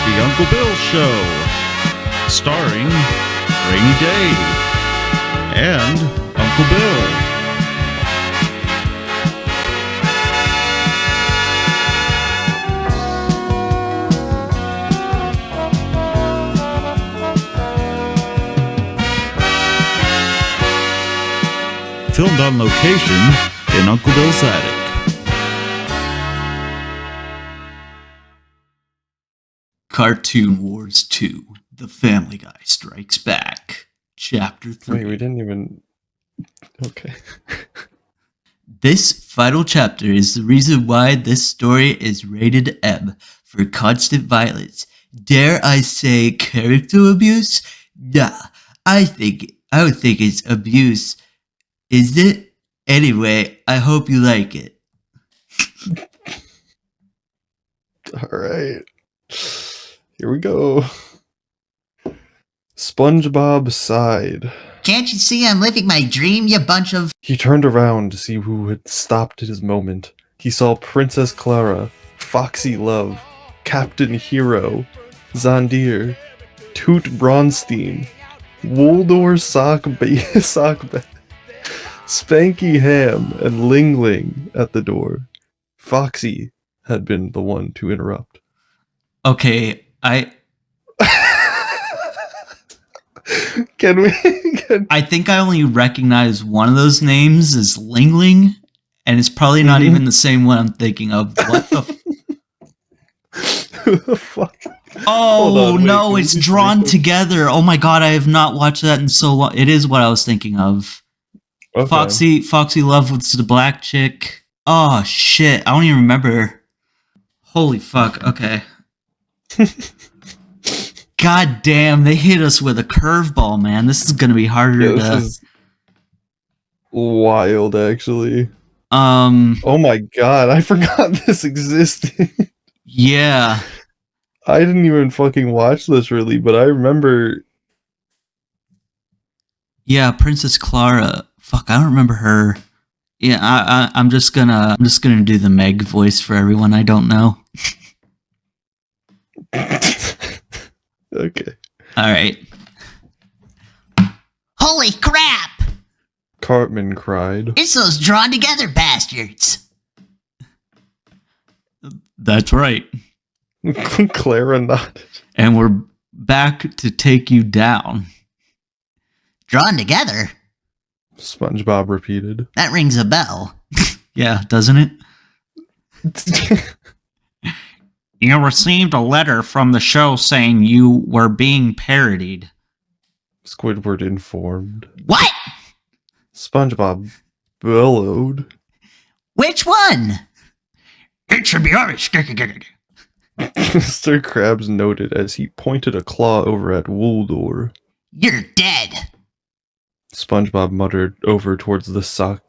The Uncle Bill Show, starring Rainy Day and Uncle Bill. Filmed on location in Uncle Bill's attic. Cartoon Wars 2, The Family Guy Strikes Back, Chapter 3. Wait, we didn't even... Okay. This final chapter is the reason why this story is rated M for constant violence. Dare I say character abuse? Nah, I would think it's abuse. Is it? Anyway, I hope you like it. Alright. Here we go. SpongeBob sighed. Can't you see I'm living my dream, you bunch of... He turned around to see who had stopped at his moment. He saw Princess Clara, Foxy Love, Captain Hero, Zondir, Toot Bronstein, Woldor Sockbat, Spanky Ham, and Ling Ling at the door. Foxy had been the one to interrupt. Okay, I think I only recognize one of those names as Ling Ling, and it's probably not even the same one I'm thinking of. What the Who the fuck? Oh, no, it's drawn together. Oh my god, I have not watched that in so long. It is what I was thinking of. Okay. Foxy Love with the black chick. Oh, shit. I don't even remember. Holy fuck. Okay. God damn, they hit us with a curveball, man. This is gonna be harder to... This is wild, actually. Oh my god, I forgot this existed. Yeah. I didn't even fucking watch this, really, but I remember... Yeah, Princess Clara. Fuck, I don't remember her. Yeah, I'm just gonna do the Meg voice for everyone I don't know. Okay. Alright. Holy crap! Cartman cried. It's those drawn together bastards! That's right. Clara nodded. And we're back to take you down. Drawn together? SpongeBob repeated. That rings a bell. Yeah, doesn't it? You received a letter from the show saying you were being parodied. Squidward informed. What? SpongeBob bellowed. Which one? It should be ours. Mr. Krabs noted as he pointed a claw over at Woldor. You're dead. SpongeBob muttered over towards the sockbat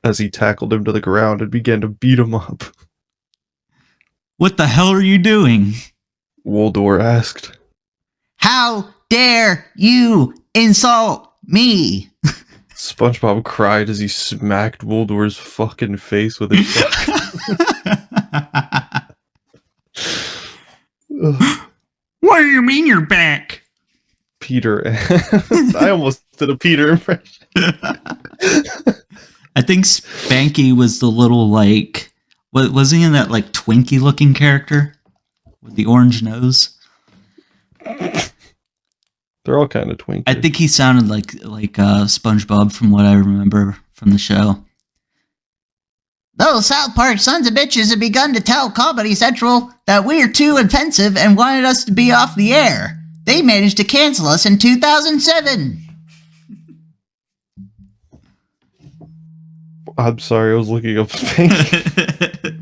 as he tackled him to the ground and began to beat him up. What the hell are you doing? Woldor asked. How dare you insult me? SpongeBob cried as he smacked Woldor's fucking face with his What do you mean you're back? Peter. I almost did a Peter impression. I think Spanky was the little, like... Was he in that, like, Twinkie-looking character? With the orange nose? They're all kind of Twinkie. I think he sounded like SpongeBob from what I remember from the show. Those South Park sons of bitches have begun to tell Comedy Central that we're too offensive and wanted us to be off the air. They managed to cancel us in 2007. I'm sorry, I was looking up Spanky.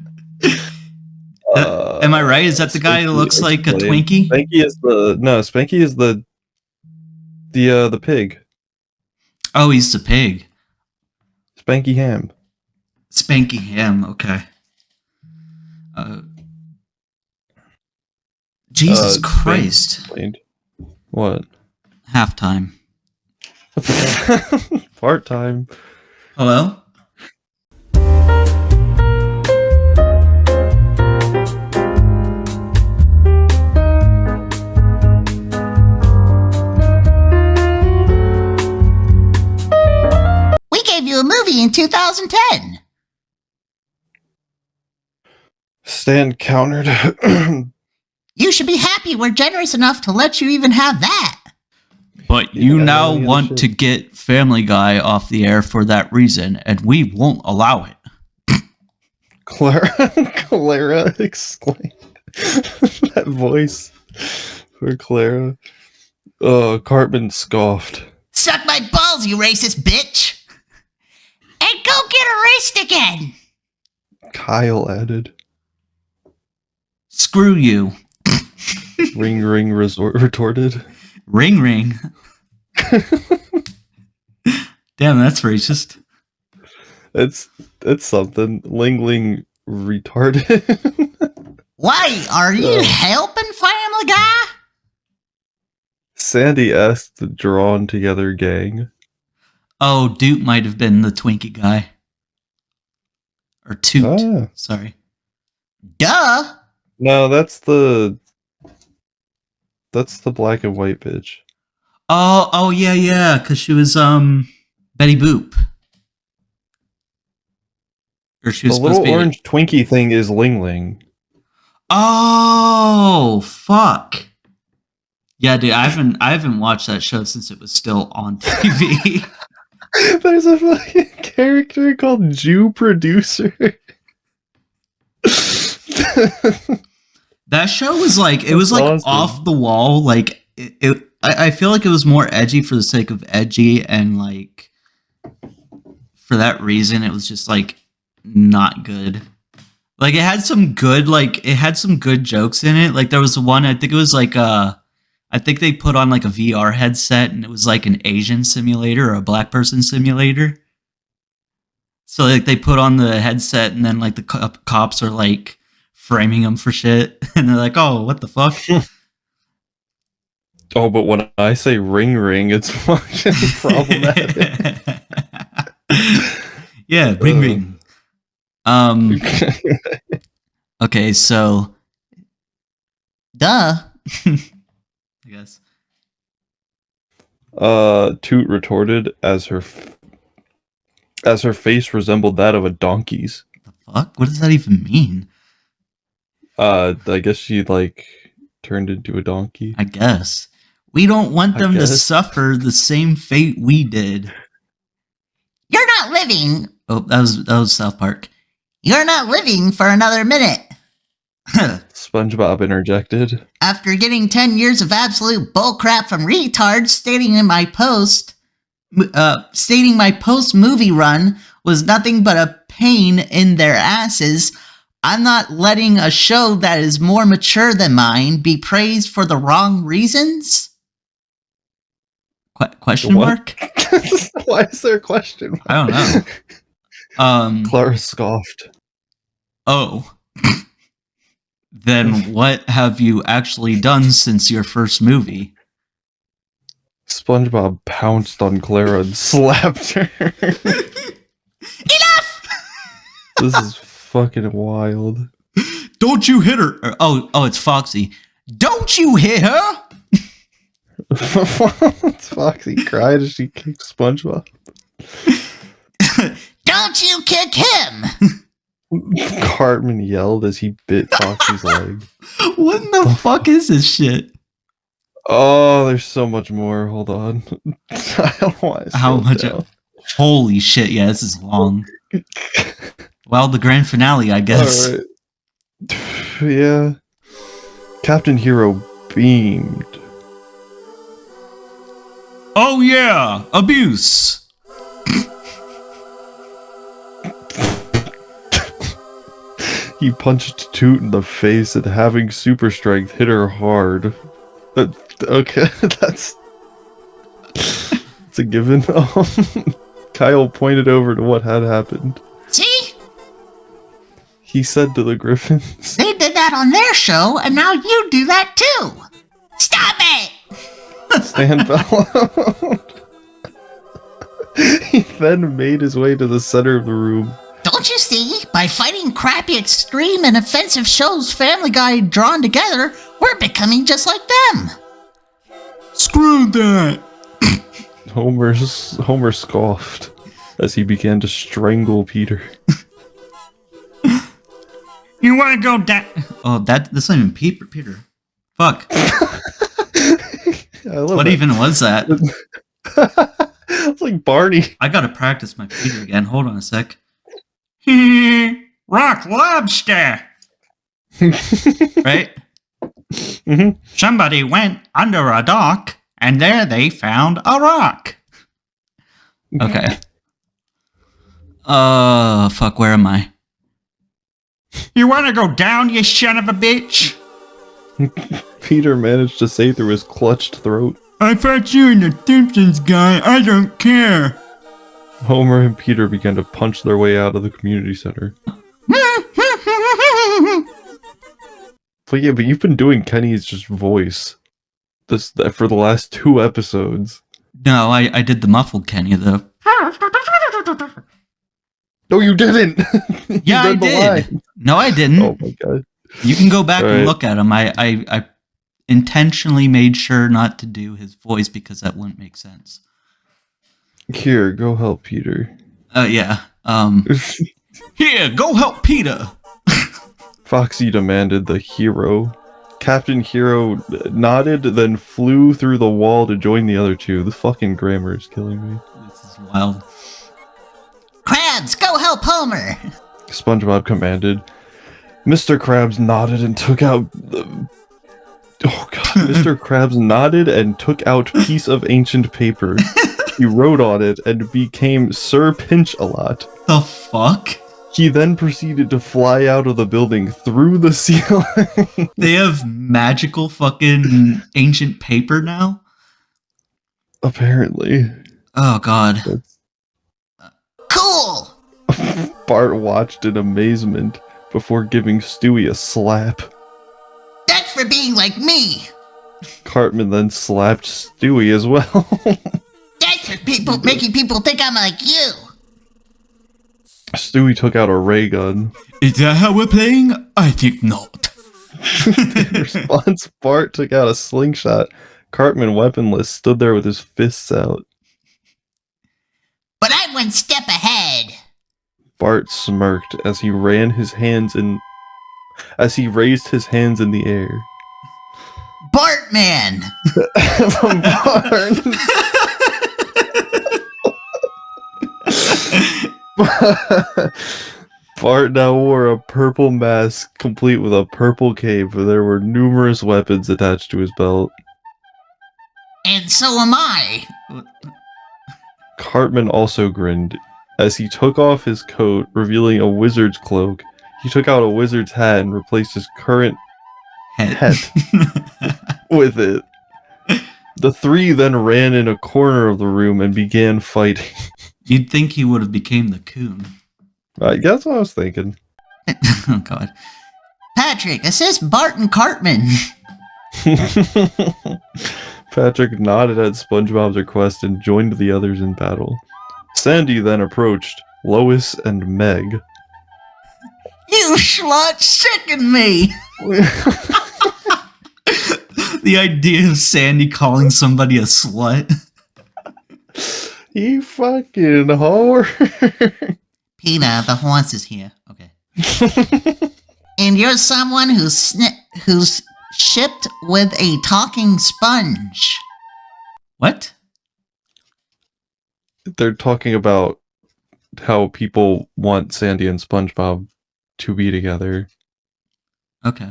Am I right? Is that the guy who looks like a Twinkie? Spanky is the pig. Oh, he's the pig. Spanky Ham. Spanky Ham, okay. Jesus Christ. Explained. What? Halftime. Part-time. Hello? in 2010. Stan countered. You should be happy we're generous enough to let you even have that. But you Yeah, now any other want shit. to get Family Guy off the air for that reason, and we won't allow it. Clara exclaimed. That voice for Clara. Cartman scoffed. Suck my balls, you racist bitch. And go get erased again. Kyle added. Screw you. Ring ring retorted. Ring ring. Damn, that's racist. That's something. Ling Ling retarded. Why, are you helping Family Guy? Sandy asked the drawn together gang. Oh, Duke might have been the Twinkie guy. Or Toot. Ah. Sorry. Duh. No, that's the black and white bitch. Oh yeah, because she was Betty Boop. Or she The was supposed little to be orange Twinkie thing is Ling Ling. Oh fuck. Yeah, dude, I haven't watched that show since it was still on TV. There's a fucking character called Jew Producer. That show was like, it was like Awesome. off the wall. Like I feel like it was more edgy for the sake of edgy, and like for that reason, it was just like not good. Like it had some good jokes in it. Like there was one, I think it was like I think they put on like a VR headset, and it was like an Asian simulator or a black person simulator. So like they put on the headset, and then like the cops are like framing them for shit, and they're like, "Oh, what the fuck?" Oh, but when I say ring ring, it's fucking problematic. Yeah, ring ring. Okay, so Duh. I guess. Toot retorted as her face resembled that of a donkey's. The fuck? What does that even mean? I guess she like turned into a donkey. I guess. We don't want I them to guess. suffer the same fate we did. You're not living. Oh, that was South Park. You're not living for another minute. SpongeBob interjected. After getting 10 years of absolute bullcrap from retards stating my post movie run was nothing but a pain in their asses, I'm not letting a show that is more mature than mine be praised for the wrong reasons? Question What? mark? Why is there a question mark? I don't know. Clara scoffed. Oh. Then what have you actually done since your first movie? SpongeBob pounced on Clara and slapped her. Enough! This is fucking wild. Don't you hit her! Oh, it's Foxy. Don't you hit her! Foxy cried as she kicked SpongeBob. Don't you kick him! Cartman yelled as he bit Foxy's leg. What in the fuck is this shit? Oh, there's so much more. Hold on. I don't want to How scroll much? down. Holy shit! Yeah, this is long. Well, the grand finale, I guess. Alright. Yeah. Captain Hero beamed. Oh yeah, abuse. He punched Toot in the face and having super strength hit her hard. Okay, that's a given. Kyle pointed over to what had happened. See? He said to the Griffins. They did that on their show, and now you do that too! Stop it! Stan fell out. He then made his way to the center of the room. Don't you see? By fighting crappy, extreme, and offensive shows Family Guy drawn together, we're becoming just like them! Screw that. Homer scoffed. as he began to strangle Peter. You want to go down? Oh, that's not even Peter. Fuck. What even was that? It's like Barney. I gotta practice my Peter again. Hold on a sec. Rock lobster. Right? Mm-hmm. Somebody went under a dock, and there they found a rock. Okay. Fuck, where am I? You wanna go down, you son of a bitch? Peter managed to say through his clutched throat. I thought you and the Simpsons guy, I don't care. Homer and Peter began to punch their way out of the community center. But you've been doing Kenny's just voice for the last 2 episodes. No, I did the muffled Kenny, though. No, you didn't! Yeah, I did. No, I didn't. Oh my god. You can go back All and right. look at him. I intentionally made sure not to do his voice because that wouldn't make sense. Here, go help Peter. Yeah. Here, go help Peter. Foxy demanded the hero. Captain Hero nodded, then flew through the wall to join the other two. The fucking grammar is killing me. This is wild. Krabs, go help Homer! SpongeBob commanded. Mr. Krabs nodded and took out the... Oh god. Mr. Krabs nodded and took out piece of ancient paper. He wrote on it and became Sir Pinch-a-Lot. The fuck? He then proceeded to fly out of the building through the ceiling. They have magical fucking ancient paper now? Apparently. Oh god. Cool! Bart watched in amazement before giving Stewie a slap. That's for being like me! Cartman then slapped Stewie as well. That's for making people think I'm like you! Stewie took out a ray gun. Is that how we're playing? I think not. In response, Bart took out a slingshot. Cartman, weaponless, stood there with his fists out. But I'm one step ahead! Bart smirked as he raised his hands in the air. Bartman! From Bart. Bart now wore a purple mask, complete with a purple cape. There were numerous weapons attached to his belt. And so am I! Cartman also grinned as he took off his coat, revealing a wizard's cloak. He took out a wizard's hat and replaced his current head with it. The three then ran in a corner of the room and began fighting. You'd think he would have became the coon. I guess what I was thinking. Oh god. Patrick, assist Bart and Cartman! Patrick nodded at SpongeBob's request and joined the others in battle. Sandy then approached Lois and Meg. You slut sicken me! The idea of Sandy calling somebody a slut. You fucking whore. Peter, the horse is here. Okay. And you're someone who's shipped with a talking sponge. What? They're talking about how people want Sandy and SpongeBob to be together. Okay.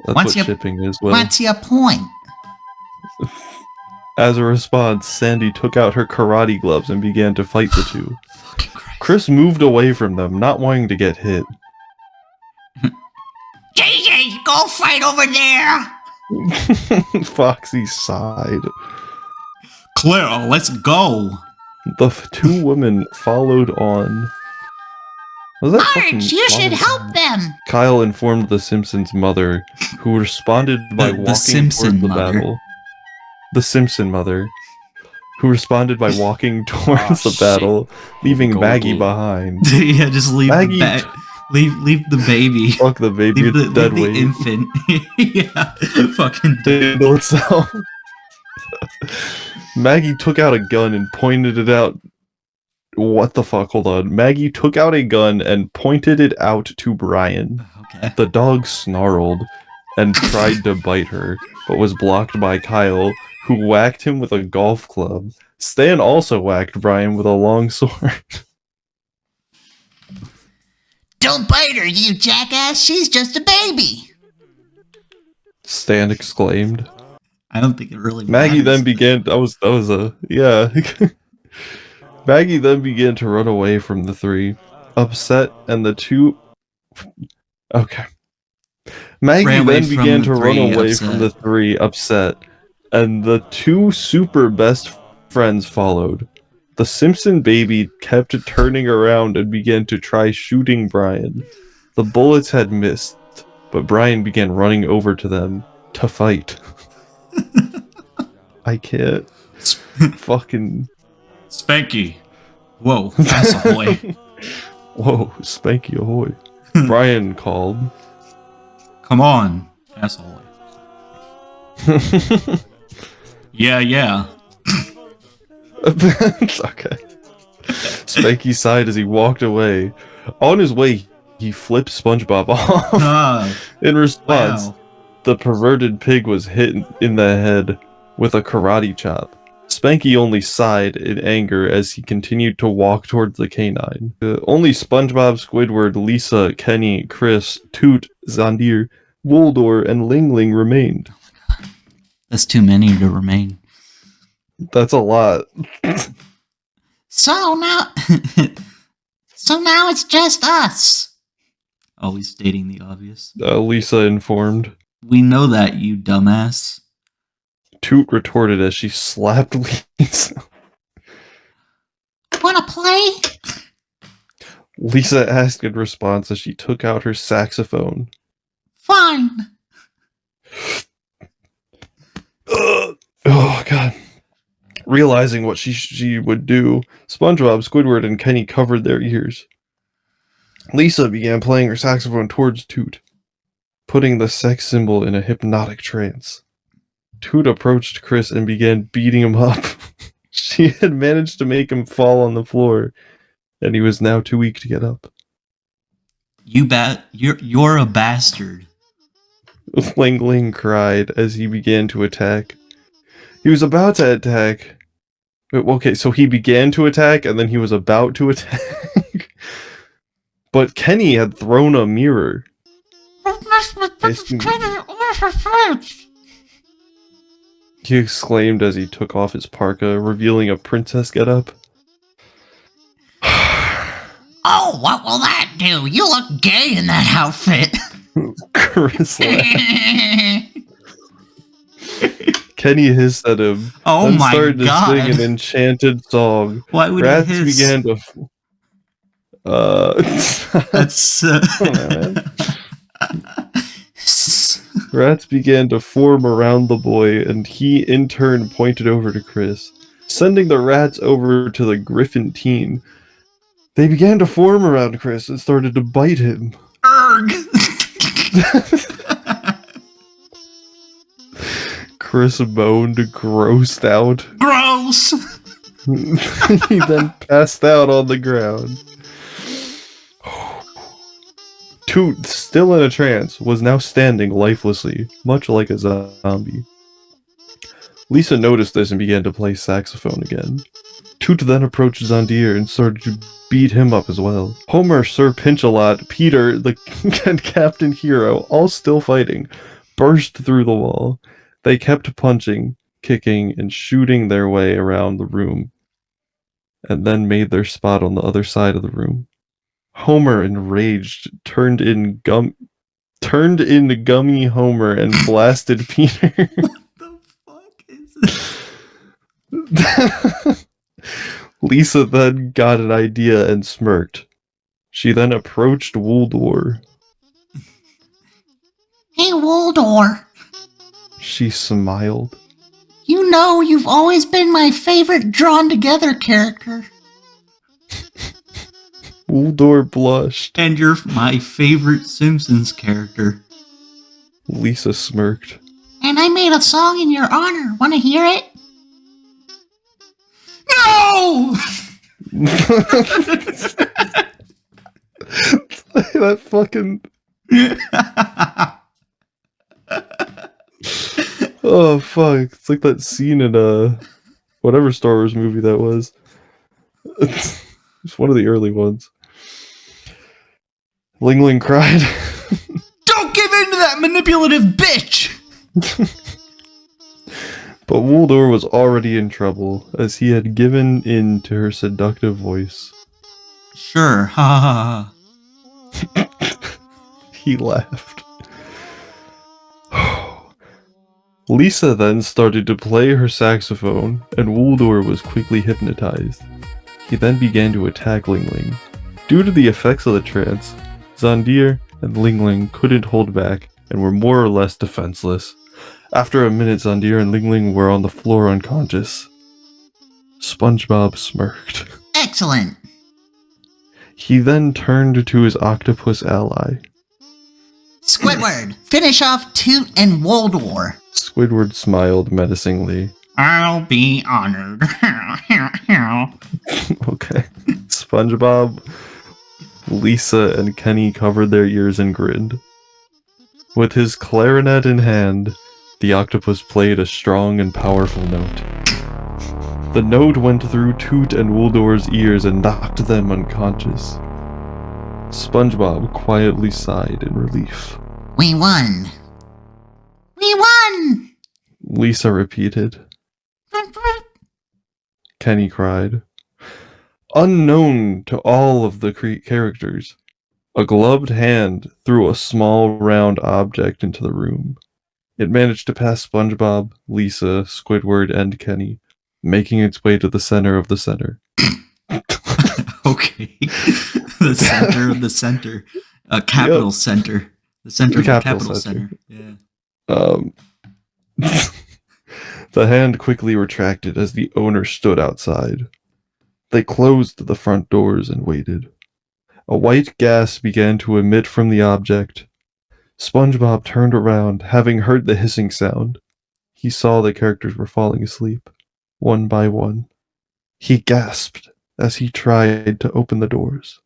That's What's what your- shipping is, Will. What's your point? As a response, Sandy took out her karate gloves and began to fight the two. Fucking Christ. Chris moved away from them, not wanting to get hit. JJ, go fight over there! Foxy sighed. Clara, let's go. The two women followed on. Was that fucking Marge, you should Marge? help them! Kyle informed the Simpsons' mother, who responded by The walking Simpson toward the mother. battle. The Simpson mother, who responded by walking towards the shit. battle, leaving Go Maggie again. behind. Yeah, just leave Maggie- leave the baby. Fuck the baby, Leave it's the, dead leave weight. the infant. Yeah, fucking. Handle itself. Maggie took out a gun and pointed it out What the fuck? Hold on. Maggie took out a gun and pointed it out to Brian. Okay. The dog snarled and tried to bite her, but was blocked by Kyle, who whacked him with a golf club. Stan also whacked Brian with a long sword. Don't bite her, you jackass! She's just a baby! Stan exclaimed. I don't think it really Maggie matters. then began. Maggie then began to run away from the three, upset, and the two. Okay. Maggie Ran away then from began the to run three, away upset. from the three, upset, and the two super best friends followed. The Simpson baby kept turning around and began to try shooting Brian. The bullets had missed, but Brian began running over to them to fight. I can't. Fucking. Spanky. Whoa, that's ahoy. Whoa, Spanky ahoy. Brian called. Come on, asshole. Yeah. It's okay. Spanky sighed as he walked away. On his way, he flipped SpongeBob off. Ah, In response, wow. the perverted pig was hit in the head with a karate chop. Spanky only sighed in anger as he continued to walk towards the canine. Only SpongeBob, Squidward, Lisa, Kenny, Chris, Toot, Zandir, Woldor, and Ling Ling remained. That's too many to remain. That's a lot. So now it's just us. Always stating the obvious. Lisa informed. We know that, you dumbass. Toot retorted as she slapped Lisa. Wanna play? Lisa asked in response as she took out her saxophone. Fine. Oh, God. Realizing what she would do, SpongeBob, Squidward, and Kenny covered their ears. Lisa began playing her saxophone towards Toot, putting the sex symbol in a hypnotic trance. Toot approached Chris and began beating him up. She had managed to make him fall on the floor, and he was now too weak to get up. You're a bastard. Ling Ling cried as he began to attack. He was about to attack. Okay, so he began to attack, and then he was about to attack. But Kenny had thrown a mirror. He exclaimed as he took off his parka, revealing a princess getup. Oh, what will that do? You look gay in that outfit. Chris laughed. Kenny hissed at him, Oh then my started to god. sing an enchanted song. Why would Rats he hiss? began to... That's Rats began to form around the boy, and he in turn pointed over to Chris, sending the rats over to the Griffin teen. They began to form around Chris and started to bite him. Erg. Chris moaned, grossed out. Gross. He then passed out on the ground. Toot, still in a trance, was now standing lifelessly, much like a zombie. Lisa noticed this and began to play saxophone again. Toot then approached Zandir and started to beat him up as well. Homer, Sir Pinch-a-Lot, Peter, and Captain Hero, all still fighting, burst through the wall. They kept punching, kicking, and shooting their way around the room, and then made their spot on the other side of the room. Homer, enraged, turned in Gummy Homer and blasted Peter. the fuck is this? Lisa then got an idea and smirked. She then approached Woldor. Hey, Woldor. She smiled. You know you've always been my favorite drawn-together character. Woldor blushed. And you're my favorite Simpsons character. Lisa smirked. And I made a song in your honor. Want to hear it? No! That fucking... Oh, fuck. It's like that scene in, whatever Star Wars movie that was. It's one of the early ones. Ling Ling cried. Don't give in to that manipulative bitch! But Wuldor was already in trouble, as he had given in to her seductive voice. Sure, ha ha ha. He laughed. Lisa then started to play her saxophone, and Wuldor was quickly hypnotized. He then began to attack Ling Ling. Due to the effects of the trance, Zandir and Ling Ling couldn't hold back and were more or less defenseless. After a minute, Zandir and Ling Ling were on the floor unconscious. SpongeBob smirked. Excellent. He then turned to his octopus ally. Squidward, finish off Toot and Wuldor. Squidward smiled menacingly. I'll be honored. Okay. SpongeBob, Lisa, and Kenny covered their ears and grinned. With his clarinet in hand, the octopus played a strong and powerful note. The note went through Toot and Wuldor's ears and knocked them unconscious. SpongeBob quietly sighed in relief. We won. We won! Lisa repeated. Kenny cried. Unknown to all of the characters, a gloved hand threw a small round object into the room. It managed to pass SpongeBob, Lisa, Squidward, and Kenny, making its way to the center of the center. Okay. The center of the center. Capital Center. The center of the capital center. Yeah. The hand quickly retracted as the owner stood outside. They closed the front doors and waited. A white gas began to emit from the object. SpongeBob turned around, having heard the hissing sound. He saw the characters were falling asleep, one by one. He gasped as he tried to open the doors.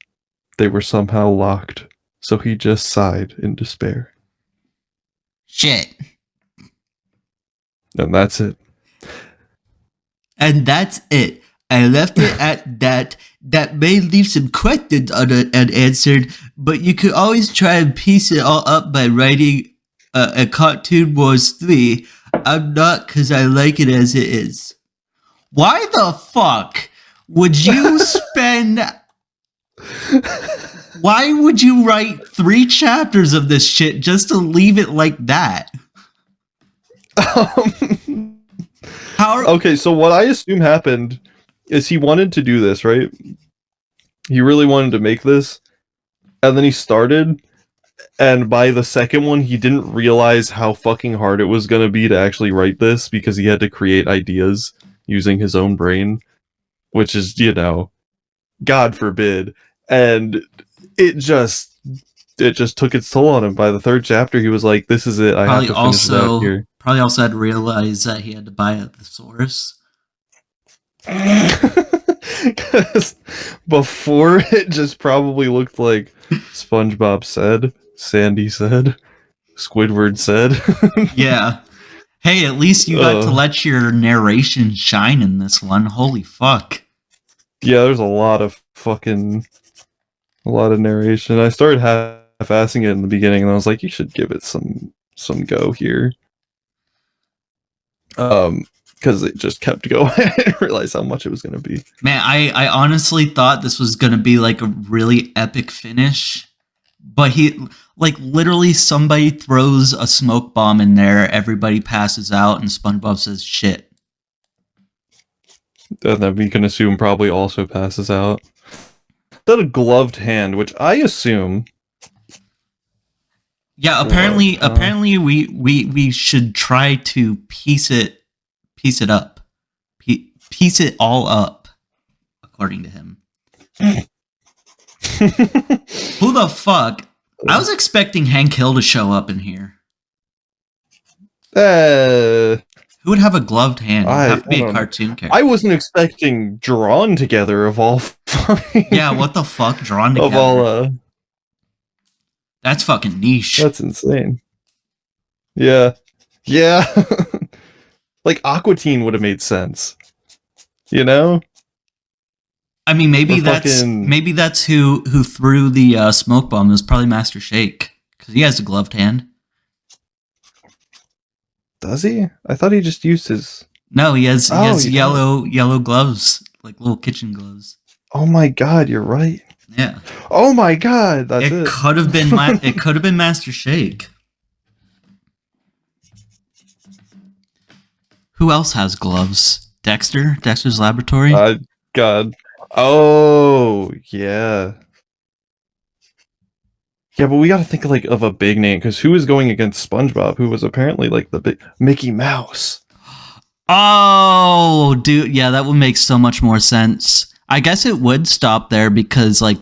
They were somehow locked, so he just sighed in despair. Shit. And that's it. And that's it. I left it at that. That may leave some questions unanswered, but you could always try and piece it all up by writing a Cartoon Wars 3. I'm not, because I like it as it is. Why the fuck would you spend... Why would you write 3 chapters of this shit just to leave it like that? Okay, so what I assume happened is he wanted to do this, right? He really wanted to make this, and then he started, and by the second one, he didn't realize how fucking hard it was going to be to actually write this, because he had to create ideas using his own brain, which is, you know, God forbid, and it just took its toll on him. By the 3rd chapter, he was like, this is it, I have to finish it out here. Probably also had to realize that he had to buy a thesaurus. Because before it just probably looked like SpongeBob said, Sandy said, Squidward said. Yeah. Hey, at least you got to let your narration shine in this one. Holy fuck. Yeah, there's a lot of narration. I started half-assing it in the beginning, and I was like, you should give it some go here. Because it just kept going. I didn't realize how much it was going to be. Man, I honestly thought this was going to be like a really epic finish. But literally somebody throws a smoke bomb in there, everybody passes out, and SpongeBob says shit. And then we can assume probably also passes out. That a gloved hand, which I assume... Yeah, apparently we should try to piece it up. Piece it all up, according to him. Who the fuck? I was expecting Hank Hill to show up in here. Who would have a gloved hand? It would have to be I a don't know. cartoon character. I wasn't expecting drawn together of all Yeah, what the fuck? Drawn together. of all That's fucking niche. that's insane. Yeah. Yeah. Like Aqua Teen would have made sense. You know? I mean, maybe Or that's fucking- maybe that's who threw the smoke bomb. It was probably Master Shake because he has a gloved hand. Does he? I thought he just used his No, he has Oh, he yellow gloves, like little kitchen gloves. Oh my god, you're right. Yeah, Oh my god, that's it. could have been it could have been Master Shake. Who else has gloves? Dexter's Laboratory. God. Oh, yeah. Yeah, but we gotta think like of a big name, because who is going against SpongeBob, who was apparently like the big Mickey Mouse? Oh, dude, yeah, that would make so much more sense. I guess it would stop there because like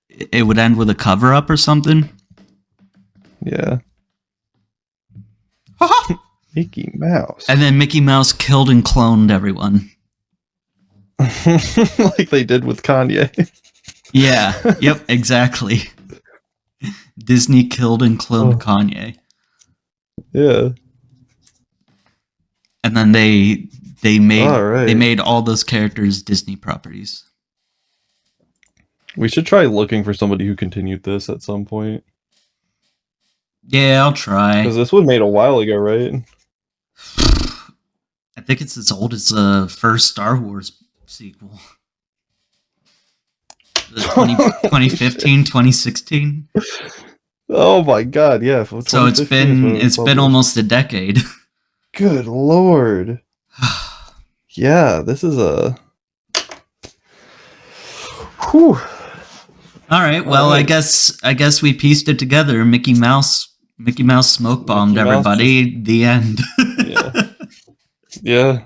it would end with a cover up or something. Yeah. Mickey Mouse. And then Mickey Mouse killed and cloned everyone. Like they did with Kanye. Yeah, yep, exactly. Disney killed and cloned Oh. Kanye. Yeah. And then they made Alright. they made all those characters Disney properties. We should try looking for somebody who continued this at some point. Yeah, I'll try. Because this one made a while ago, right? I think it's as old as the first Star Wars sequel. The 2015, 2016. Oh my god, yeah. So it's been almost a decade. Good lord. Yeah, this is a. Whew. All right. Well, All right. I guess we pieced it together. Mickey Mouse smoke bombed Mickey Mouse everybody. The end. Yeah. Yeah.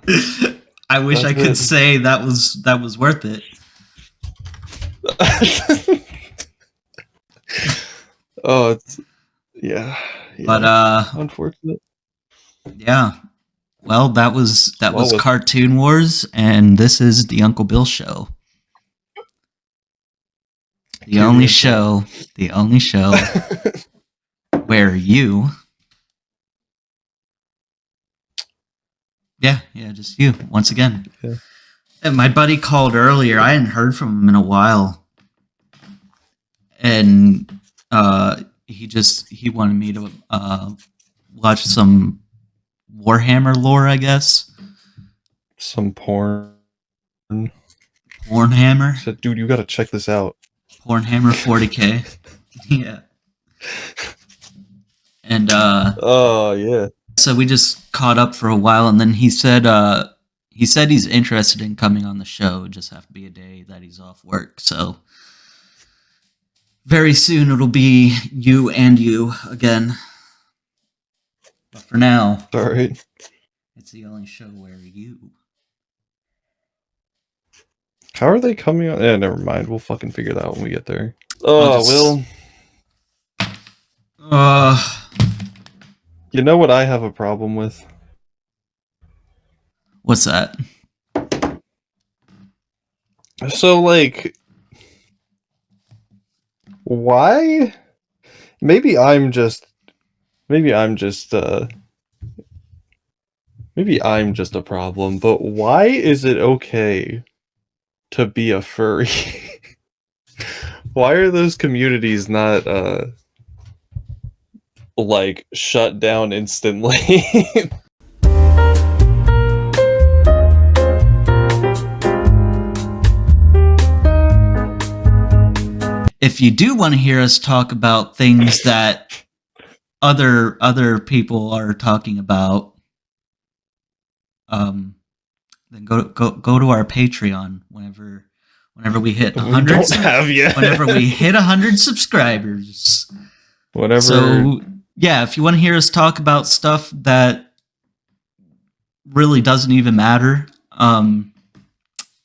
I wish That's I could good. say that was worth it. Oh, it's yeah. But Unfortunate. yeah. Well, that was with- Cartoon Wars, and this is the Uncle Bill Show. The only show where you. Yeah, just you once again. Yeah. And my buddy called earlier. I hadn't heard from him in a while, and he wanted me to watch some Warhammer lore, I guess. Some porn. Pornhammer, Said, dude, you gotta check this out. Pornhammer 40K. Yeah. And Oh yeah. so we just caught up for a while, and then he said he's interested in coming on the show. It just have to be a day that he's off work. So very soon it'll be you and you again. But for now, All right. it's the only show where you. How are they coming on? Yeah, never mind. We'll fucking figure that out when we get there. I'll Oh, just- Will. You know what I have a problem with? What's that? So, like, why? Maybe I'm just a problem, but why is it okay to be a furry? Why are those communities not, like, shut down instantly? If you do want to hear us talk about things that other people are talking about, then go to our Patreon whenever we hit We 100. don't have yet. Whenever we hit 100 subscribers. Whatever. So yeah, if you want to hear us talk about stuff that really doesn't even matter,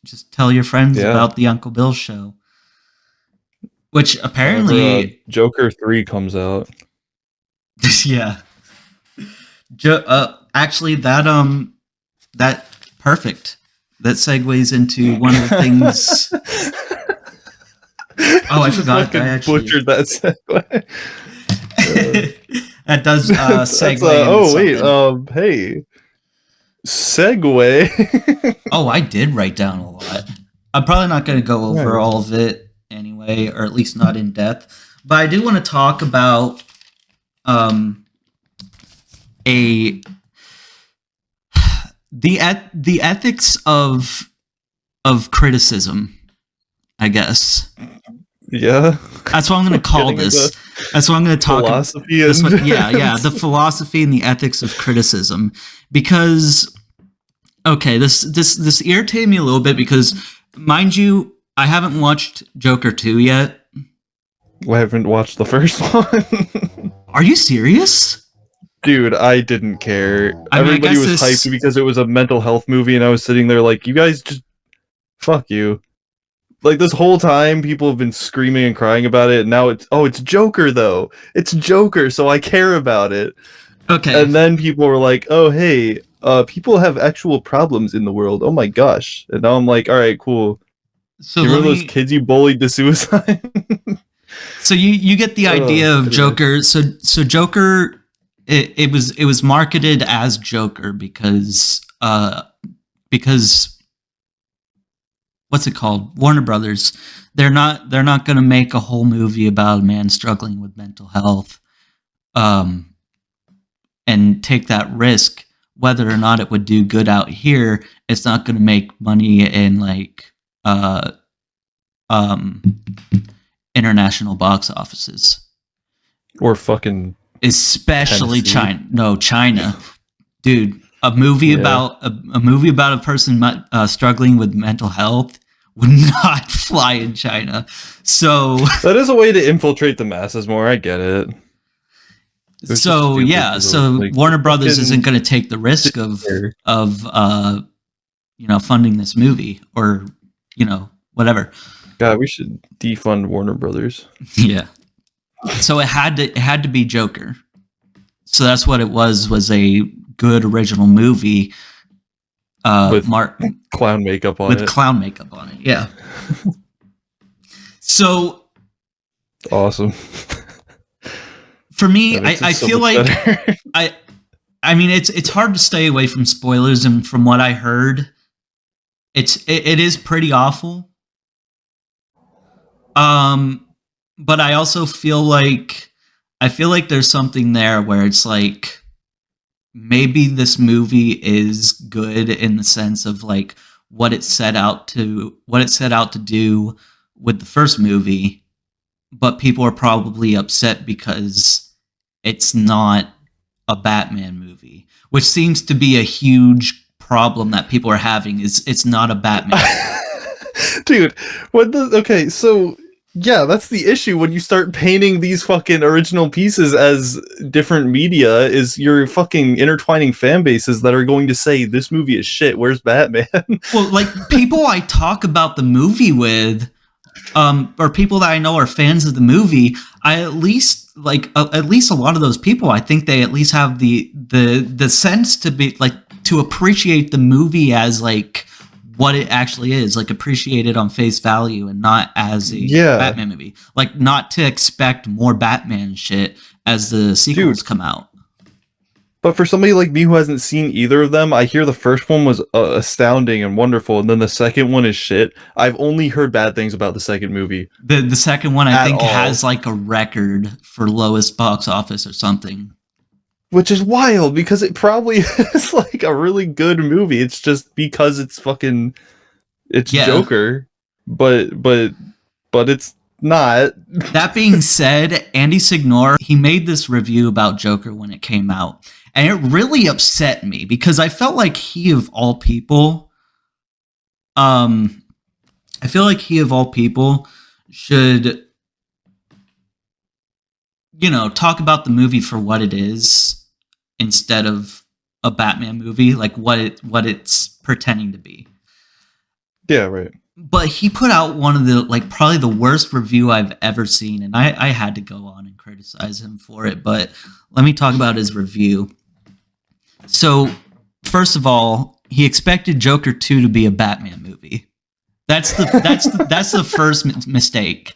just tell your friends Yeah. about the Uncle Bill Show. Which apparently, Whenever, Joker 3 comes out. yeah. Actually, that that perfect. That segues into one of the things. Oh, I forgot. I actually butchered that segue. that does segue. Hey, segue. Oh, I did write down a lot. I'm probably not going to go over Right. all of it anyway, or at least not in depth. But I do want to talk about the ethics of criticism, I guess. Yeah. That's what I'm going to call this. That's what I'm going to talk about. Philosophy The philosophy and the ethics of criticism. Because, okay, this irritated me a little bit because, mind you, I haven't watched Joker 2 yet. I haven't watched the first one. Are you serious? Dude, I didn't care. I mean, Everybody was hyped because it was a mental health movie, and I was sitting there like, you guys just... Fuck you. Like, this whole time, people have been screaming and crying about it, and now it's Joker, though. It's Joker, so I care about it. Okay. And then people were like, oh, hey, people have actual problems in the world. Oh my gosh. And now I'm like, alright, cool. So you remember those kids you bullied to suicide? So you get the idea of Joker. So Joker, it was marketed as Joker because what's it called? Warner Brothers. They're not going to make a whole movie about a man struggling with mental health, and take that risk. Whether or not it would do good out here, it's not going to make money in like international box offices or fucking especially Tennessee. China. No, China, dude. A movie about a movie about a person struggling with mental health would not fly in China. So that is a way to infiltrate the masses more. I get it. So yeah, so like, Warner Brothers isn't going to take the risk of funding this movie or whatever. God, we should defund Warner Brothers. Yeah. So it had to be Joker. So that's what it was a good original movie with clown makeup on it. With clown makeup on it. Yeah. So awesome. For me, I feel like I mean it's hard to stay away from spoilers, and from what I heard, it is pretty awful. But I also feel like there's something there where it's like maybe this movie is good in the sense of like what it set out to do with the first movie, but people are probably upset because it's not a Batman movie, which seems to be a huge problem that people are having. Is it's not a Batman. Dude, so yeah, that's the issue when you start painting these fucking original pieces as different media, is you're fucking intertwining fan bases that are going to say this movie is shit. Where's Batman? Well, like people I talk about the movie with, or people that I know are fans of the movie, at least a lot of those people, I think they at least have the sense to be like to appreciate the movie as like what it actually is, like appreciate it on face value and not as a Batman movie. Like not to expect more Batman shit as the sequels come out. But for somebody like me who hasn't seen either of them, I hear the first one was astounding and wonderful, and then the second one is shit. I've only heard bad things about the second movie. The second one, I think, has like a record for lowest box office or something. Which is wild, because it probably is like a really good movie. It's just because it's fucking... It's Joker. But it's not. That being said, Andy Signore, he made this review about Joker when it came out. And it really upset me because I felt like he of all people should, talk about the movie for what it is instead of a Batman movie, like what it's pretending to be. Yeah, right. But he put out one of the, like, probably the worst review I've ever seen, and I had to go on and criticize him for it, but let me talk about his review. So, first of all, he expected Joker 2 to be a Batman movie. That's the first mistake.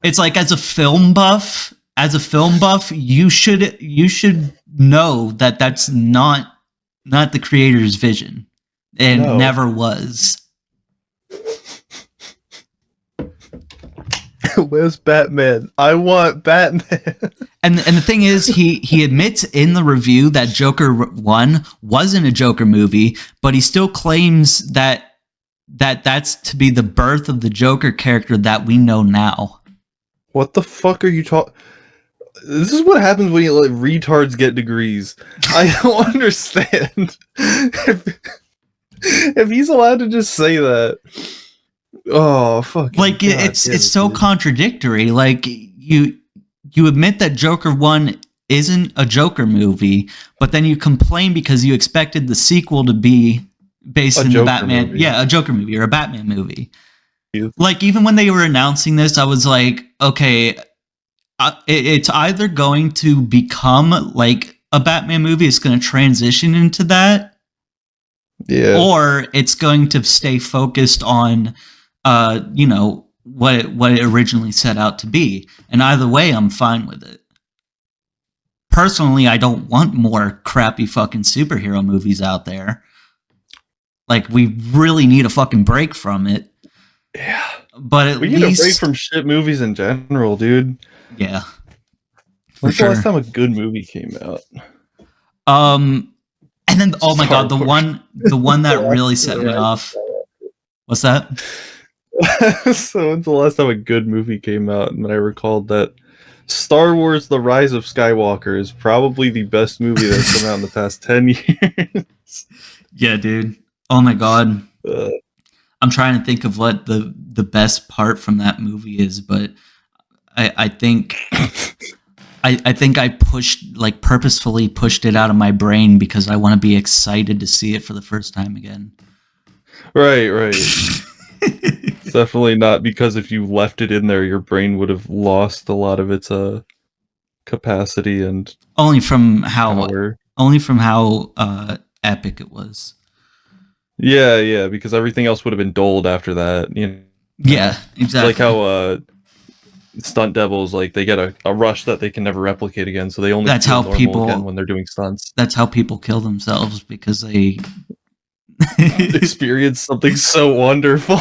It's like as a film buff, you should know that that's not the creator's vision. And never was. Where's Batman? I want Batman. And the thing is, he admits in the review that Joker 1 wasn't a Joker movie, but he still claims that's to be the birth of the Joker character that we know now. What the fuck are you talking? This is what happens when you let retards get degrees. I don't understand. If he's allowed to just say that. Oh, fuck. Like, it's so contradictory. Like, you admit that Joker 1 isn't a Joker movie, but then you complain because you expected the sequel to be based in the Batman. Movie. Yeah, a Joker movie or a Batman movie. Yeah. Like, even when they were announcing this, I was like, okay, it's either going to become like a Batman movie, it's going to transition into that, or it's going to stay focused on, what it originally set out to be. And either way, I'm fine with it. Personally, I don't want more crappy fucking superhero movies out there. Like, we really need a fucking break from it. Yeah. But we need a break from shit movies in general, dude. Yeah. When's the last time a good movie came out? And then, oh my god, the one that really set me off. What's that? So when's the last time a good movie came out? And I recalled that Star Wars: The Rise of Skywalker is probably the best movie that's come out in the past 10 years. Yeah, dude. Oh my god. I'm trying to think of what the best part from that movie is, but I think I purposefully pushed it out of my brain because I want to be excited to see it for the first time again. Right. Definitely not, because if you left it in there, your brain would have lost a lot of its capacity and only from how epic it was. Yeah, because everything else would have been dulled after that. You know? Yeah, exactly. It's like how stunt devils, like, they get a rush that they can never replicate again, so they only that's how people again when they're doing stunts. That's how people kill themselves, because they experience something so wonderful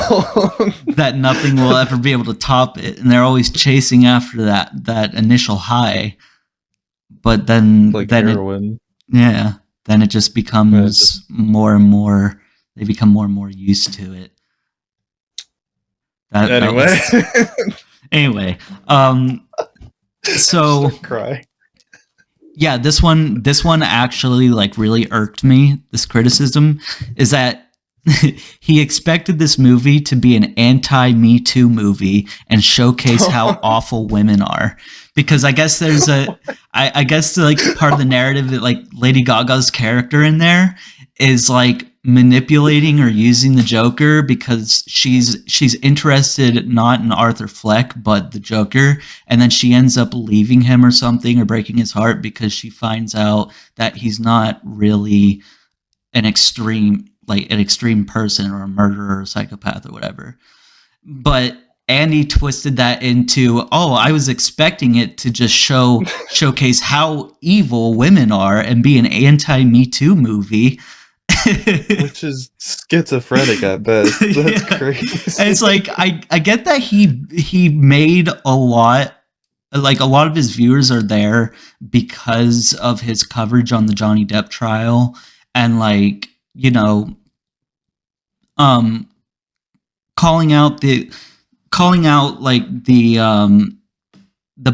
that nothing will ever be able to top it, and they're always chasing after that initial high. But then heroin. Then it just becomes more and more. They become more and more used to it. Anyway, so cry. Yeah, this one actually like really irked me. This criticism is that he expected this movie to be an anti-Me Too movie and showcase how awful women are. Because I guess there's I guess like part of the narrative that like Lady Gaga's character in there is like manipulating or using the Joker because she's interested not in Arthur Fleck but the Joker, and then she ends up leaving him or something or breaking his heart because she finds out that he's not really an extreme person or a murderer or a psychopath or whatever. But Andy twisted that into, I was expecting it to just showcase how evil women are and be an anti-Me Too movie. Which is schizophrenic at best. That's crazy. And it's like I get that he made a lot of his viewers are there because of his coverage on the Johnny Depp trial and like, you know, calling out like the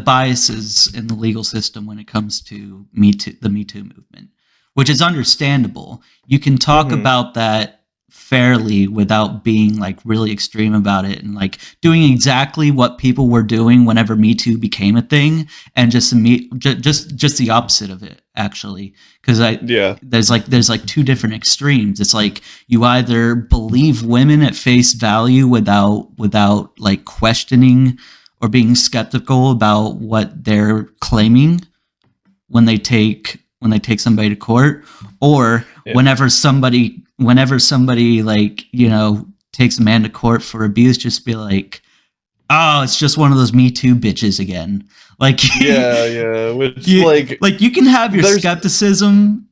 biases in the legal system when it comes to the Me Too movement, which is understandable. You can talk about that fairly without being like really extreme about it and like doing exactly what people were doing whenever Me Too became a thing, and just the opposite of it actually. Because there's like two different extremes. It's like you either believe women at face value without like questioning or being skeptical about what they're claiming when they take take somebody to court, or Yeah. whenever somebody like, you know, takes a man to court for abuse, just be like, oh, it's just one of those Me Too bitches again. Like, Yeah, which you, like you can have your there's- skepticism,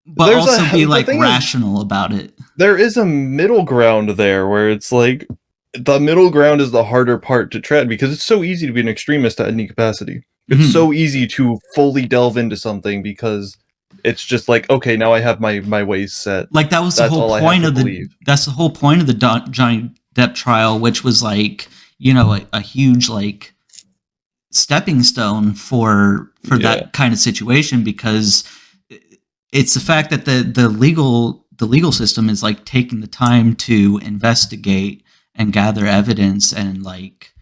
but there's also be the like thing is, rational about it. there is a middle ground there where it's like the middle ground is the harder part to tread, because it's so easy to be an extremist at any capacity. It's Mhm. so easy to fully delve into something because it's just like, okay, now I have my ways set. Like that was the That's whole all I have point to of the believe. that's the whole point of the Johnny Depp trial, which was like, you know, a huge like stepping stone for Yeah. that kind of situation, because it's the fact that the legal system is like taking the time to investigate and gather evidence and like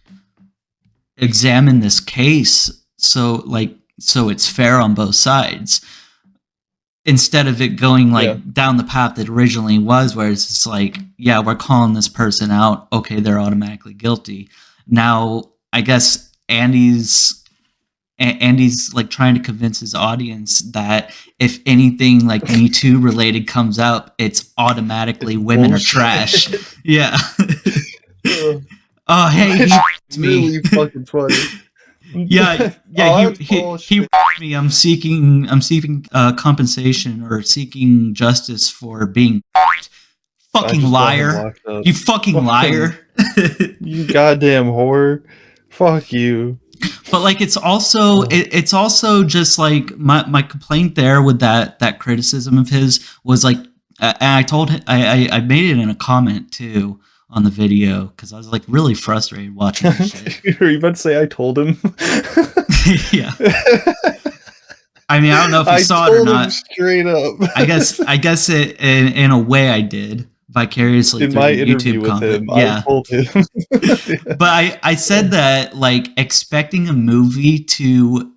examine this case, so it's fair on both sides, instead of it going like Yeah. down the path that originally was, where it's just like, yeah, we're calling this person out, okay, they're automatically guilty. Now I guess Andy's like trying to convince his audience that if anything like Me Too related comes up, it's automatically women Bullshit. are trash. Yeah. Ugh. Oh, hey, he It's me. really fucking funny. Yeah, Oh, that's he bullshit. me. I'm seeking compensation or seeking justice for being I fucking just got him liar. locked up. You fucking liar. You goddamn whore. Fuck you. But like it's also just like my complaint there with that criticism of his was like, and I told him, I made it in a comment too on the video, because I was like really frustrated watching this shit. Are you about to say I told him? Yeah. I mean, I don't know if you saw it or told him not. straight up. I guess it in a way I did vicariously In through my the interview YouTube with comment. him, Yeah. I told him. Yeah. But I said that like expecting a movie to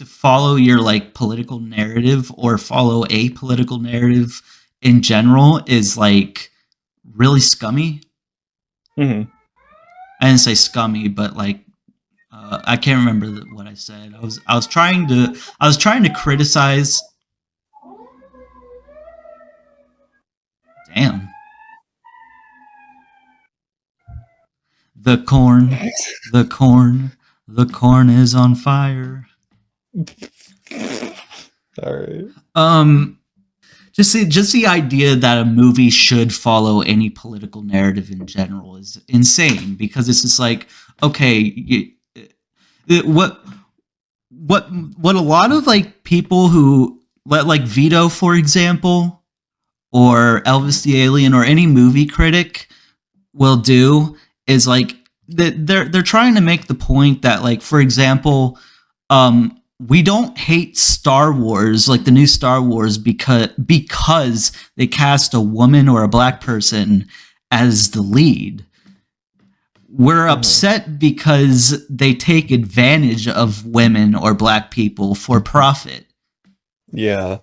follow your like political narrative or follow a political narrative in general is like really scummy. Mhm. I didn't say scummy, but like I can't remember what I said. I was trying to criticize. Damn. The corn is on fire. All right. Just the idea that a movie should follow any political narrative in general is insane, because it's just like, okay, what a lot of like people who like Vito, for example, or Elvis the Alien, or any movie critic will do is like they're trying to make the point that, like, for example, we don't hate Star Wars, like the new Star Wars, because they cast a woman or a black person as the lead. We're upset because they take advantage of women or black people for profit. Yeah.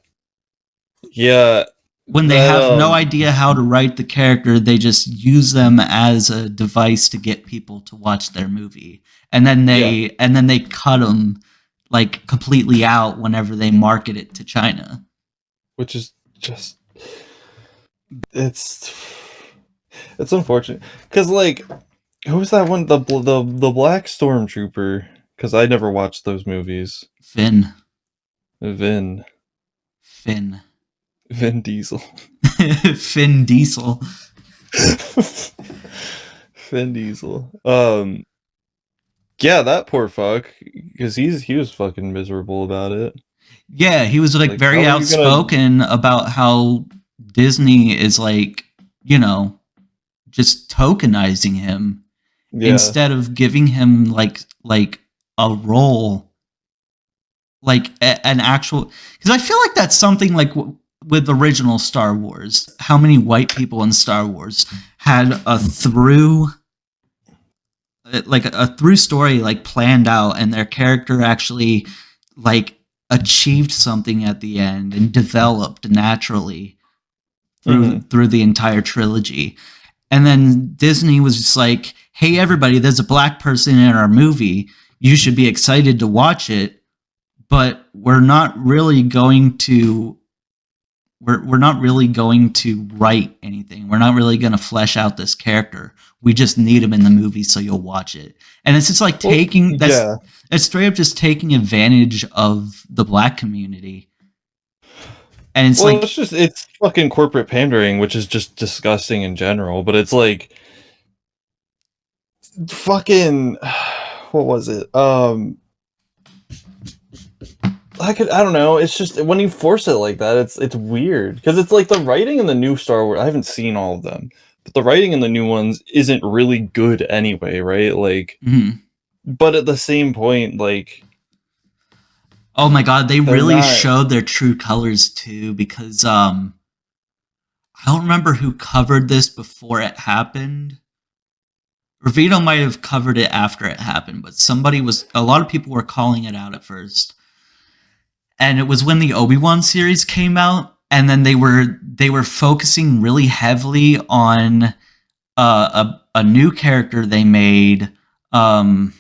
Yeah. When they have no idea how to write the character, they just use them as a device to get people to watch their movie, and then they cut them like completely out whenever they market it to China. Which is just, it's unfortunate, because like, who's that one, the black stormtrooper? Because I never watched those movies. Vin Diesel. Finn Diesel. Vin Diesel. Yeah, that poor fuck, because he was fucking miserable about it. Yeah, he was like very how are you gonna- outspoken about how Disney is like, you know, just tokenizing him instead of giving him like a role, like an actual. Because I feel like that's something like with original Star Wars. How many white people in Star Wars had a through story like planned out, and their character actually like achieved something at the end and developed naturally through the entire trilogy. And then Disney was just like, hey everybody, there's a black person in our movie, you should be excited to watch it, but we're not really going to write anything. We're not really going to flesh out this character. We just need him in the movie, so you'll watch it. And it's just like it's straight up just taking advantage of the Black community. And it's fucking corporate pandering, which is just disgusting in general. But it's like, fucking, what was it? I don't know. It's just when you force it like that, it's weird because it's like the writing in the new Star Wars. I haven't seen all of them, but the writing in the new ones isn't really good anyway, right? Like, but at the same point, like, oh my god, they really showed their true colors too, because I don't remember who covered this before it happened. Revito might have covered it after it happened, but a lot of people were calling it out at first. And it was when the Obi-Wan series came out, and then they were focusing really heavily on a new character they made. Fuck,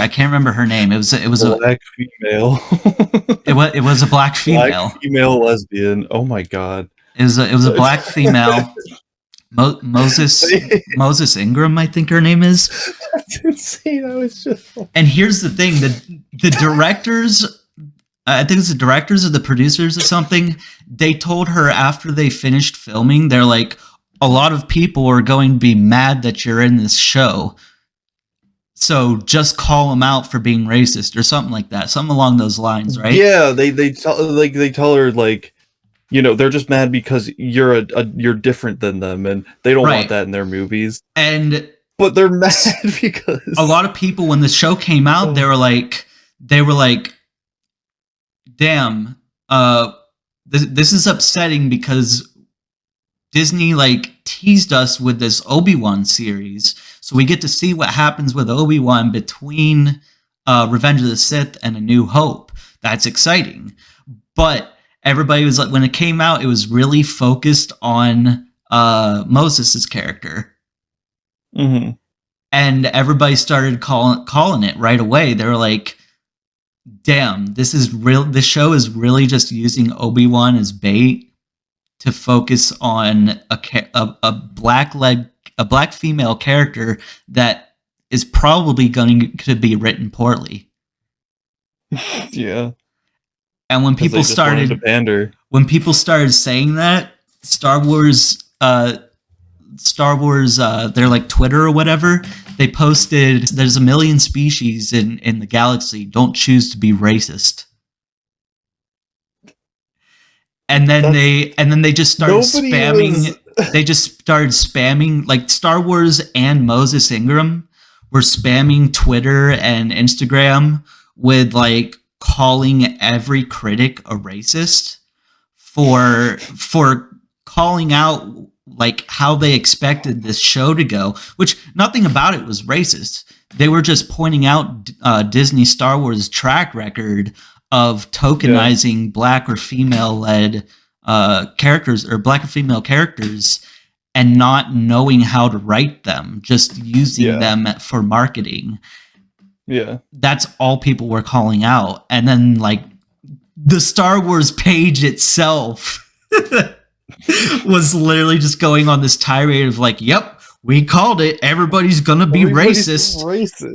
I can't remember her name. It was a black female. it was a black female. Black female lesbian. Oh my god. It was a black female. Moses Ingram, I think her name is. That's insane. I was just. And here's the thing: the directors, I think it's the directors or the producers or something. They told her after they finished filming, they're like, a lot of people are going to be mad that you're in this show, so just call them out for being racist or something like that, something along those lines, right? Yeah, they tell her like, you know, they're just mad because you're different than them, and they don't want that in their movies. But they're mad because a lot of people, when the show came out, they were like, damn, this is upsetting because Disney like teased us with this Obi-Wan series, so we get to see what happens with Obi-Wan between Revenge of the Sith and A New Hope. That's exciting. But everybody was like, when it came out, it was really focused on Moses' character. Mm-hmm. And everybody started calling it right away. They were like, damn, this is real. This show is really just using Obi-Wan as bait to focus on a black female character that is probably going to be written poorly. Yeah. And when people started saying that, Star Wars, their like Twitter or whatever, they posted, "There's a million species in the galaxy. Don't choose to be racist." And then they just started spamming. They just started spamming, like Star Wars and Moses Ingram were spamming Twitter and Instagram with like calling every critic a racist for calling out like how they expected this show to go, which nothing about it was racist. They were just pointing out Disney Star Wars track record of tokenizing black or female led characters or black or female characters and not knowing how to write them, just using them for marketing. Yeah. That's all people were calling out. And then like the Star Wars page itself was literally just going on this tirade of like, yep, we called it. Everybody's gonna be racist.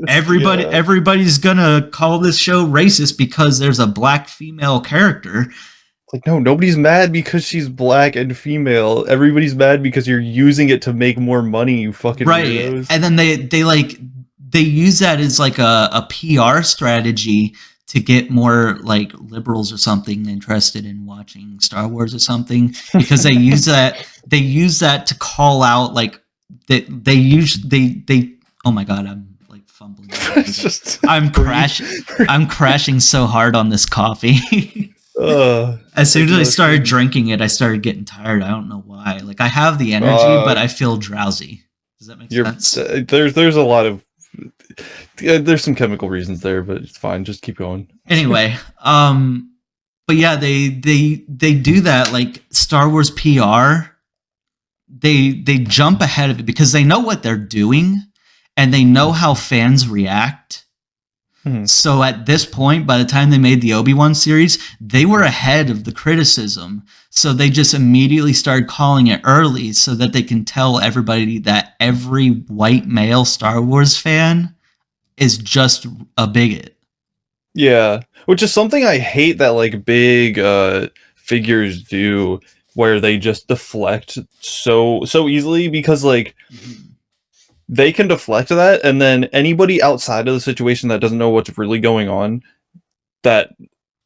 Everybody's gonna call this show racist because there's a black female character. It's like, no, nobody's mad because she's black and female. Everybody's mad because you're using it to make more money, you fucking weirdos. And then they use that as like a PR strategy to get more like liberals or something interested in watching Star Wars or something, because they use that to call out like they oh my god, I'm like fumbling. I'm crashing so hard on this coffee. As soon as I started drinking it, I started getting tired. I don't know why. Like I have the energy, but I feel drowsy. Does that make sense? There's a lot of there's some chemical reasons there, but it's fine. Just keep going. Anyway, but yeah, they do that like Star Wars PR. They jump ahead of it because they know what they're doing and they know how fans react. Mhm. So at this point, by the time they made the Obi-Wan series, they were ahead of the criticism. So they just immediately started calling it early so that they can tell everybody that every white male Star Wars fan is just a bigot. Yeah, which is something I hate that like big figures do, where they just deflect so easily, because like they can deflect that, and then anybody outside of the situation that doesn't know what's really going on, that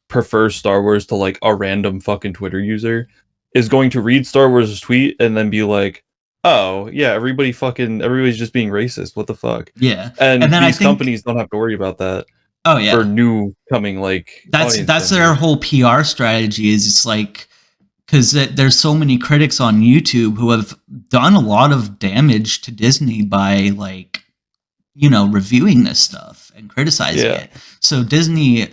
prefers Star Wars to like a random fucking Twitter user, is going to read Star Wars' tweet and then be like, "Oh yeah, everybody's just being racist. What the fuck?" Yeah. And And then I these think, companies don't have to worry about that oh for yeah, new coming like audience that's their members. whole PR strategy is it's like, because there's so many critics on YouTube who have done a lot of damage to Disney by like, reviewing this stuff and criticizing Yeah. it. So Disney,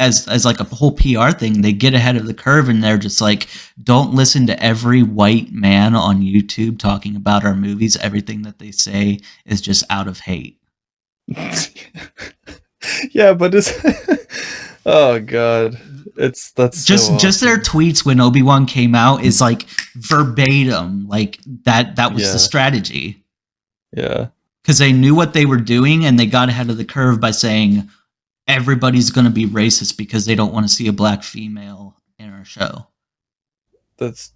as like a whole PR thing, they get ahead of the curve and they're just like, don't listen to every white man on YouTube talking about our movies. Everything that they say is just out of hate. Yeah, but it's oh god, that's Just so just their awesome. tweets when Obi-Wan came out is like verbatim, like that was Yeah. the strategy. Yeah. Because they knew what they were doing and they got ahead of the curve by saying everybody's going to be racist because they don't want to see a black female in our show. That's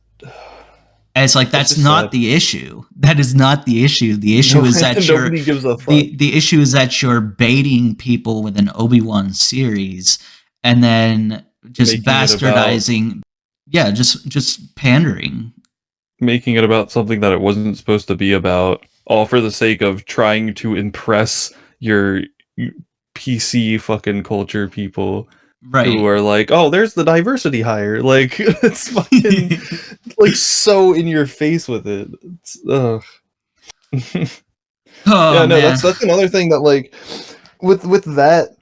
And it's like, that's just not sad. the issue. That is not the issue. The issue is that nobody gives a fuck. the issue is that you're baiting people with an Obi-Wan series and then just Making it bastardizing, just pandering. Making it about something that it wasn't supposed to be about, all for the sake of trying to impress your PC fucking culture people. Right. Who are like, oh, there's the diversity hire. Like, it's fucking like so in your face with it. It's, ugh. Oh, Yeah, no, man. that's another thing that like with that,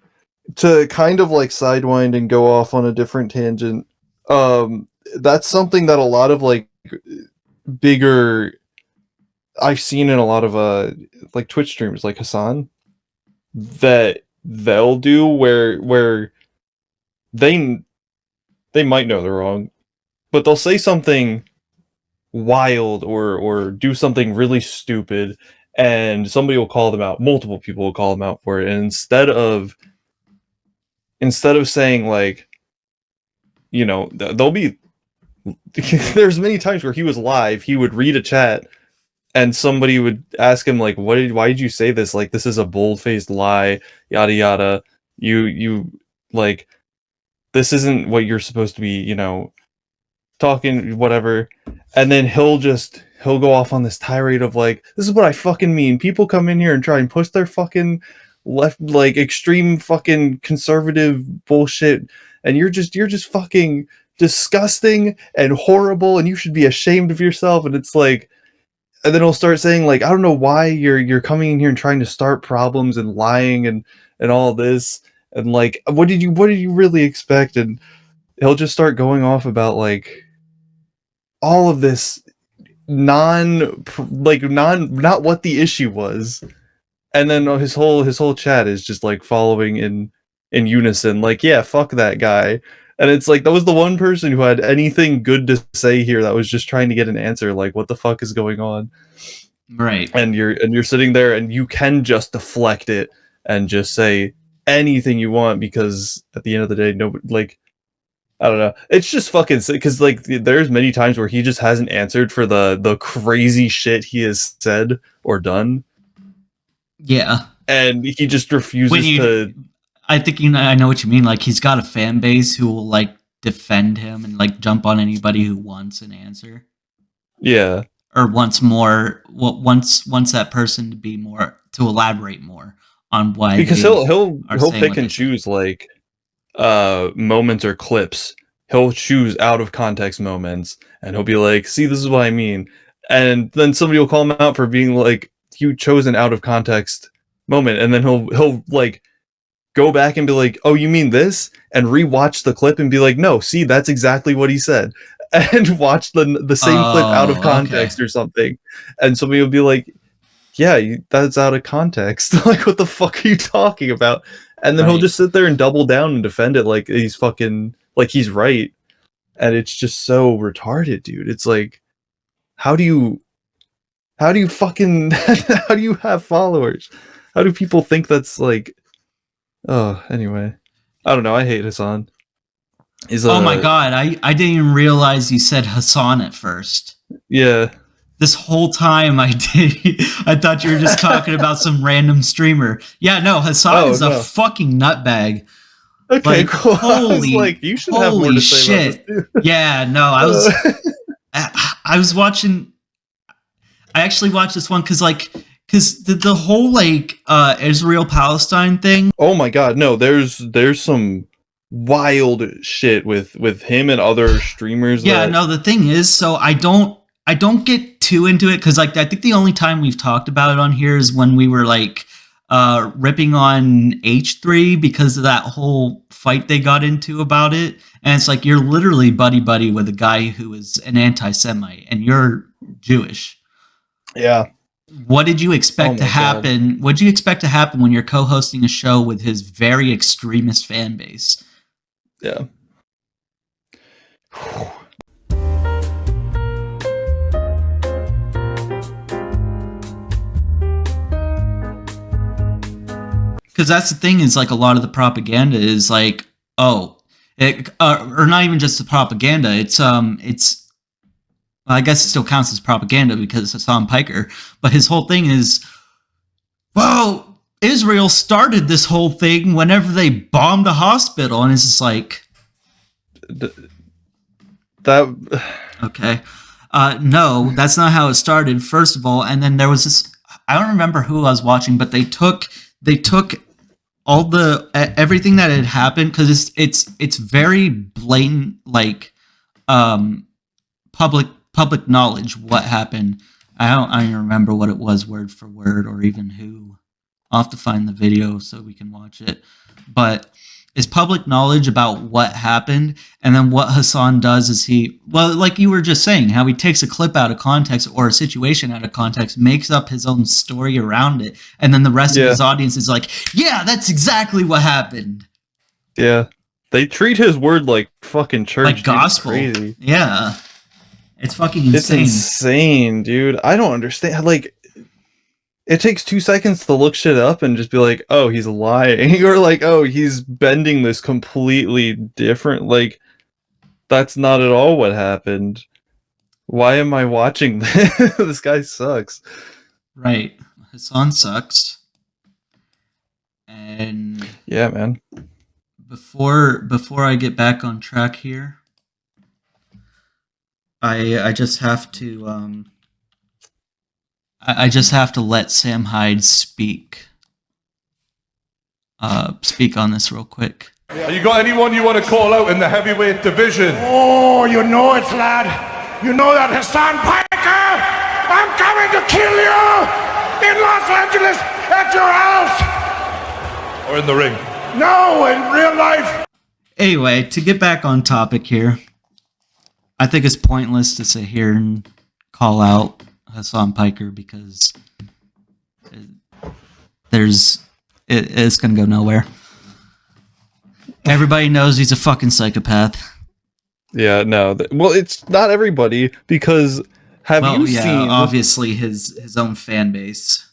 to kind of like sidewind and go off on a different tangent. That's something that a lot of like bigger I've seen in a lot of like Twitch streamers like Hassan, that they'll do where they might know they're wrong, but they'll say something wild or do something really stupid, and somebody will call them out. Multiple people will call them out for it, and instead of saying like, they'll be there's many times where he was live, he would read a chat, and somebody would ask him like, why did you say this? Like, this is a bold-faced lie, yada yada. You like, this isn't what you're supposed to be, talking, whatever. And then he'll go off on this tirade of like, this is what I fucking mean. People come in here and try and push their fucking left, like extreme fucking conservative bullshit, and you're just fucking disgusting and horrible, and you should be ashamed of yourself. And it's like, and then he'll start saying like, I don't know why you're coming in here and trying to start problems and lying and all this, and like, what did you really expect? And he'll just start going off about like all of this not what the issue was, and then his whole chat is just like following in unison, like, yeah, fuck that guy. And it's like, that was the one person who had anything good to say here, that was just trying to get an answer. Like, what the fuck is going on? Right. And you're sitting there, and you can just deflect it and just say anything you want, because at the end of the day, nobody, like, I don't know. It's just fucking sick, because like there's many times where he just hasn't answered for the crazy shit he has said or done. Yeah. And he just refuses to. I think I know what you mean. Like, he's got a fan base who will like defend him and like jump on anybody who wants an answer. Yeah. Or wants that person to elaborate more on why. Because he'll pick and choose like moments or clips. He'll choose out of context moments, and he'll be like, see, this is what I mean. And then somebody will call him out for being like, you chose an out of context moment, and then he'll like go back and be like, oh, you mean this? And rewatch the clip and be like, no, see, that's exactly what he said. And watch the same clip out of context or something. And somebody will be like, yeah, that's out of context. Like, what the fuck are you talking about? and then he'll Right. just sit there and double down and defend it like he's fucking like he's right, and it's just so retarded, dude. It's like, how do you fucking how do you have followers? How do people think that's like? Oh, anyway, I don't know. I hate Hassan. He's Oh my god, I didn't even realize you said Hassan at first. Yeah. This whole time I thought you were just talking about some random streamer. Yeah, no, Hassan is a fucking nutbag. Okay, Like, cool. I was holy- like, you should have more holy to say shit. about this, Yeah, no, I was watching. I actually watched this one because the whole like Israel Palestine thing. Oh my god, no, there's some wild shit with him and other streamers. Yeah, no, the thing is, so I don't get too into it because like I think the only time we've talked about it on here is when we were like ripping on H3 because of that whole fight they got into about it. And it's like, you're literally buddy with a guy who is an anti-Semite and you're Jewish. Yeah. What did you expect Oh to my happen? What did you expect to happen when you're co-hosting a show with his very extremist fan base? Yeah. Because that's the thing, is like a lot of the propaganda is like, or not even just the propaganda. It's well, I guess it still counts as propaganda because it's Hassan Piker. But his whole thing is, well, Israel started this whole thing whenever they bombed a hospital, and it's just like, that. Okay. No, that's not how it started, first of all. And then there was this, I don't remember who I was watching, but they took all the everything that had happened, because it's very blatant, like public knowledge what happened. I don't even remember what it was word for word, or even who. I'll have to find the video so we can watch it. But it's public knowledge about what happened, and then what Hassan does is like you were just saying, how he takes a clip out of context or a situation out of context, makes up his own story around it, and then the rest of his audience is like, yeah, that's exactly what happened. Yeah. They treat his word like fucking church. Like gospel. Dude. It's crazy. Yeah. It's fucking insane. It's insane, dude. I don't understand. Like, it takes 2 seconds to look shit up and just be like, oh, he's lying. Or like, oh, he's bending this completely different. Like, that's not at all what happened. Why am I watching this? This guy sucks. Right. Hassan sucks. And yeah, man. Before I get back on track here, I just have to I just have to let Sam Hyde speak on this real quick. You got anyone you want to call out in the heavyweight division? Oh, you know it, lad. You know that, Hassan Piker. I'm coming to kill you in Los Angeles at your house. Or in the ring? No, in real life. Anyway, to get back on topic here, I think it's pointless to sit here and call out Hassan Piker because it's going to go nowhere. Everybody knows he's a fucking psychopath. Yeah, no. Well, it's not everybody, because you seen... obviously his own fan base.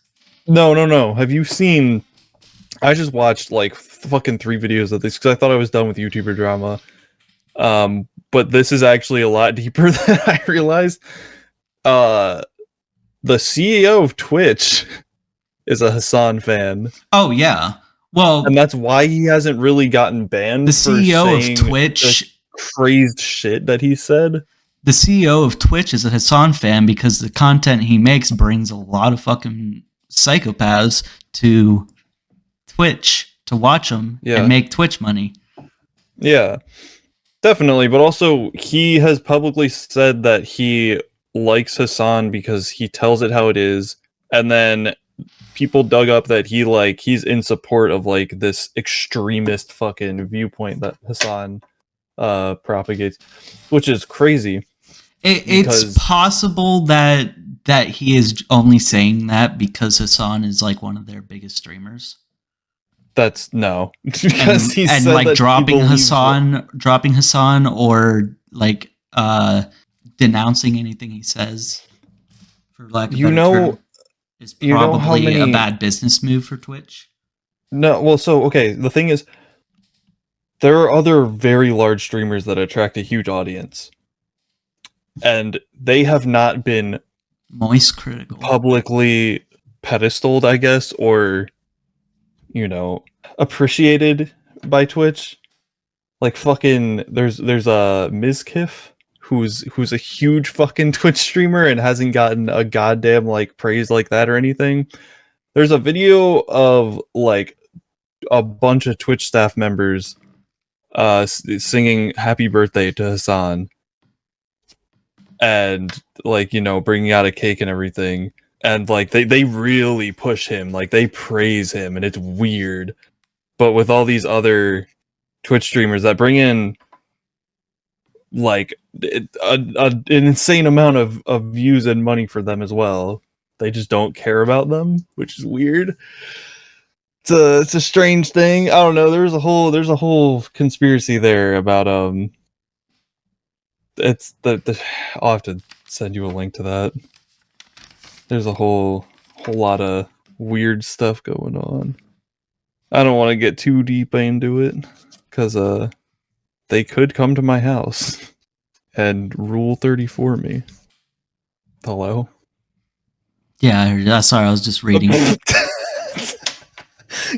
No. Have you seen... I just watched like fucking 3 videos of this because I thought I was done with YouTuber drama. But this is actually a lot deeper than I realized. The CEO of Twitch is a Hassan fan. Oh yeah. Well, and that's why he hasn't really gotten banned. The CEO of Twitch, crazed shit that he said. The CEO of Twitch is a Hassan fan because the content he makes brings a lot of fucking psychopaths to Twitch to watch him and make Twitch money. Yeah, definitely. But also, he has publicly said that he likes Hassan because he tells it how it is, and then people dug up that he's in support of like this extremist fucking viewpoint that Hassan propagates, which is crazy. It's possible that he is only saying that because Hassan is like one of their biggest streamers. That's no. And, he and said like that dropping he believes Hassan, or like denouncing anything he says, for lack of a better term, is you know how probably a many- bad business move for Twitch. No, well, so okay. The thing is, there are other very large streamers that attract a huge audience, and they have not been Moist critical. publicly pedestaled, I guess, or appreciated by Twitch. Like fucking, there's a Mizkif who's a huge fucking Twitch streamer and hasn't gotten a goddamn like praise like that or anything. There's a video of like a bunch of Twitch staff members singing happy birthday to Hassan, and like bringing out a cake and everything, and like they really push him, like they praise him, and it's weird. But with all these other Twitch streamers that bring in like an insane amount of views and money for them as well, they just don't care about them, which is weird. It's a strange thing. I don't know. There's a whole conspiracy there about it's the I'll have to send you a link to that. There's a whole lot of weird stuff going on. I don't want to get too deep into it because they could come to my house and rule 34 me. Hello? Yeah, I heard that. Sorry, I was just reading.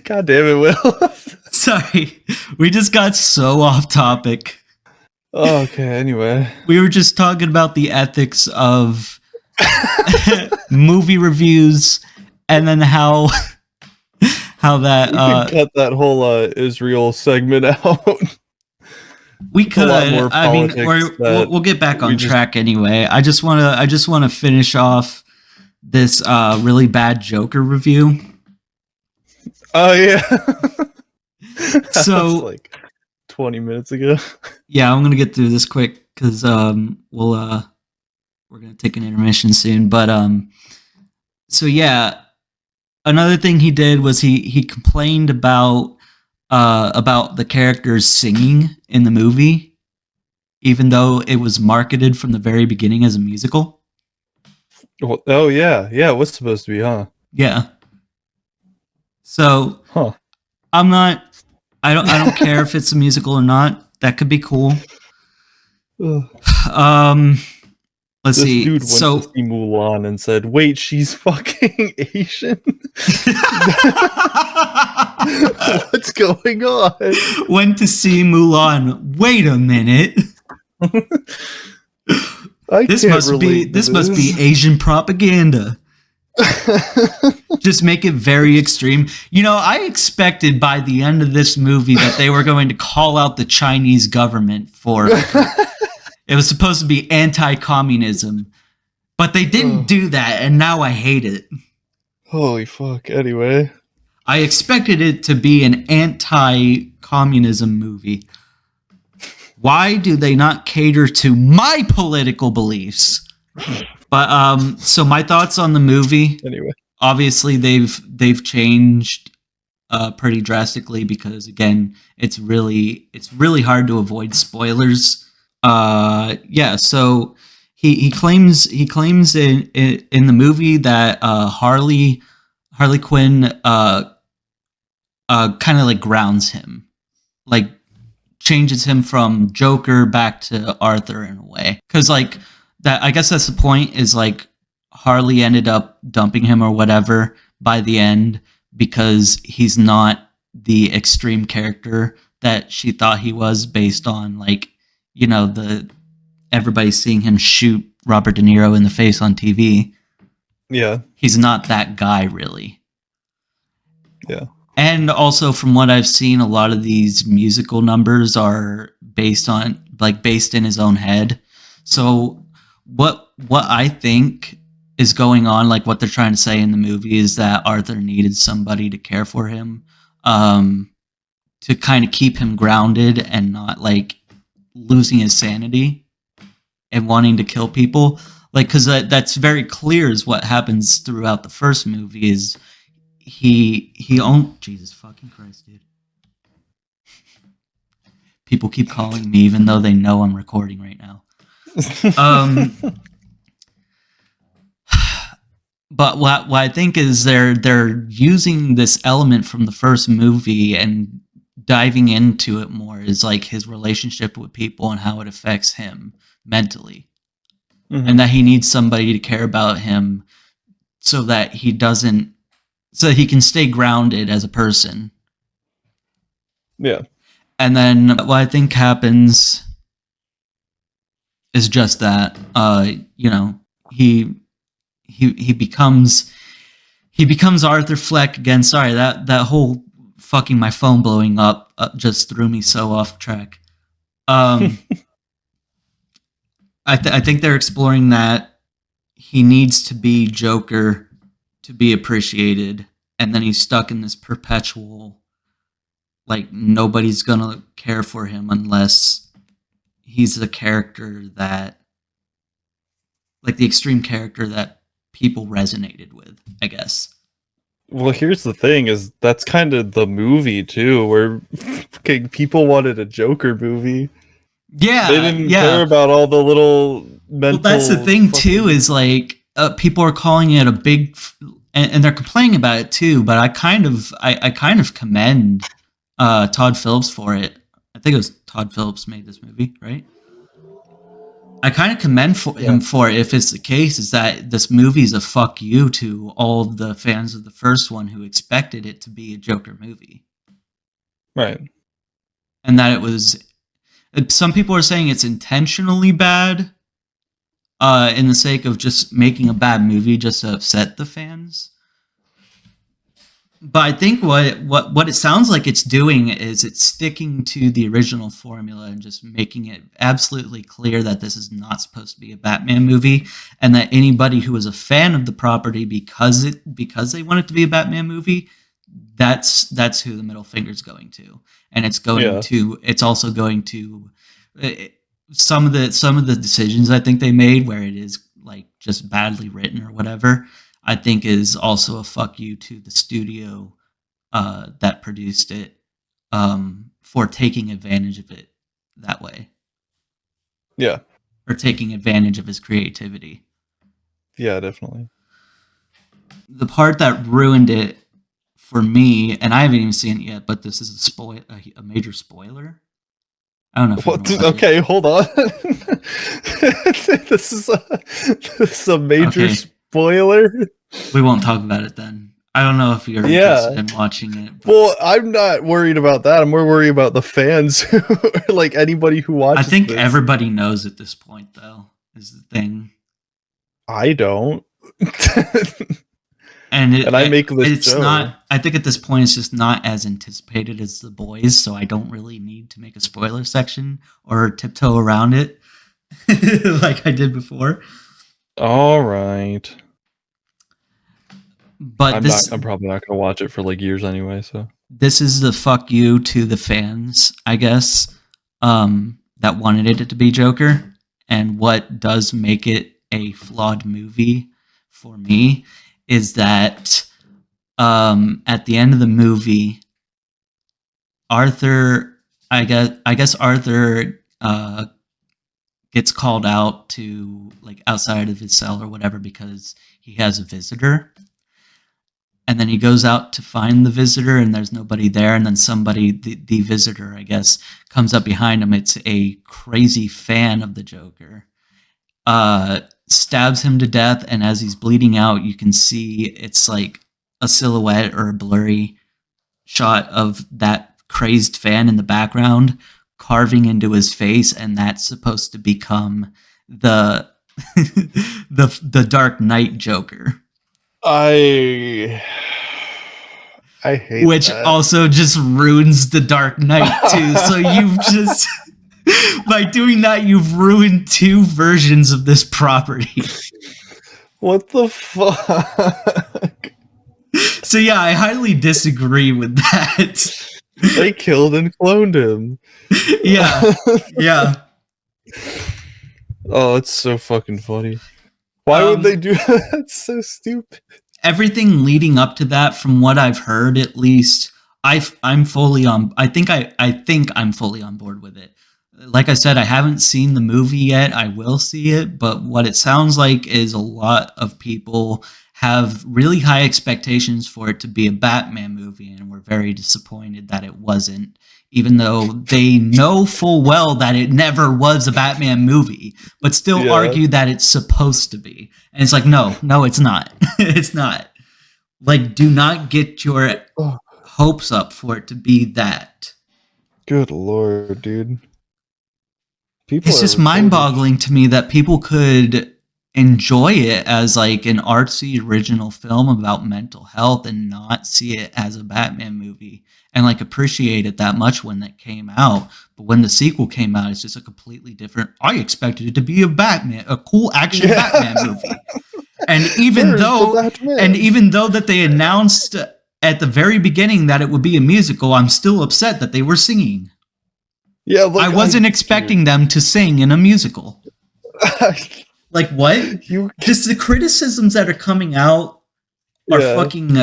God damn it, Will. Sorry, we just got so off topic. Okay, anyway. We were just talking about the ethics of movie reviews, and then how that We can cut that whole Israel segment out. we could. lot more I mean, politics we'll get back on we just- track anyway. I just want to finish off this really bad Joker review. Oh yeah. So- That was like 20 minutes ago. Yeah, I'm gonna get through this quick because we're gonna take an intermission soon. But so yeah, another thing he did was he complained about the characters singing in the movie, even though it was marketed from the very beginning as a musical. Oh yeah, it was supposed to be, huh? Yeah. So Huh. I don't care if it's a musical or not. That could be cool. Ugh. Let's This see. dude went So to see Mulan and said, "Wait, she's fucking Asian? What's going on?" went to see Mulan. Wait a minute. This must be Asian propaganda. Just make it very extreme. I expected by the end of this movie that they were going to call out the Chinese government for it was supposed to be anti-communism, but they didn't do that, and now I hate it. Holy fuck. Anyway. I expected it to be an anti-communism movie. Why do they not cater to my political beliefs? But so my thoughts on the movie. Anyway. Obviously, they've changed pretty drastically because again, it's really hard to avoid spoilers. Yeah. So he claims in the movie that Harley Quinn kind of like grounds him, like changes him from Joker back to Arthur in a way, because like that, I guess that's the point, is like Harley ended up dumping him or whatever by the end because he's not the extreme character that she thought he was, based on like everybody seeing him shoot Robert De Niro in the face on TV. Yeah. He's not that guy really. Yeah. And also, from what I've seen, a lot of these musical numbers are based in his own head. So what I think is going on, like what they're trying to say in the movie, is that Arthur needed somebody to care for him, to kind of keep him grounded and not like losing his sanity and wanting to kill people. Like, because that's very clear is what happens throughout the first movie is he owned Jesus fucking Christ, dude. People keep calling me even though they know I'm recording right now. But what I think is they're using this element from the first movie and diving into it more, is like his relationship with people and how it affects him mentally. Mhm. And that he needs somebody to care about him so that he can stay grounded as a person. Yeah. And then what I think happens is just that, he becomes Arthur Fleck again. Sorry, that whole fucking my phone blowing up just threw me so off track. I think they're exploring that he needs to be Joker to be appreciated, and then he's stuck in this perpetual, like, nobody's gonna care for him unless he's the character that, like, the extreme character that people resonated with, I guess. Well, here's the thing: is that's kind of the movie too, where people wanted a Joker movie. Yeah, They didn't care about all the little mental. Well, that's the thing too. Is like people are calling it a big, and they're complaining about it too. But I kind of commend Todd Phillips for it. I think it was Todd Phillips made this movie, right? I kind of commend him for it, if it's the case, is that this movie is a fuck you to all of the fans of the first one who expected it to be a Joker movie. Right. And that it was... Some people are saying it's intentionally bad in the sake of just making a bad movie just to upset the fans. But I think what it sounds like it's doing is it's sticking to the original formula and just making it absolutely clear that this is not supposed to be a Batman movie, and that anybody who is a fan of the property because they want it to be a Batman movie, that's who the middle finger's going to. And it's going to, it's also going to, some of the decisions I think they made where it is like just badly written or whatever, I think is also a fuck you to the studio that produced it for taking advantage of it that way. Yeah. Or taking advantage of his creativity. Yeah, definitely. The part that ruined it for me, and I haven't even seen it yet, but this is a major spoiler. I don't know. If okay, hold on. This is a major spoiler. We won't talk about it then. I don't know if you're interested in watching it. But... Well, I'm not worried about that. I'm more worried about the fans, like anybody who watches. I think everybody knows at this point, though, is the thing. I don't. And I make this it's joke. Not. I think at this point it's just not as anticipated as The Boys, so I don't really need to make a spoiler section or tiptoe around it like I did before. All right. But I'm probably not going to watch it for like years anyway. So this is the fuck you to the fans, I guess, that wanted it to be Joker, and what does make it a flawed movie for me is that at the end of the movie, Arthur, I guess Arthur gets called out to like outside of his cell or whatever because he has a visitor. And then he goes out to find the visitor and there's nobody there. And then the visitor, I guess, comes up behind him. It's a crazy fan of the Joker. Stabs him to death. And as he's bleeding out, you can see it's like a silhouette or a blurry shot of that crazed fan in the background carving into his face. And that's supposed to become the Dark Knight Joker. I hate which that. Also just ruins the Dark Knight too. So you've just by doing that you've ruined two versions of this property. What the fuck? So yeah, I highly disagree with that. They killed and cloned him. Yeah. Oh, it's so fucking funny. Why would they do that? That's so stupid. everything leading up to that, from what I've heard, at least, I'm fully on. I think I'm fully on board with it. Like I said, I haven't seen the movie yet. I will see it, but what it sounds like is a lot of people have really high expectations for it to be a Batman movie, and we're very disappointed that it wasn't, even though they know full well that it never was a Batman movie, but still argue that it's supposed to be. And it's like, no, it's not. It's not. Like, do not get your hopes up for it to be that. Good lord, dude. It's just mind-boggling to me that people could enjoy it as like an artsy original film about mental health and not see it as a Batman movie and like appreciate it that much when that came out. But when the sequel came out, it's just a completely different. I expected it to be a cool action Batman movie. And even though that they announced at the very beginning that it would be a musical, I'm still upset that they were singing. Yeah, like, I wasn't expecting them to sing in a musical. Like, what? Just the criticisms that are coming out are fucking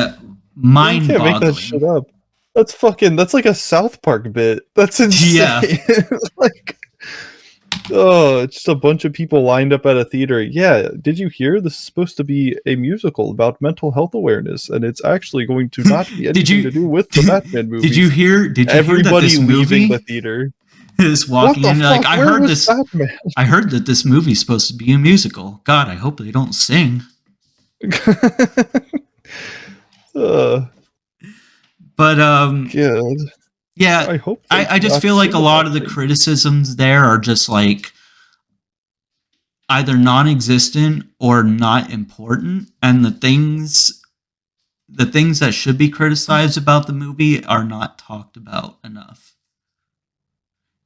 mind-boggling. You can't make that shit up. That's like a South Park bit. That's insane. Yeah. Like, it's just a bunch of people lined up at a theater. Yeah, did you hear? This is supposed to be a musical about mental health awareness, and it's actually going to not be anything to do with the Batman movie. Did you hear? Everybody leaving the theater is walking in like, I heard that this movie's supposed to be a musical. God, I hope they don't sing. But yeah, I hope I just feel like a lot of the criticisms there are just like either non-existent or not important, and the things that should be criticized about the movie are not talked about enough.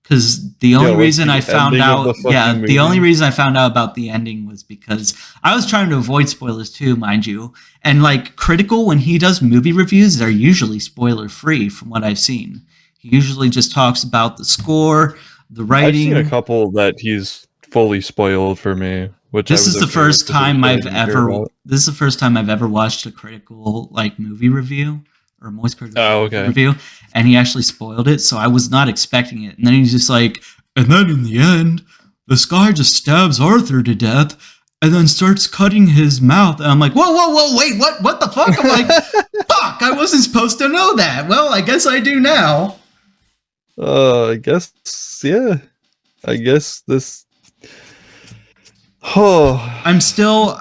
Because the only reason I found out about the ending was because I was trying to avoid spoilers too, mind you. And like Critical, when he does movie reviews, they're usually spoiler free from what I've seen. He usually just talks about the score, the writing. I've seen a couple that he's fully spoiled for me. This is the first time I've ever watched a Critical like movie review. Or Moist Critical review, and he actually spoiled it, so I was not expecting it. And then he's just like, and then in the end, this guy just stabs Arthur to death, and then starts cutting his mouth. And I'm like, whoa, wait, what the fuck? I'm like, fuck, I wasn't supposed to know that. Well, I guess I do now. I guess this. Oh, I'm still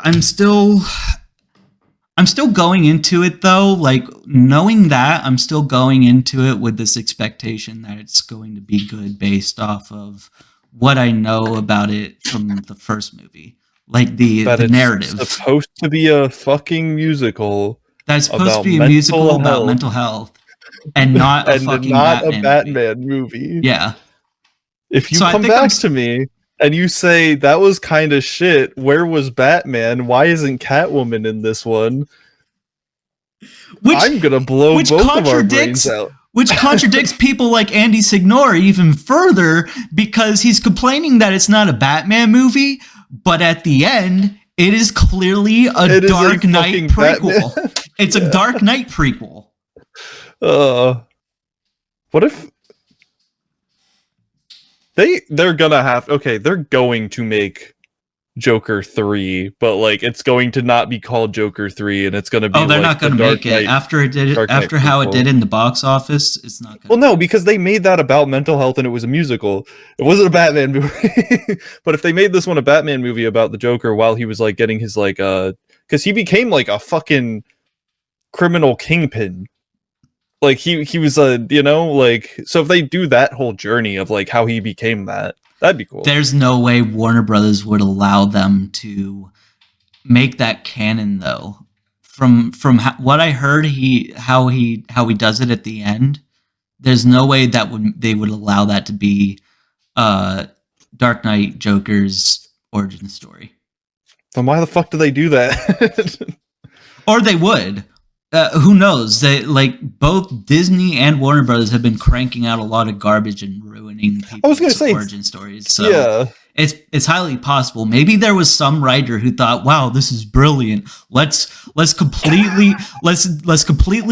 going into it though, like knowing that I'm still going into it with this expectation that it's going to be good based off of what I know about it from the first movie. Like the narrative. It's supposed to be a fucking musical. That's supposed to be a musical about mental health and not a fucking Batman movie. Yeah. If you come back to me and you say that was kind of shit, where was Batman? Why isn't Catwoman in this one? I'm gonna blow both of our brains out. Which contradicts people like Andy Signore even further, because he's complaining that it's not a Batman movie, but at the end, it is clearly a Dark Knight prequel. It's a Dark Knight prequel. What if they're going to make Joker 3, but like it's going to not be called Joker 3, and it's going to be they're not going to make it after it did in the box office. It's not gonna no, because they made that about mental health and it was a musical. It wasn't a Batman movie. But if they made this one a Batman movie about the Joker while he was like getting his like because he became like a fucking criminal kingpin. Like he was like, so if they do that whole journey of like how he became that'd be cool. There's no way Warner Brothers would allow them to make that canon though. From what I heard, how he does it at the end, there's no way they would allow that to be Dark Knight Joker's origin story. Then why the fuck do they do that? Or they would. Who knows? They like both Disney and Warner Brothers have been cranking out a lot of garbage and ruining people's origin stories. So It's highly possible. Maybe there was some writer who thought, "Wow, this is brilliant. Let's completely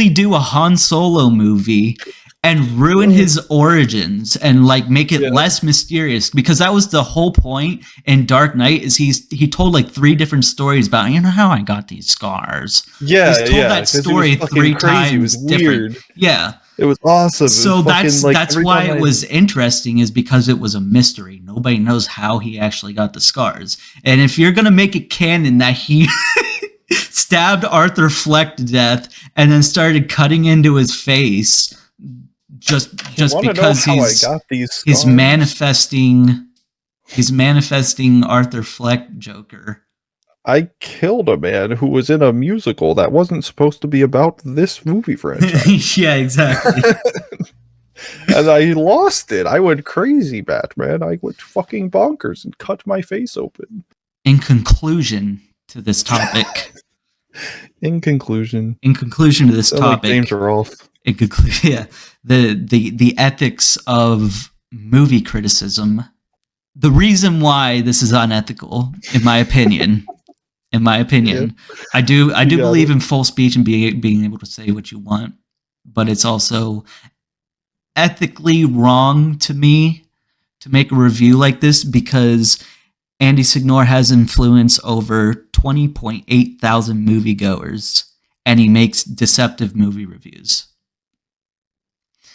do a Han Solo movie and ruin his origins and like make it less mysterious," because that was the whole point in Dark Knight. Is he told like 3 different stories about how I got these scars. Yeah, he's told that story 3 times. It was different. Weird. Yeah. It was awesome. So that's why it was interesting, is because it was a mystery. Nobody knows how he actually got the scars. And if you're gonna make it canon that he stabbed Arthur Fleck to death and then started cutting into his face just because he's manifesting Arthur Fleck Joker. I killed a man who was in a musical that wasn't supposed to be about this movie franchise. Yeah, exactly. And I lost it. I went crazy, Batman. I went fucking bonkers and cut my face open. In conclusion to this topic. In conclusion to this topic. James Rolfe. In conclusion, yeah, the ethics of movie criticism. The reason why this is unethical, in my opinion. I do believe in full speech and being able to say what you want, but it's also ethically wrong to me to make a review like this because Andy Signore has influence over 20.8 thousand moviegoers, and he makes deceptive movie reviews.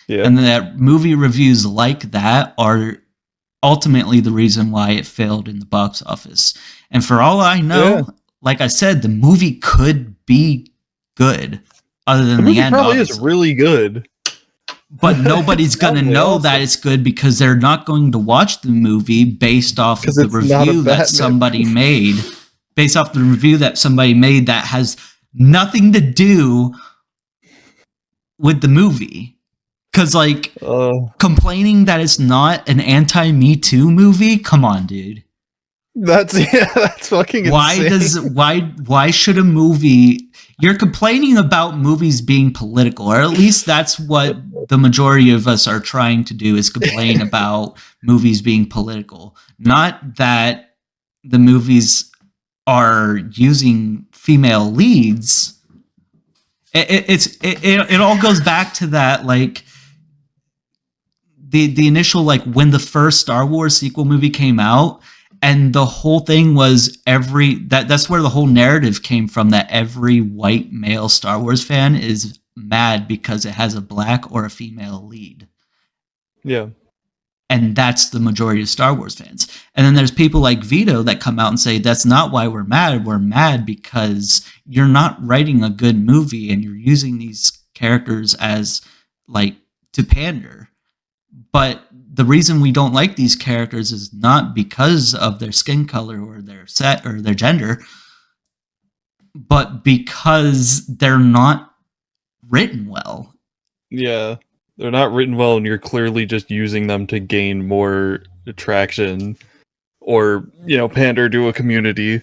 Yeah. And that movie reviews like that are ultimately the reason why it failed in the box office. And for all I know, like I said, the movie could be good, other than the end. Probably is really good, but nobody's gonna know that it's good because they're not going to watch the movie based off of the review that somebody made. Based off the review that somebody made that has nothing to do with the movie. Because, like, complaining that it's not an anti-Me Too movie? Come on, dude. That's fucking insane. Why should a movie... You're complaining about movies being political, or at least that's what the majority of us are trying to do, is complain about movies being political. Not that the movies are using female leads. It all goes back to that, like... The initial, like, when the first Star Wars sequel movie came out, and the whole thing was that's where the whole narrative came from, that every white male Star Wars fan is mad because it has a black or a female lead. Yeah. And that's the majority of Star Wars fans. And then there's people like Vito that come out and say, that's not why we're mad. We're mad because you're not writing a good movie and you're using these characters as, like, to pander. But the reason we don't like these characters is not because of their skin color or their set or their gender, but because they're not written well. Yeah, they're not written well, and you're clearly just using them to gain more attraction or, pander to a community.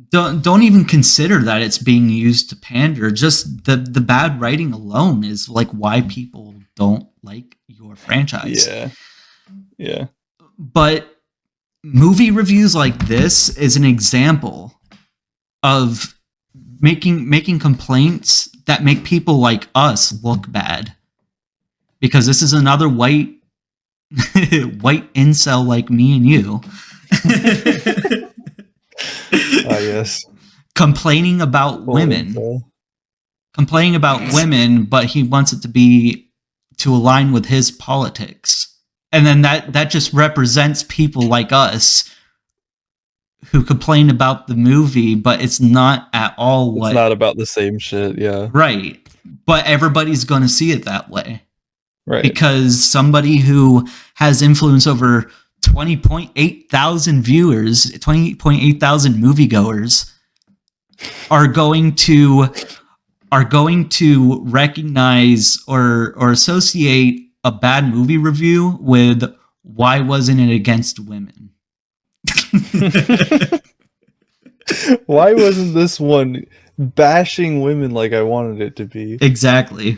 Don't even consider that it's being used to pander. Just the bad writing alone is like why people don't like your franchise. Yeah. But movie reviews like this is an example of making complaints that make people like us look bad. Because this is another white incel like me and you. Yes. Complaining about women. Complaining about women, but he wants it to align with his politics. And then that just represents people like us who complain about the movie, but it's not at all it's not about the same shit, yeah. Right. But everybody's going to see it that way. Right. Because somebody who has influence over 20.8 thousand viewers, 20.8 thousand moviegoers are going to recognize or associate a bad movie review with why wasn't it against women? Why wasn't this one bashing women like I wanted it to be? Exactly.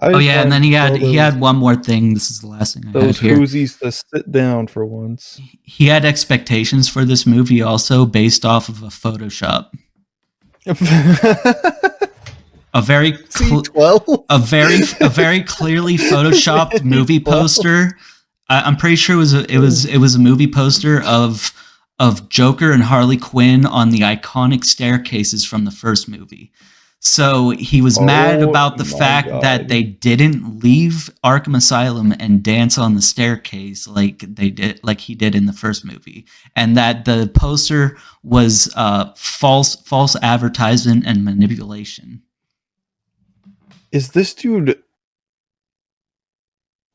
I Oh yeah, and then he saw had one more thing. This is the last thing I had those here. whoosies to sit down for once. He had expectations for this movie also based off of a Photoshop. A very C12? a very clearly photoshopped movie poster. I'm pretty sure it was a movie poster of Joker and Harley Quinn on the iconic staircases from the first movie. So he was mad about the fact that they didn't leave Arkham Asylum and dance on the staircase like he did in the first movie, and that the poster was false advertisement and manipulation. Is this dude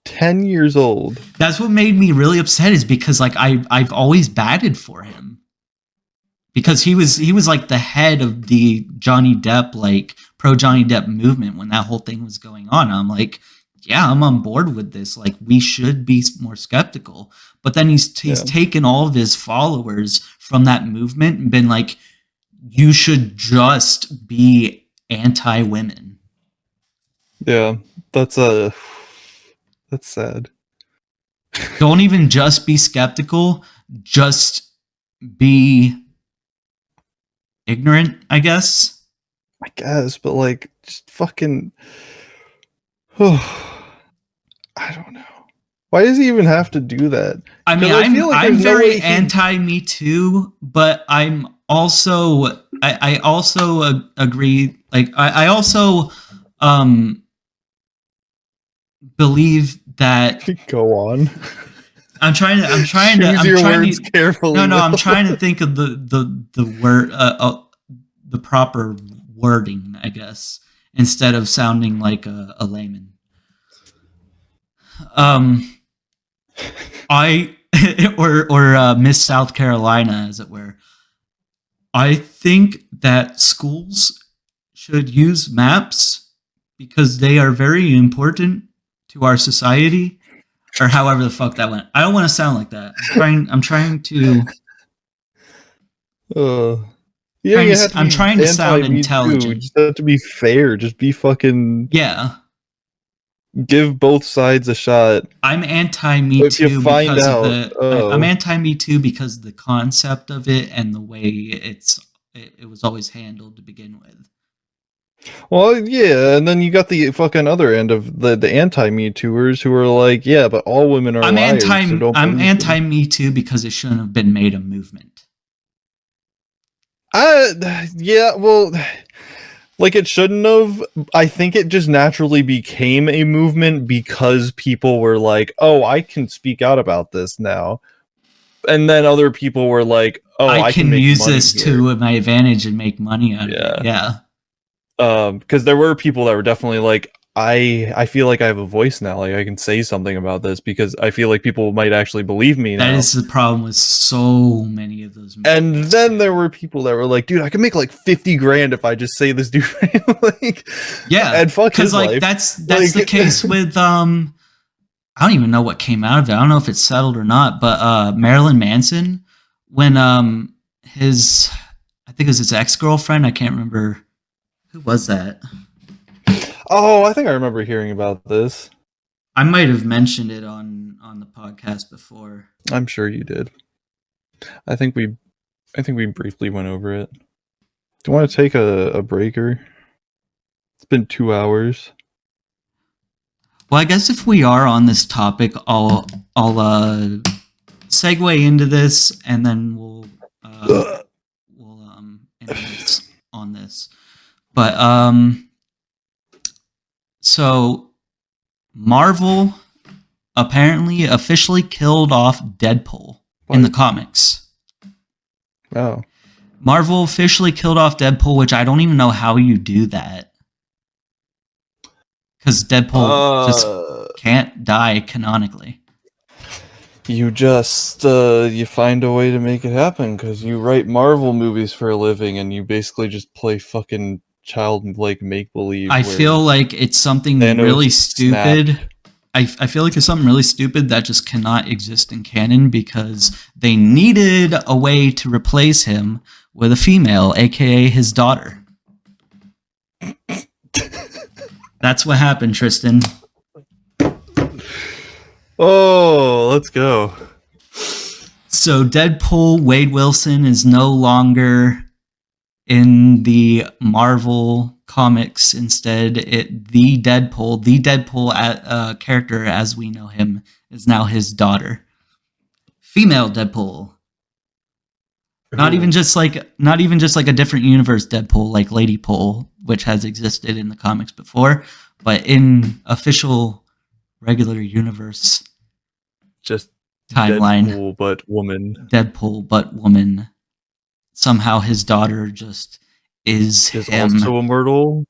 10 years old? That's what made me really upset, is because like I've always batted for him. Because he was like the head of the Johnny Depp, like pro Johnny Depp movement when that whole thing was going on. I'm like, yeah, I'm on board with this. Like, we should be more skeptical. But then he's taken all of his followers from that movement and been like, you should just be anti-women. Yeah, that's sad. Don't even just be skeptical, just be ignorant, I guess, but like, just fucking, I don't know. Why does he even have to do that? I mean, I'm very anti-Me Too, but I'm also, I also agree. Like, I also believe that. Go on. I'm trying to. Carefully. No. I'm trying to think of the word, the proper wording, I guess, instead of sounding like a layman. or Miss South Carolina, as it were. I think that schools should use maps because they are very important to our society. Or however the fuck that went. I don't want to sound like that. I'm trying to. I'm trying to sound intelligent. You just have to be fair. Just be fucking. Yeah. Give both sides a shot. I'm anti-Me Too because I'm anti-Me Too because of the concept of it and the way it was always handled to begin with. Well, yeah, and then you got the fucking other end of the anti-Me Tooers who are like, yeah, but all women are liars. I'm anti-Me Too because it shouldn't have been made a movement. Yeah, well, like it shouldn't have. I think it just naturally became a movement because people were like, oh, I can speak out about this now. And then other people were like, oh, I can use this to my advantage and make money out of it. Yeah. Because there were people that were definitely like, I feel like I have a voice now, like I can say something about this because I feel like people might actually believe me now. That is the problem with so many of those movies. And then there were people that were like, dude, I can make like 50 grand if I just say this dude. Like, yeah, and fuck his like life. that's like, the case with I don't even know what came out of it. I don't know if it's settled or not, but Marilyn Manson, when I think it was his ex-girlfriend, I can't remember. Who was that? Oh, I think I remember hearing about this. I might have mentioned it on the podcast before. I'm sure you did. I think we briefly went over it. Do you want to take a breaker? It's been 2 hours. Well, I guess if we are on this topic, I'll segue into this, and then we'll end this on this. But so Marvel apparently officially killed off Deadpool in the comics. Oh. Marvel officially killed off Deadpool, which I don't even know how you do that. Because Deadpool just can't die canonically. You just you find a way to make it happen because you write Marvel movies for a living and you basically just play fucking childlike make-believe. I feel like it's something really stupid. I feel like it's something really stupid that just cannot exist in canon because they needed a way to replace him with a female, aka his daughter. That's what happened, Tristan. Oh, let's go. So Deadpool, Wade Wilson is no longer in the Marvel comics. Instead, the Deadpool character as we know him is now his daughter. Female Deadpool. Not even just like a different universe Deadpool, like Lady Pole, which has existed in the comics before, but in official regular universe Just timeline, Deadpool but woman. Somehow his daughter just is him. also immortal.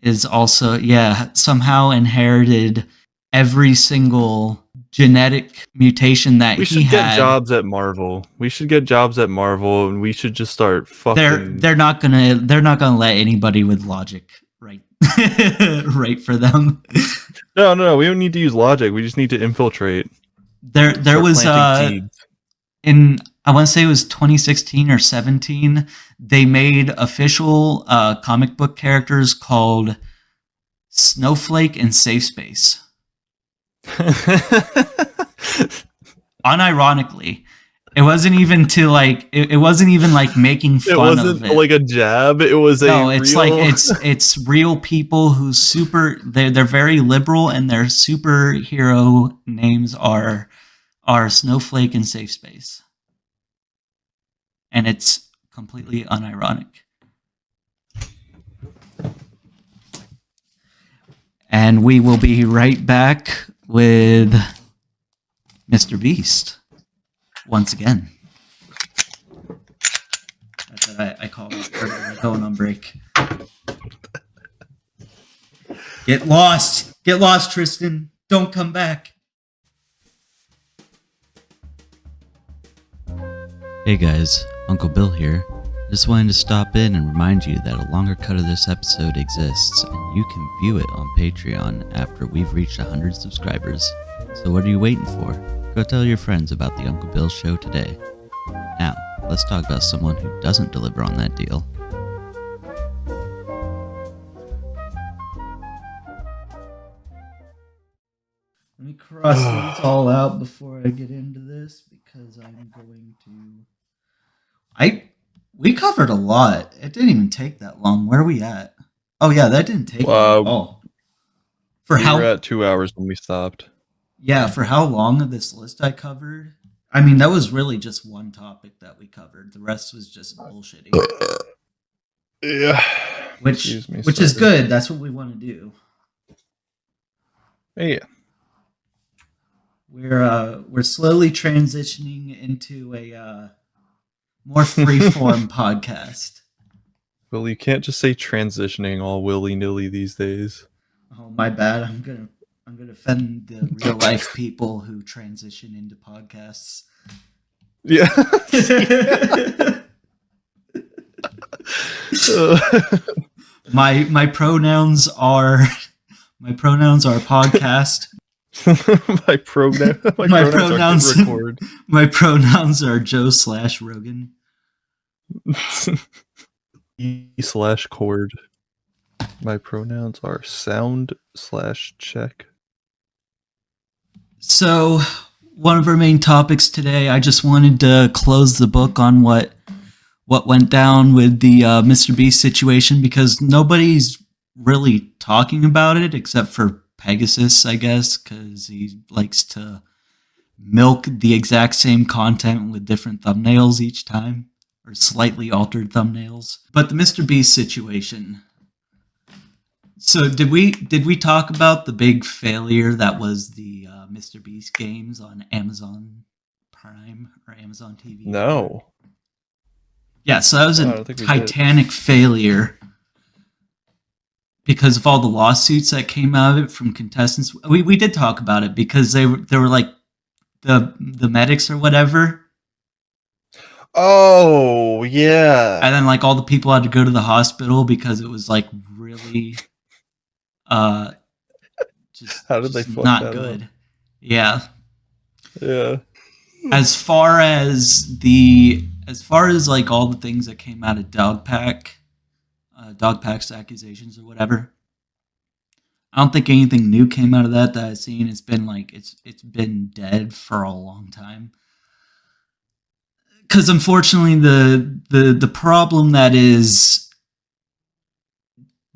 Is also, yeah, somehow inherited every single genetic mutation that We he should had. get jobs at Marvel. And we should just start fucking. They're not gonna let anybody with logic write for them. No. We don't need to use logic. We just need to infiltrate. There was seeds. in, I want to say it was 2016 or 17. They made official comic book characters called Snowflake and Safe Space. Unironically, it wasn't even to like it wasn't even like making fun it wasn't of it. Like a jab. It was it's like it's real people who they're very liberal, and their superhero names are Snowflake and Safe Space, and it's completely unironic. And we will be right back with Mr. Beast once again. That's what I call it going on break. Get lost, Tristan. Don't come back. Hey guys, Uncle Bill here. Just wanted to stop in and remind you that a longer cut of this episode exists, and you can view it on Patreon after we've reached 100 subscribers. So what are you waiting for? Go tell your friends about the Uncle Bill Show today. Now, let's talk about someone who doesn't deliver on that deal. Let me cross these all out before I get into this, because I'm going to... We covered a lot. It didn't even take that long. Where are we at? Oh yeah, that didn't take long at all. We were at 2 hours when we stopped. Yeah, for how long of this list I covered? I mean, that was really just one topic that we covered. The rest was just bullshitting. Yeah. Which is good. That's what we want to do. Yeah. We're slowly transitioning into a more free-form podcast. Well, you can't just say transitioning all willy-nilly these days. Oh, my bad. I'm gonna offend the real life people who transition into podcasts. Yeah. My pronouns are podcast. my pronouns are Joe/Rogan. E/cord. My pronouns are sound/check. So, one of our main topics today, I just wanted to close the book on what went down with the Mr. Beast situation, because nobody's really talking about it except for Pegasus, I guess, because he likes to milk the exact same content with different thumbnails each time, or slightly altered thumbnails. But the Mr. Beast situation. So did we talk about the big failure that was the Mr. Beast games on Amazon Prime or Amazon TV? No. Yeah, so that was a titanic failure because of all the lawsuits that came out of it from contestants. We did talk about it because they were like the medics or whatever. Oh, yeah. And then like all the people had to go to the hospital because it was like really just how did they fuck not that good. Up? Yeah. Yeah. As far as like all the things that came out of Dogpack's accusations or whatever, I don't think anything new came out of that I've seen. It's been like it's been dead for a long time. Because unfortunately, the problem that is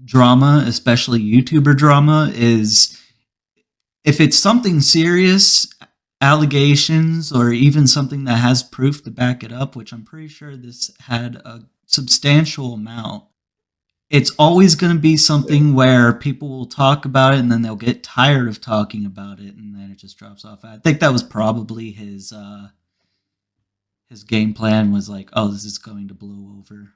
drama, especially YouTuber drama, is if it's something serious, allegations, or even something that has proof to back it up, which I'm pretty sure this had a substantial amount, it's always going to be something where people will talk about it and then they'll get tired of talking about it and then it just drops off. I think that was probably his game plan, was like, oh, this is going to blow over.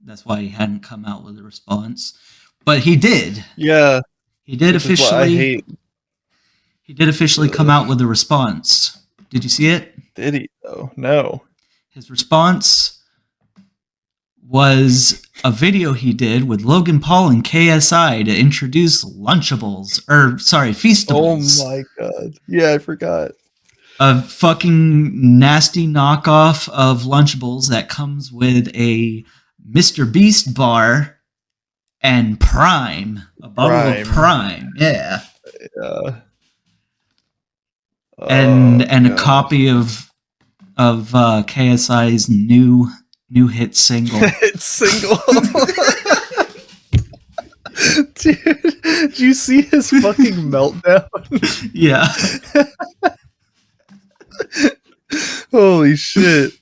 That's why he hadn't come out with a response. But he did. Yeah. He did officially. He did officially come out with a response. Did you see it? Did he though? No. His response was a video he did with Logan Paul and KSI to introduce Lunchables. Feastables. Oh my god. Yeah, I forgot. A fucking nasty knockoff of Lunchables that comes with a Mr. Beast bar and Prime. A bottle of Prime. Yeah. Yeah. And a copy of KSI's new hit single. Hit single. Dude, did you see his fucking meltdown? Yeah. Holy shit.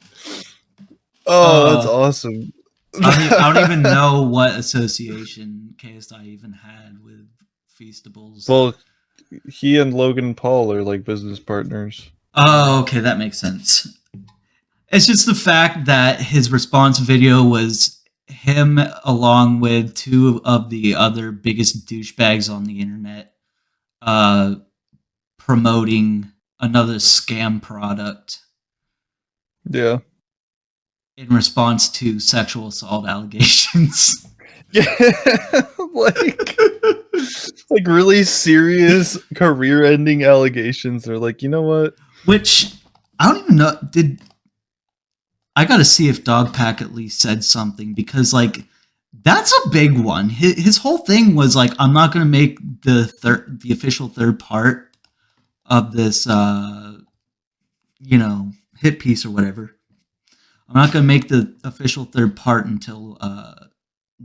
Oh, that's awesome. I don't even know what association KSI even had with Feastables. Well, he and Logan Paul are like business partners. Oh, okay, that makes sense. It's just the fact that his response video was him along with two of the other biggest douchebags on the internet promoting another scam product. Yeah. In response to sexual assault allegations. Yeah. like really serious career-ending allegations. They're like, you know what? Which, I don't even know, I gotta see if Dogpack at least said something, because, like, that's a big one. His whole thing was, like, I'm not gonna make the official third part of this, hit piece or whatever. I'm not gonna make the official third part until,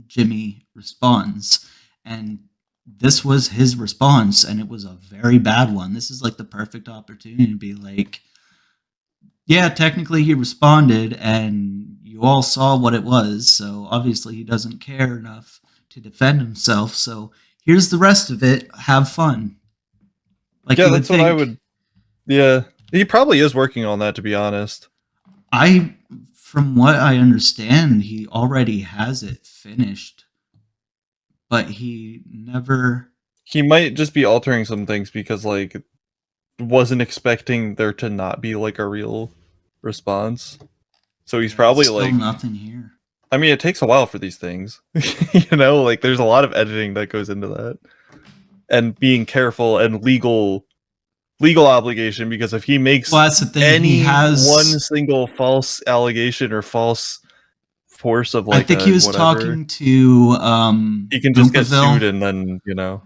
Jimmy responds. And this was his response, and it was a very bad one. This is like the perfect opportunity to be like, yeah, technically he responded and you all saw what it was, so obviously he doesn't care enough to defend himself, so here's the rest of it, have fun. Like, yeah, that's what I would. Yeah, he probably is working on that, to be honest. From what I understand, he already has it finished, but he never... He might just be altering some things because, like, wasn't expecting there to not be, like, a real response. So he's probably, still like... nothing here. I mean, it takes a while for these things. You know, like, there's a lot of editing that goes into that. And being careful and legal obligation, because if he makes that's the thing. one single false allegation or false force of, like, I think he was talking to he can just get sued, and then, you know,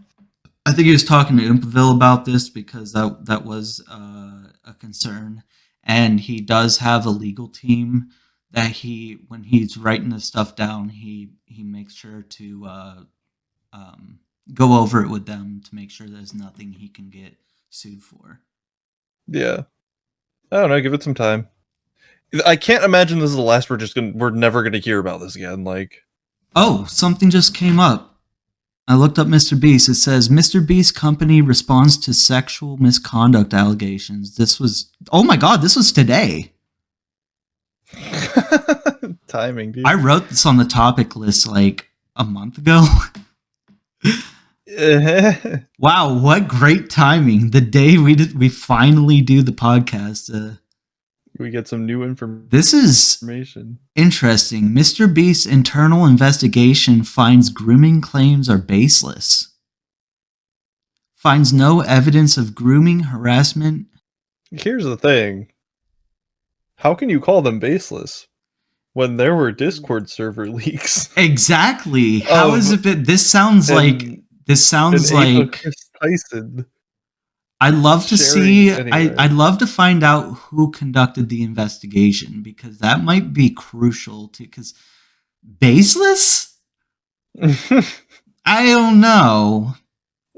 I think he was talking to Oompaville about this because that was a concern, and he does have a legal team that when he's writing this stuff down, he makes sure to go over it with them to make sure there's nothing he can get sued for. Yeah, I don't know. Give it some time. I can't imagine this is the last we're never gonna hear about this again. Like, oh, something just came up. I looked up Mr. Beast. It says Mr. Beast company responds to sexual misconduct allegations. This was, oh my god, this was today. timing, dude. I wrote this on the topic list like a month ago. Wow, what great timing! The day we finally do the podcast. We get some new information. This is interesting. Mr. Beast's internal investigation finds grooming claims are baseless. Finds no evidence of grooming, harassment. Here's the thing. How can you call them baseless when there were Discord server leaks? Exactly. How is it that this sounds like This sounds An ape of like Chris Tyson. I'd love to Sharing see. anyway. I'd love to find out who conducted the investigation because that might be crucial to. Because baseless, I don't know.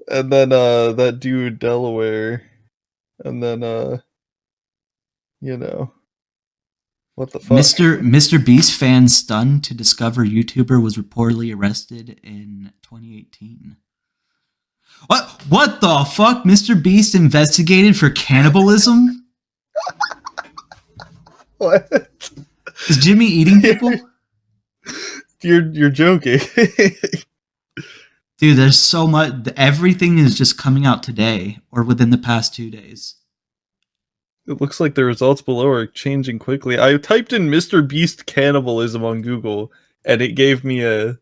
And then that dude Delaware, and then what the fuck? Mr. Beast fan stunned to discover YouTuber was reportedly arrested in 2018. What the fuck? Mr. Beast investigated for cannibalism? What? Is Jimmy eating people? You're joking. Dude, there's so much. Everything is just coming out today or within the past 2 days. It looks like the results below are changing quickly. I typed in Mr. Beast cannibalism on Google, and it gave me a.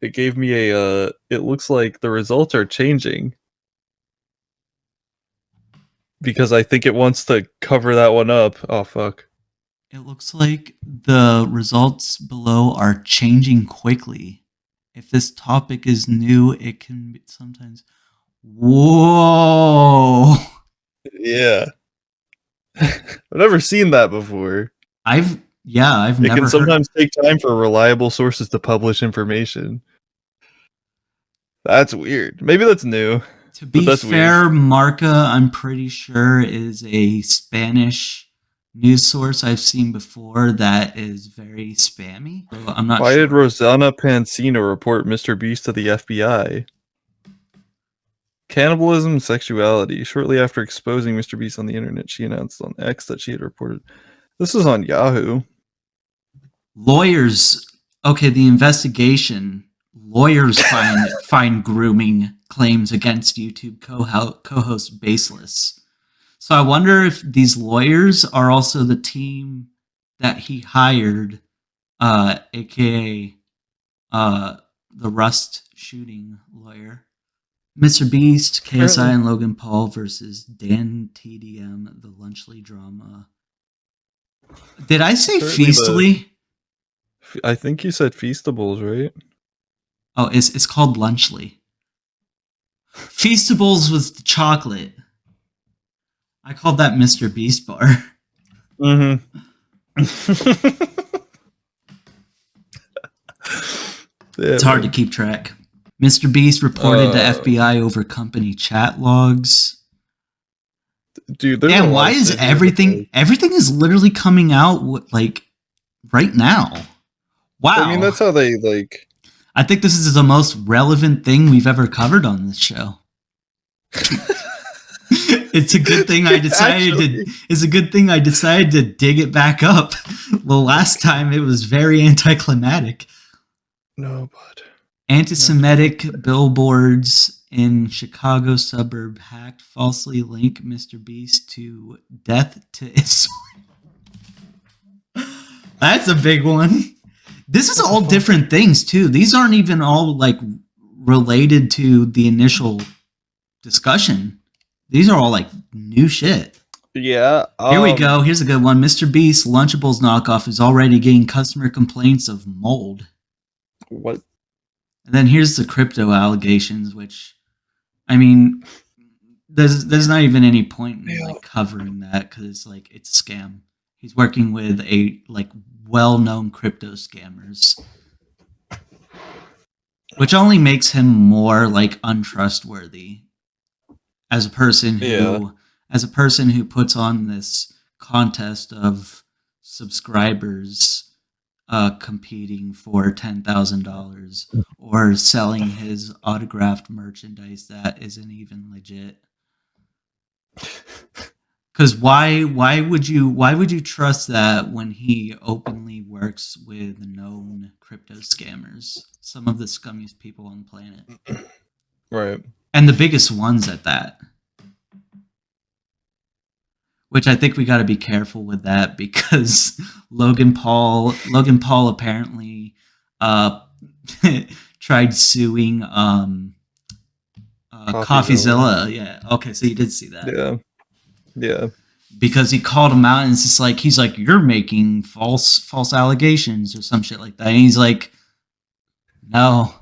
It looks like the results are changing. Because I think it wants to cover that one up. Oh, fuck. It looks like the results below are changing quickly. If this topic is new, it can be sometimes. Whoa! Yeah. I've never seen that before. I've It never can heard. sometimes take time for reliable sources to publish information. That's weird. Maybe that's new. To be that's fair, Marca, I'm pretty sure is a Spanish news source I've seen before that is very spammy. So I'm not Why sure. did Rosanna Pansino report Mr. Beast to the FBI? Cannibalism and sexuality. Shortly after exposing Mr. Beast on the internet, she announced on X that she had reported. This is on Yahoo. Lawyers. Okay, the investigation. Lawyers find grooming claims against YouTube co-host Baseless. So I wonder if these lawyers are also the team that he hired, aka the Rust shooting lawyer. Mr. Beast, KSI, and Logan Paul versus Dan TDM, the Lunchley drama. Did I say Feastly? I think you said Feastables, right? Oh, it's called Lunchley. Feastables was the chocolate. I called that Mr. Beast bar. Mm-hmm. It's hard to keep track. Mr. Beast reported to FBI over company chat logs. Dude, and why is everything is literally coming out like right now? Wow. I mean, that's how they like. I think this is the most relevant thing we've ever covered on this show. It's a good thing I decided it's a good thing I decided to dig it back up. The last time it was very anticlimactic. No, but Anti-Semitic billboards in Chicago suburb hacked falsely link Mr. Beast to death to Islam. That's a big one. This is all different things too. These aren't even all like related to the initial discussion. These are all like new shit. Yeah. Here we go. Here's a good one. Mr. Beast Lunchables knockoff is already getting customer complaints of mold. What? And then here's the crypto allegations, which, I mean, there's not even any point in like covering that because it's like it's a scam. He's working with a like well-known crypto scammers, which only makes him more like untrustworthy as a person who puts on this contest of subscribers competing for $10,000 or selling his autographed merchandise that isn't even legit. Because why would you trust that when he openly works with known crypto scammers, some of the scummiest people on the planet, Right? and the biggest ones at that? Which I think we got to be careful with that because Logan Paul apparently tried suing CoffeeZilla. Yeah. Okay, so you did see that. Yeah. Yeah. Because he called him out and it's just like he's like, you're making false allegations or some shit like that. And he's like, no.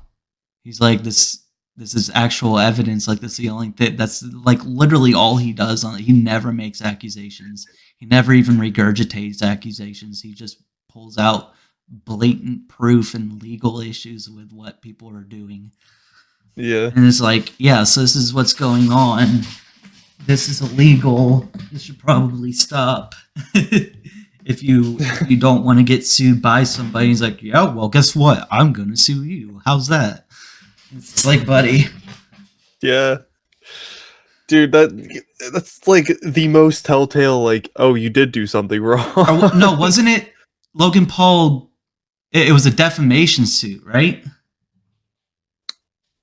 He's like, this is actual evidence. Like, that's the only thing. That's like literally all he does on it. He never makes accusations. He never even regurgitates accusations. He just pulls out blatant proof and legal issues with what people are doing. Yeah. And it's like, yeah, so this is what's going on. This is illegal. This should probably stop. If you don't want to get sued by somebody, he's like, yeah, well, guess what? I'm going to sue you. How's that? It's like, buddy. Yeah. Dude, that's like the most telltale, like, oh, you did do something wrong. Or, no, wasn't it Logan Paul? It was a defamation suit, right?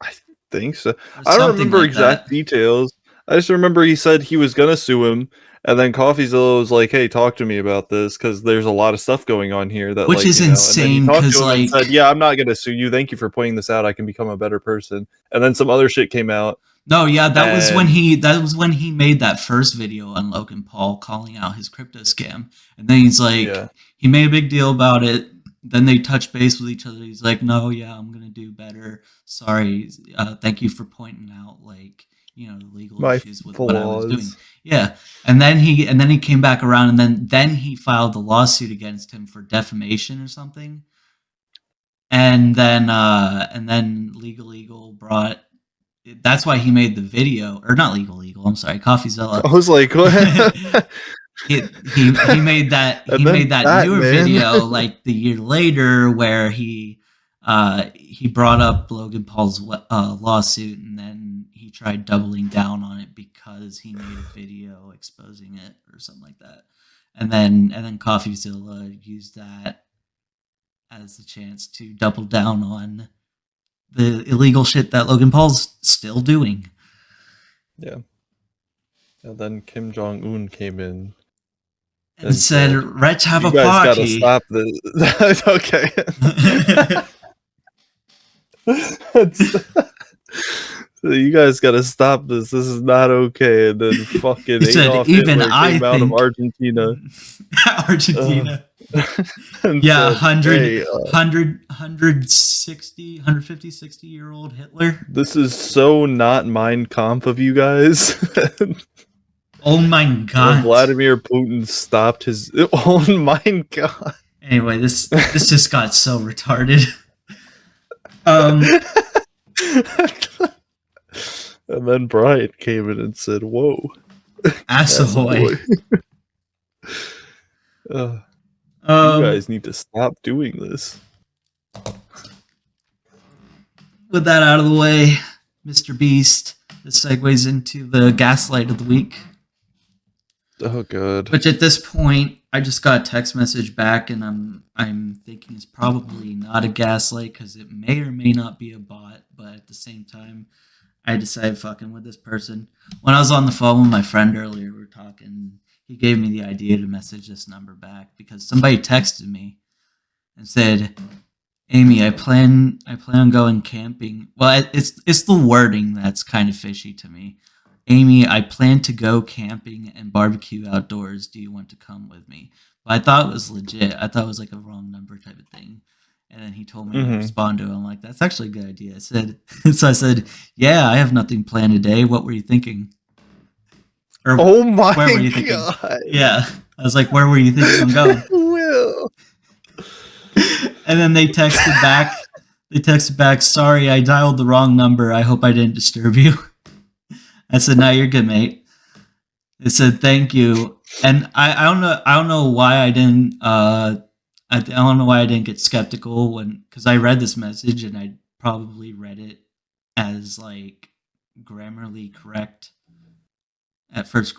I think so. Or I don't something remember like exact that. details. I just remember he said he was gonna sue him, and then CoffeeZilla was like, "Hey, talk to me about this because there's a lot of stuff going on here that, Which like, is you know." insane, And then he talked 'cause, to him and like- said, "Yeah, I'm not gonna sue you. Thank you for pointing this out. I can become a better person." And then some other shit came out. No, yeah, that was when And- he made that first video on Logan Paul calling out his crypto scam. And then he's like, Yeah. he made a big deal about it. Then they touch base with each other. He's like, no, yeah, I'm gonna do better. Sorry, thank you for pointing out, like, you know, the legal My issues with what I was doing. flaws. Yeah, and then he came back around, and then he filed the lawsuit against him for defamation or something. And then Legal Eagle brought. That's why he made the video, or not Legal Eagle. I'm sorry, CoffeeZilla. I was like, what? He made that And he then made that that, newer man. video like the year later where he brought up Logan Paul's lawsuit, and then he tried doubling down on it because he made a video exposing it or something like that. And then CoffeeZilla used that as the chance to double down on the illegal shit that Logan Paul's still doing. Yeah. And then Kim Jong-un came in. And said, said, let's have You a guys gotta party. stop this. Okay. So you guys gotta stop this. This is not okay. And then fucking He said, Adolf even Hitler I came out of think- Argentina. Argentina. And Yeah, said, "Hey, 150, 60-year-old Hitler. this is so not Mein Kampf of you guys." Oh my And god. Vladimir Putin stopped his own Mein Kampf. Anyway, this just got so retarded. And then Brian came in and said, "Whoa, Assahoy. you Um, guys need to stop doing this." with that out of the way, Mr. Beast, this segues into the gaslight of the week. Oh, good. Which at this point, I just got a text message back, and I'm thinking it's probably not a gaslight because it may or may not be a bot. But at the same time, I decided fucking with this person. When I was on the phone with my friend earlier, we were talking. He gave me the idea to message this number back because somebody texted me and said, "Amy, I plan on going camping." Well, it's the wording that's kind of fishy to me. "Amy, I plan to go camping and barbecue outdoors. Do you want to come with me?" But I thought it was legit. I thought it was like a wrong number type of thing. And then he told me to respond to it. I'm like, that's actually a good idea. I said, "Yeah, I have nothing planned today. What were you thinking?" Or, Oh my where were you thinking? god. Yeah. I was like, "Where were you thinking I'm going?" Will. And then they texted back, "Sorry, I dialed the wrong number. I hope I didn't disturb you." I said, "No, you're good, mate." They said, "Thank you." And I don't know why I didn't I don't know why I didn't get skeptical because I read this message and I probably read it as like grammarly correct at first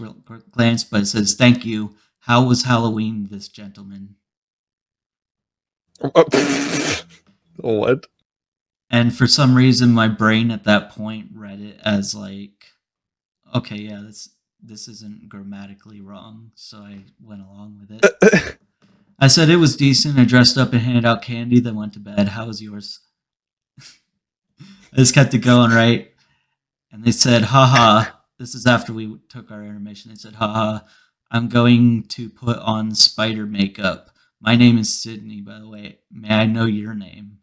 glance, but it says, "Thank you. How was Halloween, this gentleman?" What? And for some reason, my brain at that point read it as like, okay, yeah, this isn't grammatically wrong, so I went along with it. I said it was decent. I dressed up and handed out candy, then went to bed. How was yours? I just kept it going, right? And they said, "Haha." This is after we took our intermission. They said, "Haha, I'm going to put on spider makeup. My name is Sydney, by the way. May I know your name?"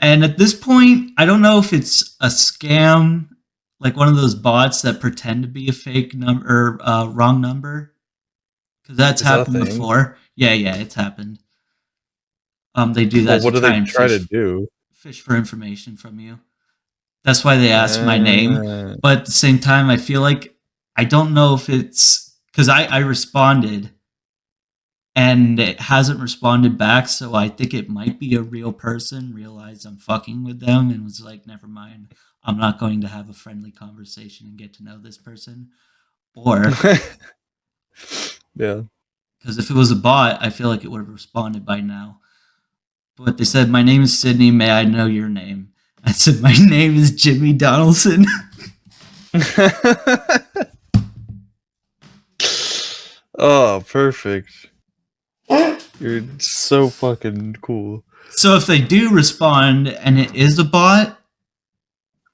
And at this point, I don't know if it's a scam, like one of those bots that pretend to be a fake number or wrong number, because that's Is that a happened thing? before. Yeah, it's happened. They do that Well, what to do they and try fish, to do? fish for information from you. That's why they asked my name. Ah. But at the same time, I feel like I don't know if it's because I responded and it hasn't responded back. So I think it might be a real person, realized I'm fucking with them and was like, never mind. I'm not going to have a friendly conversation and get to know this person. Or, Yeah. because if it was a bot, I feel like it would have responded by now. But they said, my name is Sydney. May I know your name? I said, my name is Jimmy Donaldson. Oh, perfect. You're so fucking cool. So if they do respond and it is a bot,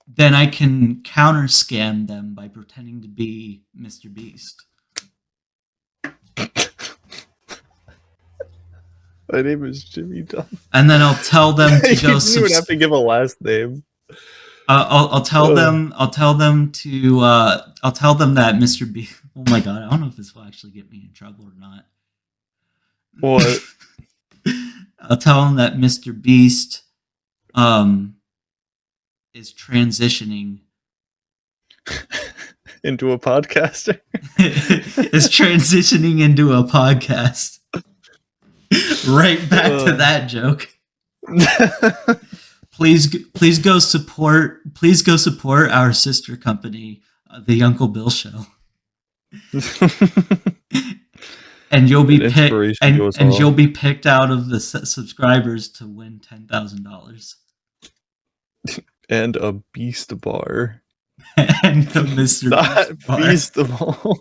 then I can counter scam them by pretending to be Mr. Beast. My name is Jimmy Dunn. And then I'll tell them to You go. didn't even have to give a last name. I'll tell them. I'll tell them to. I'll tell them that Mr. Beast. Oh my god! I don't know if this will actually get me in trouble or not. What? I'll tell them that Mr. Beast, is transitioning Into a podcaster? is transitioning into a podcast. Right back to that joke. Please go support our sister company, the Uncle Bill Show, and you'll be picked and you'll be picked out of the subscribers to win $10,000 And a beast bar. and the Mr. Not Beast bar. Beastable.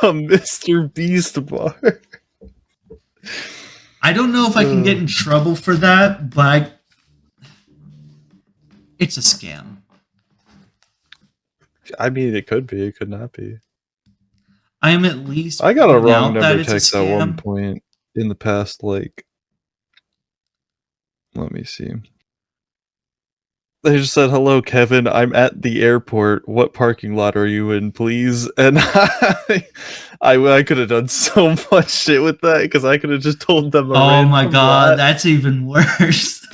A Mr. Beast bar. I don't know if I can get in trouble for that, but it's a scam. I mean, it could be. It could not be. I am at least. I got a pointing wrong out that number it's a text at one scam. point in the past, like, let me see. They just said, "Hello, Kevin. I'm at the airport. What parking lot are you in, please?" And I could have done so much shit with that because I could have just told them. Oh my god, that's even worse.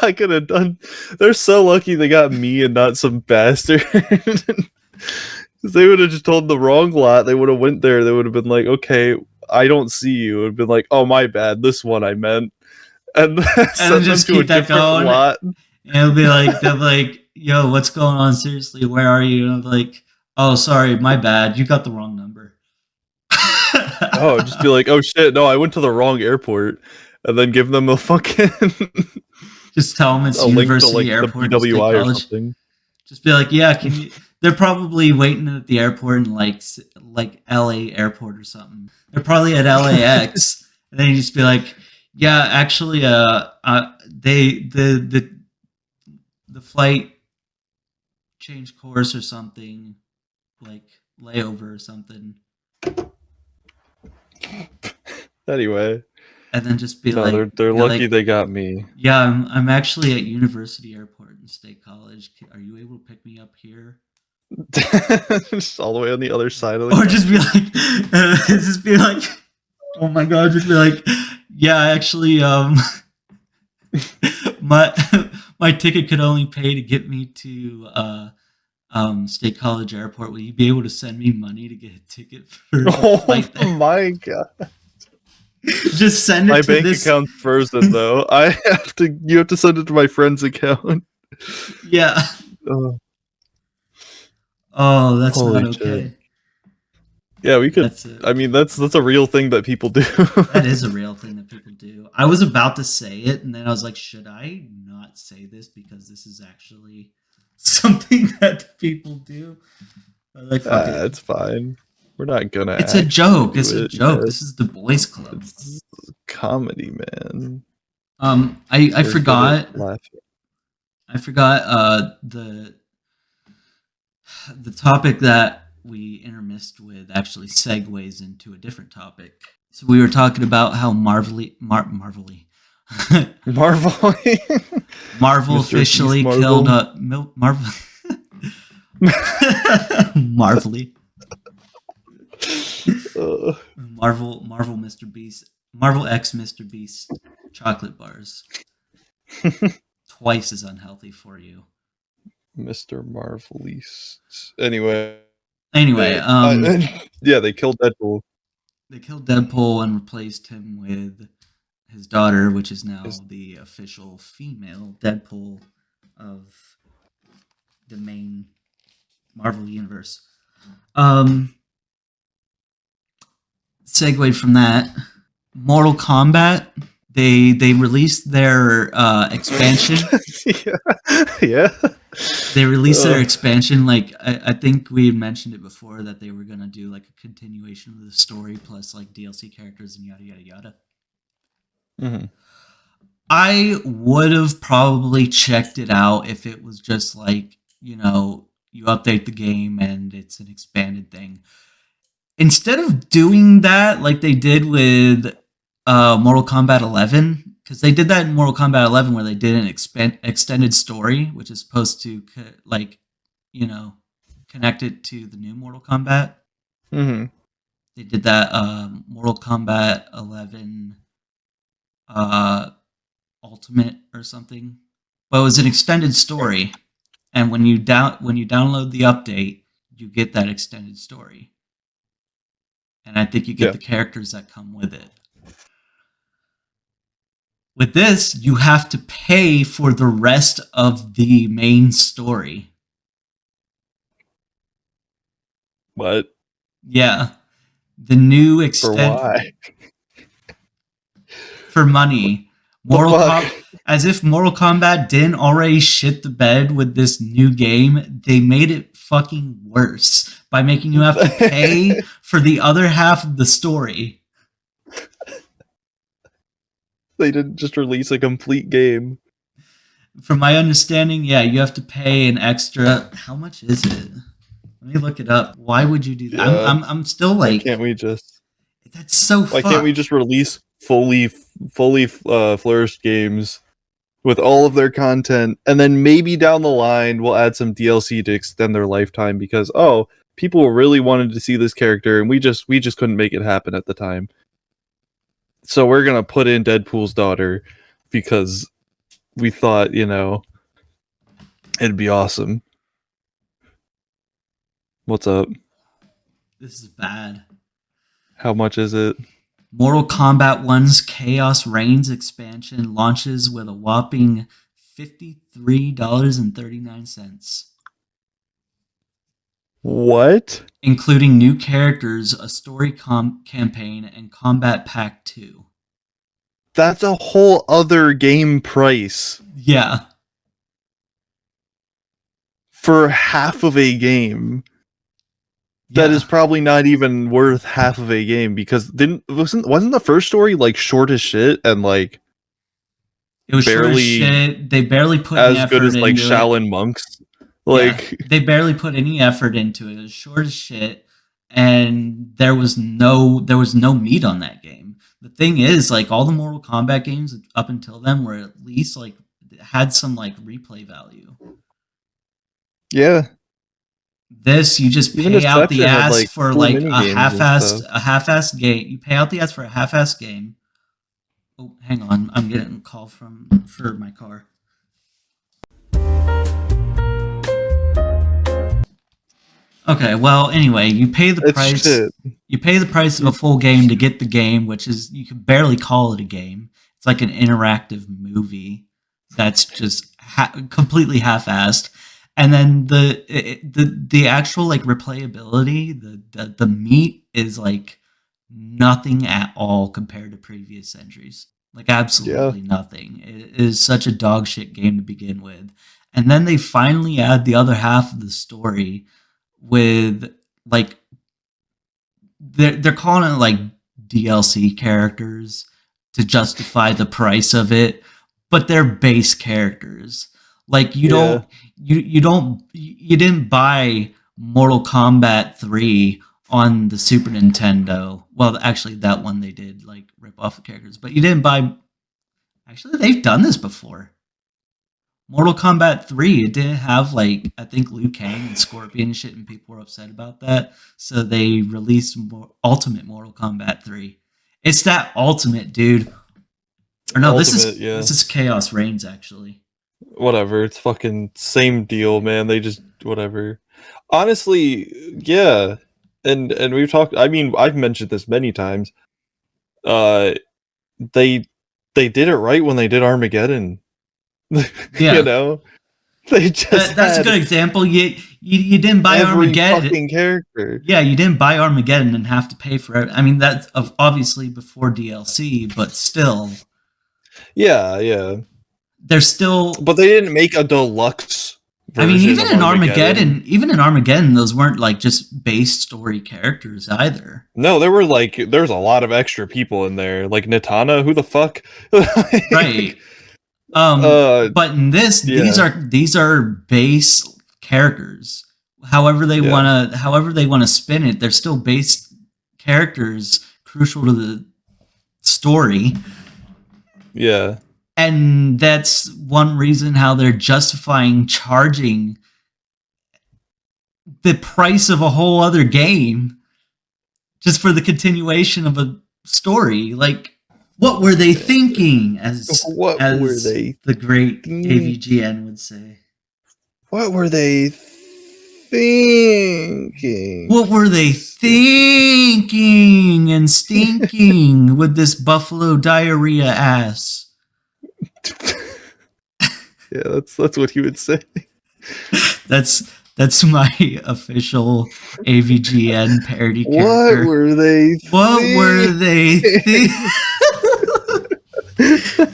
I could have done. They're so lucky they got me and not some bastard. Because they would have just told the wrong lot. They would have went there. They would have been like, "Okay, I don't see you." It would have been like, "Oh my bad. This one I meant." And send just them to a keep that different going. lot. And it'll be like, they'll be like, yo, what's going on? Seriously, where are you? And I'm like, oh, sorry, my bad. You got the wrong number. Oh, just be like, oh shit, no, I went to the wrong airport. And then give them a fucking Just tell them it's a link to University like the Airport. in State PWI or College. something. Just be like, yeah, can you? They're probably waiting at the airport in like LA airport or something. They're probably at LAX. And then you just be like, yeah, actually, the flight changed course or something, like layover or something. Anyway, And then just be no, like, they're be lucky like, they got me. yeah, I'm actually at University Airport in State College. Are you able to pick me up here? Just all the way on the other side of the Or just be like, oh my god, just be like, yeah, actually, my ticket could only pay to get me to State College Airport. Will you be able to send me money to get a ticket for the flight Oh there? my god. Just send it My to bank this. account's frozen though. You have to send it to my friend's account. Yeah. Oh, Oh, that's Holy not okay. shit. Yeah, we could. That's it. I mean, that's a real thing that people do. That is a real thing that people do. I was about to say it, and then I was like, should I not say this because this is actually something that people do? I was like, fuck it. It's fine. We're not gonna. It's a joke. It's do a it, joke. yes. This is the boys' club. It's comedy, man. I We're good forgot. at laughing. I forgot the topic that we intermissed with actually segues into a different topic. So we were talking about how Marvel. Marvel Mr. officially Beast killed Marvel? Marvel. Marvelly. Marvel Mr. Beast. Marvel X Mr. Beast chocolate bars. Twice as unhealthy for you. Mr. Marvelist. Anyway. Anyway, yeah, they killed Deadpool. They killed Deadpool and replaced him with his daughter, which is now His- the official female Deadpool of the main Marvel universe. Segued from that, Mortal Kombat. They released their expansion. yeah. They released their expansion. Like I think we had mentioned it before that they were gonna do like a continuation of the story plus like DLC characters and yada yada yada. Mm-hmm. I would have probably checked it out if it was just like, you update the game and it's an expanded thing. Instead of doing that like they did with Mortal Kombat 11, because they did that in Mortal Kombat 11 where they did an extended story, which is supposed to connect it to the new Mortal Kombat. Mm-hmm. They did that Mortal Kombat 11 Ultimate or something, but it was an extended story, and when you download the update, you get that extended story, and I think you get the characters that come with it. With this, you have to pay for the rest of the main story. What? Yeah, the new For why? For money. As if Mortal Kombat didn't already shit the bed with this new game, they made it fucking worse by making you have to pay for the other half of the story. They didn't just release a complete game. From my understanding, yeah, you have to pay an extra. How much is it? Let me look it up. Why would you do that? Yeah. I'm still like. Why can't we just? That's so. Why can't we just release fully flourished games with all of their content, and then maybe down the line we'll add some DLC to extend their lifetime because people really wanted to see this character and we just couldn't make it happen at the time. So we're gonna put in Deadpool's daughter because we thought, it'd be awesome. What's up? This is bad. How much is it? Mortal Kombat 1's Chaos Reigns expansion launches with a whopping $53.39. What? Including new characters, a story campaign, and Combat Pack 2. That's a whole other game price. Yeah. For half of a game. That is probably not even worth half of a game because wasn't the first story like short as shit and like it was barely short as shit. They barely put as any effort good as like into Shaolin it. monks. Like they barely put any effort into it. It was short as shit, and there was no meat on that game. The thing is, like all the Mortal Kombat games up until then were at least like had some like replay value. Yeah. This you just pay out the ass for like a half-assed game. You pay out the ass for a half-assed game. Oh, hang on, I'm getting a call for my car. Okay, well, anyway, you pay the price. Shit. You pay the price of a full game to get the game, which is you can barely call it a game. It's like an interactive movie that's just completely half-assed. And then the actual like replayability, the meat is like nothing at all compared to previous entries. Like absolutely nothing. It is such a dog shit game to begin with. And then they finally add the other half of the story with like they're calling it like DLC characters to justify the price of it, but they're base characters. Like you didn't buy Mortal Kombat 3 on the Super Nintendo. Well, actually that one they did like rip off the characters, but you didn't buy Actually, they've done this before. Mortal Kombat 3, it didn't have, like, I think Liu Kang and Scorpion and shit, and people were upset about that. So they released Ultimate Mortal Kombat 3. It's that Ultimate, dude. Or no, this is Chaos Reigns, actually. Whatever, it's fucking same deal, man. They just, whatever. Honestly, yeah. And we've talked, I mean, I've mentioned this many times. They did it right when they did Armageddon. Yeah. You know? They just that's a good example. You didn't buy Armageddon. Fucking character. Yeah, you didn't buy Armageddon and have to pay for it. I mean, that's obviously before DLC, but still. Yeah. They're still. But they didn't make a deluxe version. I mean, even in Armageddon, those weren't like just base story characters either. No, there's a lot of extra people in there, like Nitana. Who the fuck? Right. But in this, these are base characters. However they wanna spin it, they're still base characters crucial to the story. Yeah. And that's one reason how they're justifying charging the price of a whole other game just for the continuation of a story. Like, what were they thinking? As the great AVGN would say. What were they thinking? What were they thinking and stinking with this buffalo diarrhea ass? Yeah, that's what he would say. That's my official AVGN parody character. What were they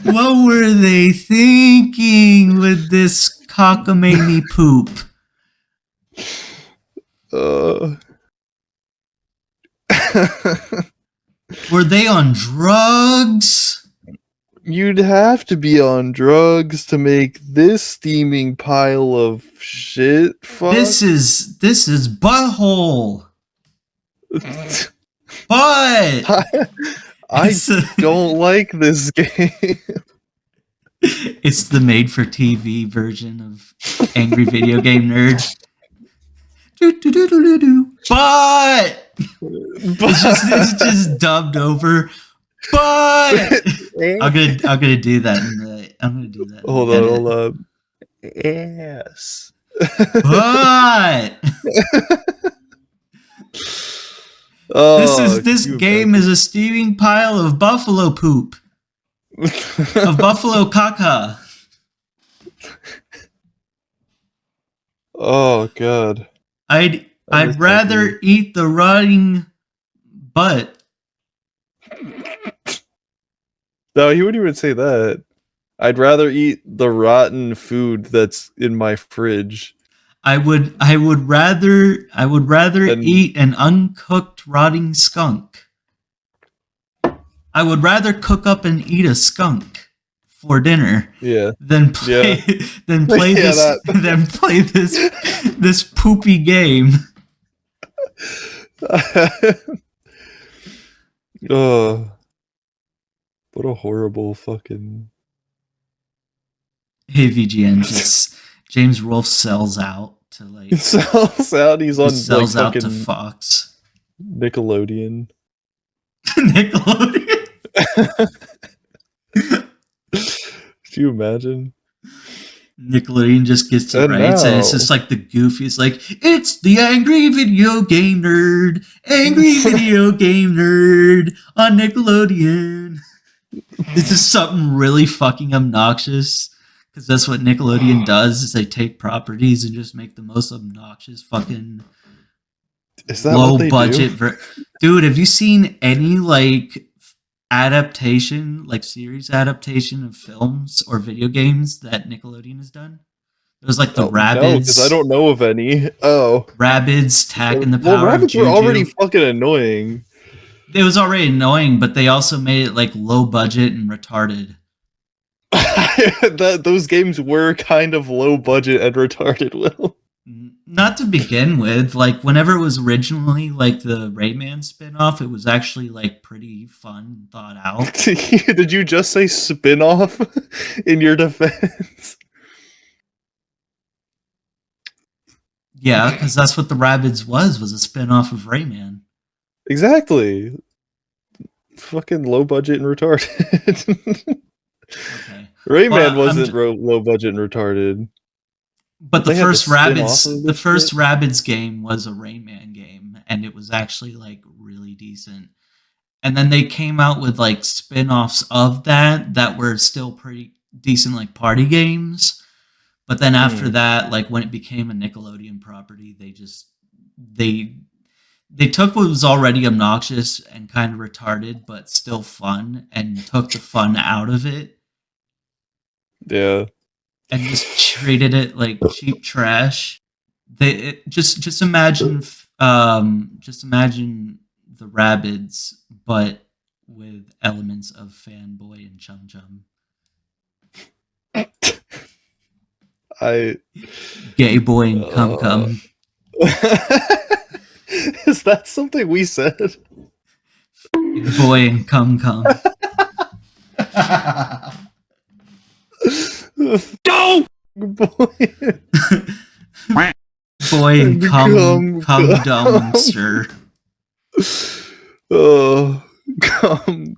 What were they thinking with this cockamamie poop? Were they on drugs? You'd have to be on drugs to make this steaming pile of shit. Fuck. This is butthole. But I don't like this game. It's the made-for-TV version of Angry Video Game Nerd. But it's just dubbed over. But I'm gonna do that. I'm gonna do that. Hold on. Yes. But this game is a steaming pile of buffalo poop, of buffalo caca. Oh god. I'd rather eat the rotting butt. No, he wouldn't even say that. I'd rather eat the rotten food that's in my fridge. I would rather eat an uncooked rotting skunk. I would rather cook up and eat a skunk for dinner. Yeah. Than play this poopy game. Oh. What a horrible fucking... Hey, VGN, just James Rolfe sells out to like... He sells out, he's on sells out to Fox. Nickelodeon. Nickelodeon? Could you imagine? Nickelodeon just gets to rights, and it's just like the goofiest, like, it's the Angry Video Game Nerd! Angry Video Game Nerd on Nickelodeon! This is something really fucking obnoxious, because that's what Nickelodeon does, is they take properties and just make the most obnoxious fucking low budget. Dude, have you seen any like adaptation, like series adaptation of films or video games that Nickelodeon has done? It was like the Rabbids. No, because I don't know of any. Oh. Rabbids, Tak and the Power of Rabbids Juju. were already fucking annoying. It was already annoying, but they also made it like low budget and retarded. Those games were kind of low budget and retarded, Will. Not to begin with, like whenever it was originally like the Rayman spin-off, it was actually like pretty fun and thought out. Did you just say spin-off in your defense? Yeah, because that's what the Rabbids was a spin-off of Rayman. Exactly. Fucking low budget and retarded. Okay. Rayman Well, wasn't low budget and retarded. But the They had to first spin off Rabbids, of the this first shit? Rabbids game was a Rayman game, and it was actually like really decent. And then they came out with like spin-offs of that were still pretty decent, like party games. But then after that, like when it became a Nickelodeon property, they took what was already obnoxious and kind of retarded, but still fun, and took the fun out of it, Yeah. and just treated it like cheap trash. Just imagine the Rabbids, but with elements of Fanboy and Chum Chum. Gay Boy and Cum Cum. Is that something we said? Gay Boy and Cum Cum. No! Boy. Boy and Cum dumpster. Oh, cum.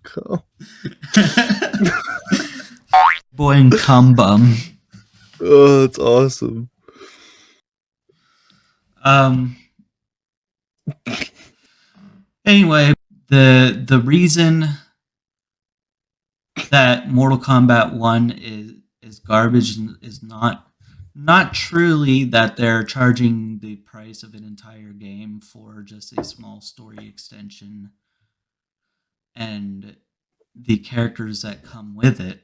Boy and cum bum. Oh, that's awesome. Anyway, the reason that Mortal Kombat 1 is garbage is not truly that they're charging the price of an entire game for just a small story extension and the characters that come with it.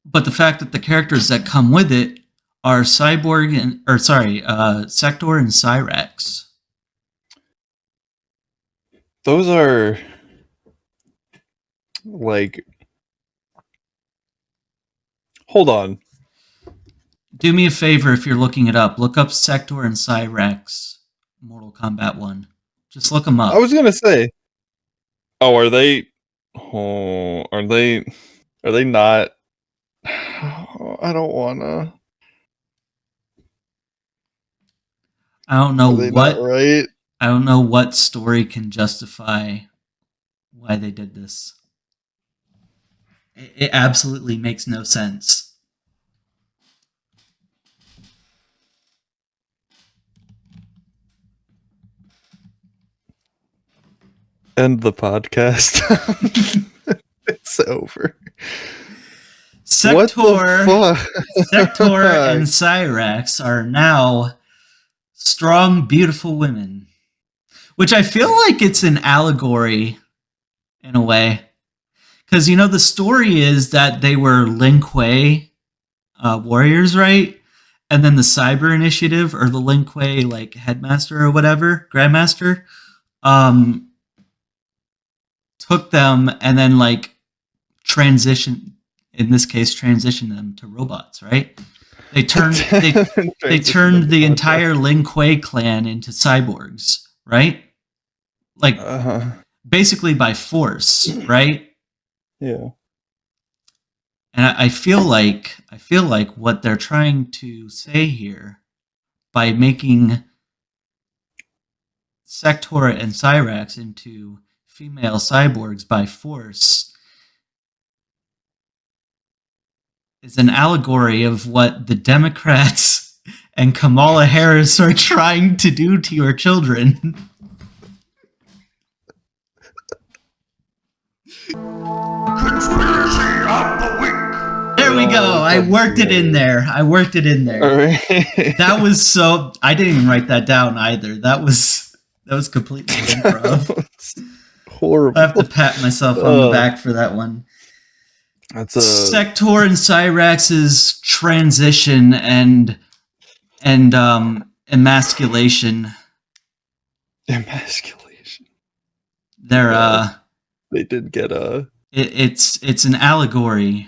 But the fact that the characters that come with it are Sector and Cyrax. Those are like, hold on. Do me a favor if you're looking it up. Look up Sector and Cyrax Mortal Kombat 1. Just look them up. I was gonna say. Oh, are they? Oh, are they not? I don't wanna. I don't know Are they what not right? I don't know what story can justify why they did this. It absolutely makes no sense. End the podcast. It's over. What Sector the fuck? Sector and Cyrax are now strong, beautiful women. Which I feel like it's an allegory in a way. Because, the story is that they were Lin Kuei warriors, right? And then the Cyber Initiative, or the Lin Kuei, like, headmaster or whatever, grandmaster, took them and then, like, transition them to robots, right? They turned the entire Lin Kuei clan into cyborgs, right? Like basically by force, right? Yeah. And I feel like what they're trying to say here by making Sector and Cyrax into female cyborgs by force is an allegory of what the Democrats and Kamala Harris are trying to do to your children. Conspiracy of the week. There we go. I worked it in there. All right. That was so. I didn't even write that down either. That was completely improv. Horrible. I have to pat myself on the back for that one. That's a Sector and Cyrax's transition and emasculation. emasculation. They're They did get a. It's an allegory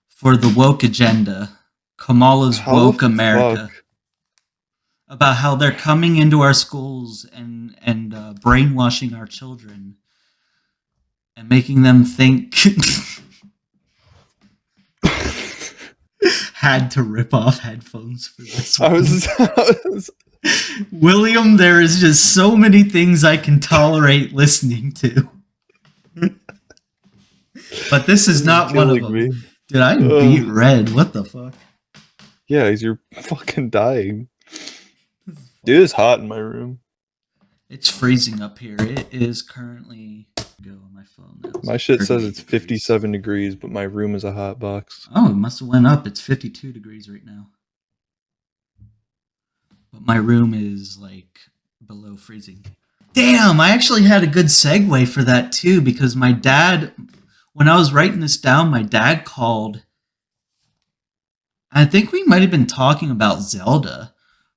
for the woke agenda Kamala's How woke the America. fuck? About how they're coming into our schools and brainwashing our children and making them think. Had to rip off headphones for this one. William, there is just so many things I can tolerate listening to. But this is not one of them. Me. Dude, I beat red. What the fuck? Yeah, you're fucking dying. Dude, it's hot in my room. It's freezing up here. It is currently... Go on my phone now. My shit says it's 38 degrees. 57 degrees, but my room is a hot box. Oh, it must have went up. It's 52 degrees right now. But my room is like below freezing. Damn, I actually had a good segue for that too, because my dad, when I was writing this down, my dad called. I think we might have been talking about Zelda,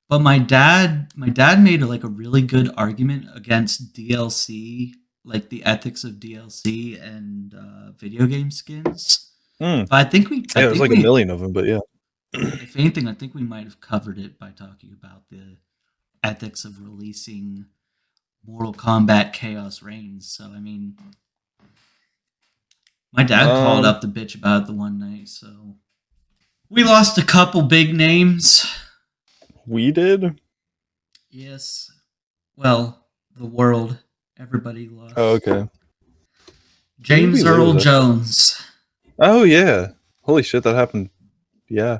but my dad made like a really good argument against DLC, like the ethics of DLC and video game skins. But I think we... Yeah, there's like a million of them, but yeah. If anything, I think we might have covered it by talking about the ethics of releasing Mortal Kombat Chaos Reigns. So, I mean, my dad called up the bitch about it the one night, so... We lost a couple big names. We did? Yes. Well, the world. Everybody lost. Oh, okay. James Earl Jones. Oh, yeah. Holy shit, that happened. Yeah.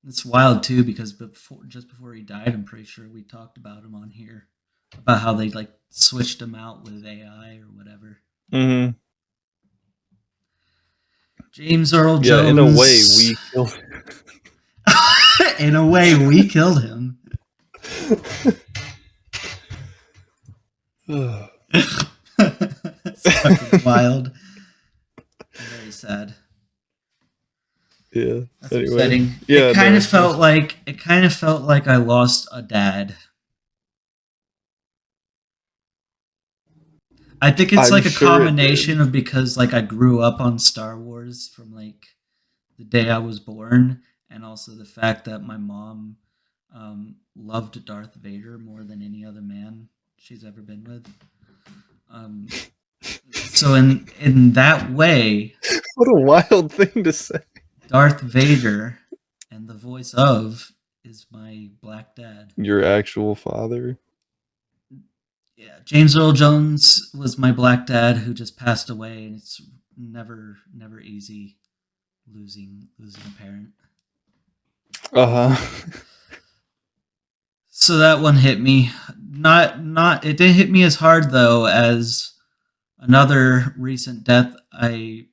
It's wild, too, because just before he died, I'm pretty sure we talked about him on here. About how they, like, switched him out with AI or whatever. Mm-hmm. James Earl Jones. Yeah, in a way, we killed him. In a way, we killed him. It's fucking wild. Very sad. Yeah. That's anyway. upsetting. Yeah, it kind of felt like I lost a dad. I think it's like a combination of because like I grew up on Star Wars from like the day I was born, and also the fact that my mom loved Darth Vader more than any other man she's ever been with. So in that way, what a wild thing to say. Darth Vader and the voice of is my black dad. Your actual father? Yeah, James Earl Jones was my black dad who just passed away, and it's never easy losing a parent. Uh-huh. So that one hit me. Not it didn't hit me as hard though as another recent death. I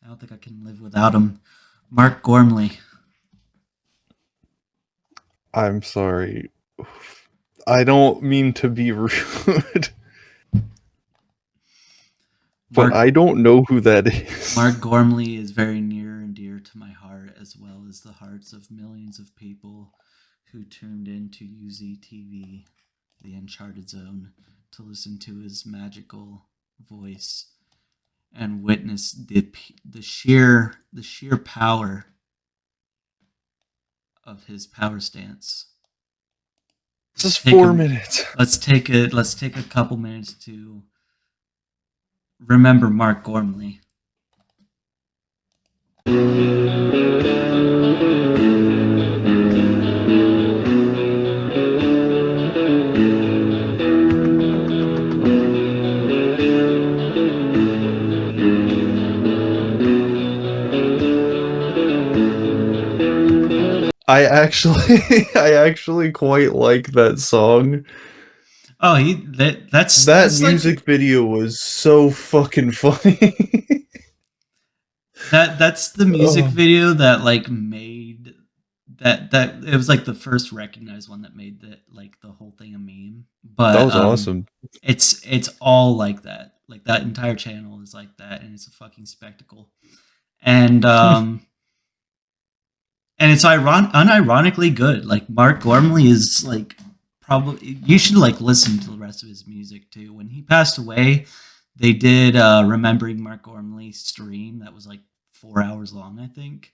don't think I can live without him. Mark Gormley. I'm sorry. I don't mean to be rude. But I don't know who that is. Mark Gormley is very near and dear to my heart, as well as the hearts of millions of people who tuned in to UZTV, the Uncharted Zone, to listen to his magical voice and witness the sheer power of his power stance. This is 4 minutes. Let's take a couple minutes to remember Mark Gormley. I actually quite like that song. Oh, that's music video was so fucking funny. That's the music video that like made that it was like the first recognized one that made the whole thing a meme. But that was awesome. It's all like that. Like that entire channel is like that, and it's a fucking spectacle. And and it's unironically good. Like Mark Gormley is like probably you should like listen to the rest of his music too. When he passed away, They did Remembering Mark Gormley stream that was like 4 hours long, I think.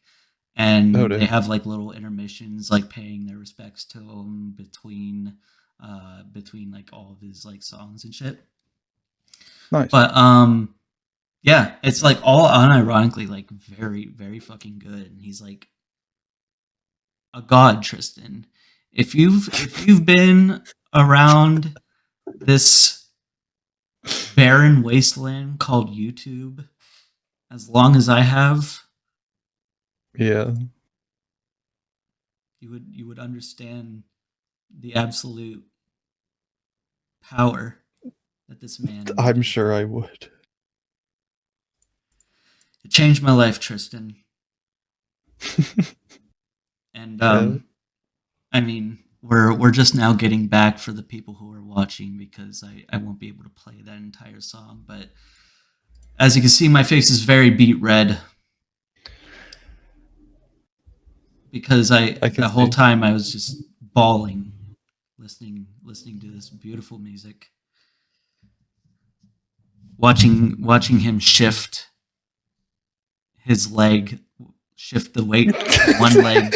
And Oh, damn. they have like little intermissions, like paying their respects to him between like all of his like songs and shit. Nice. But yeah, it's like all unironically like very, very fucking good. And he's like a god, Tristan. If you've been around this barren wasteland called YouTube as long as I have, Yeah. you would understand the absolute power that this man. I'm sure I would. It changed my life, Tristan. And Yeah. I mean, we're just now getting back for the people who are watching because I won't be able to play that entire song. But as you can see, my face is very beet red because the whole time I was just bawling, listening to this beautiful music, watching him shift his leg, shift the weight from one leg.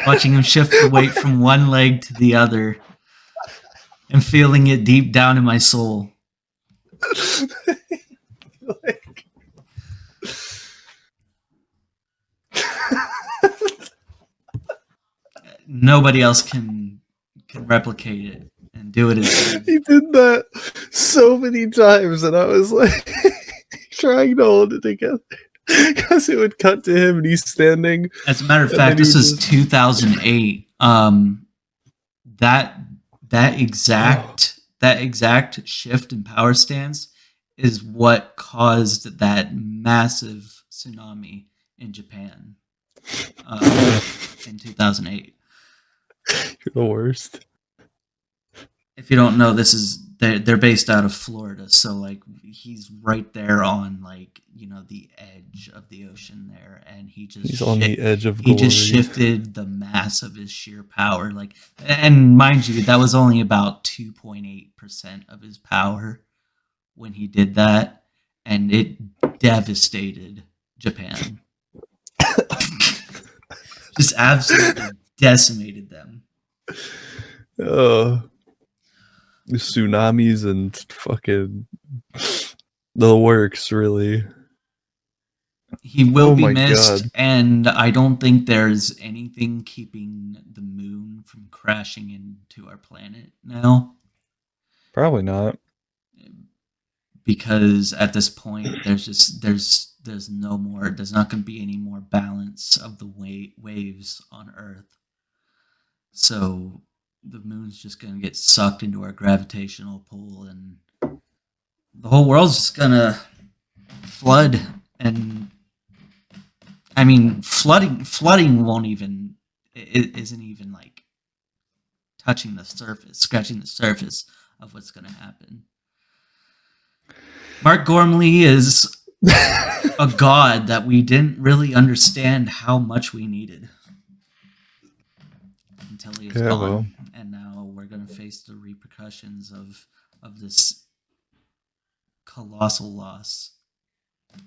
Watching him shift the weight from one leg to the other and feeling it deep down in my soul. Nobody else can replicate it and do it as good. He did that so many times, and I was like trying to hold it together because it would cut to him and he's standing. As a matter of fact, this is 2008. That exact shift in power stance is what caused that massive tsunami in Japan in 2008. You're the worst. If you don't know, they're based out of Florida, so like he's right there on like the edge of the ocean there, and he's on the edge of he glory. just shifted the mass of his sheer power, like, and mind you, that was only about 2.8% of his power when he did that, and it devastated Japan. Just absolutely decimated them. The tsunamis and fucking the works, really. He will Oh be my missed, God. and I don't think there's anything keeping the moon from crashing into our planet now. Probably not. Because at this point, there's no more. There's not going to be any more balance of the waves on Earth. So the moon's just going to get sucked into our gravitational pull, and the whole world's just going to flood. And I mean, flooding isn't even like touching the surface, scratching the surface of what's going to happen. Mark Gormley is a god that we didn't really understand how much we needed until he is Yeah, gone. well. And now we're going to face the repercussions of this colossal loss.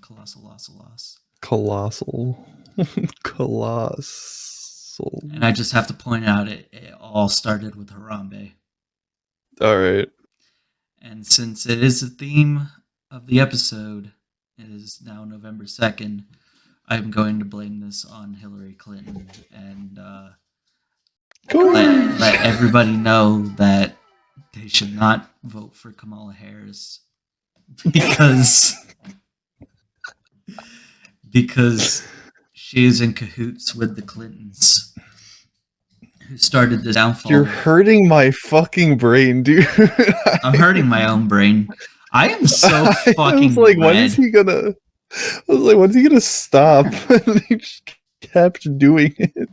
Colossal. And I just have to point out it all started with Harambe. Alright. And since it is the theme of the episode, it is now November 2nd, I'm going to blame this on Hillary Clinton and let everybody know that they should not vote for Kamala Harris because she is in cahoots with the Clintons who started this downfall. You're hurting my fucking brain, dude. I'm hurting my own brain. I am so fucking I was like, when red. is he gonna? I was like, when's he gonna stop? And he just kept doing it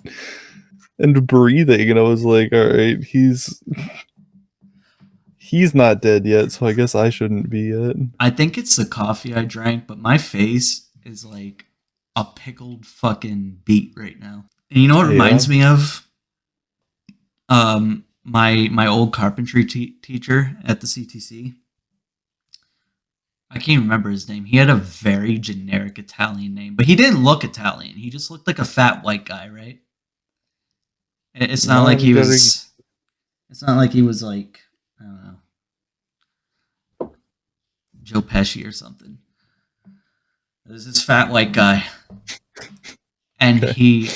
and breathing, and I was like, all right, he's not dead yet, so I guess I shouldn't be yet. I think it's the coffee I drank, but my face is like a pickled fucking beet right now. And you know what it reminds me of? My old carpentry teacher at the CTC. I can't remember his name. He had a very generic Italian name, but he didn't look Italian. He just looked like a fat white guy, right? It's not like he was. It's not like he was like, I don't know, Joe Pesci or something. It was this fat white guy, and he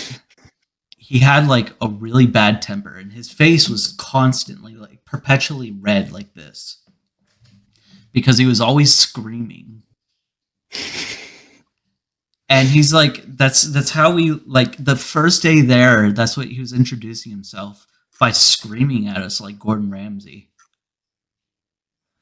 had like a really bad temper, and his face was constantly like perpetually red like this because he was always screaming. And he's like, that's how we, like, the first day there, that's what he was introducing himself, by screaming at us like Gordon Ramsay.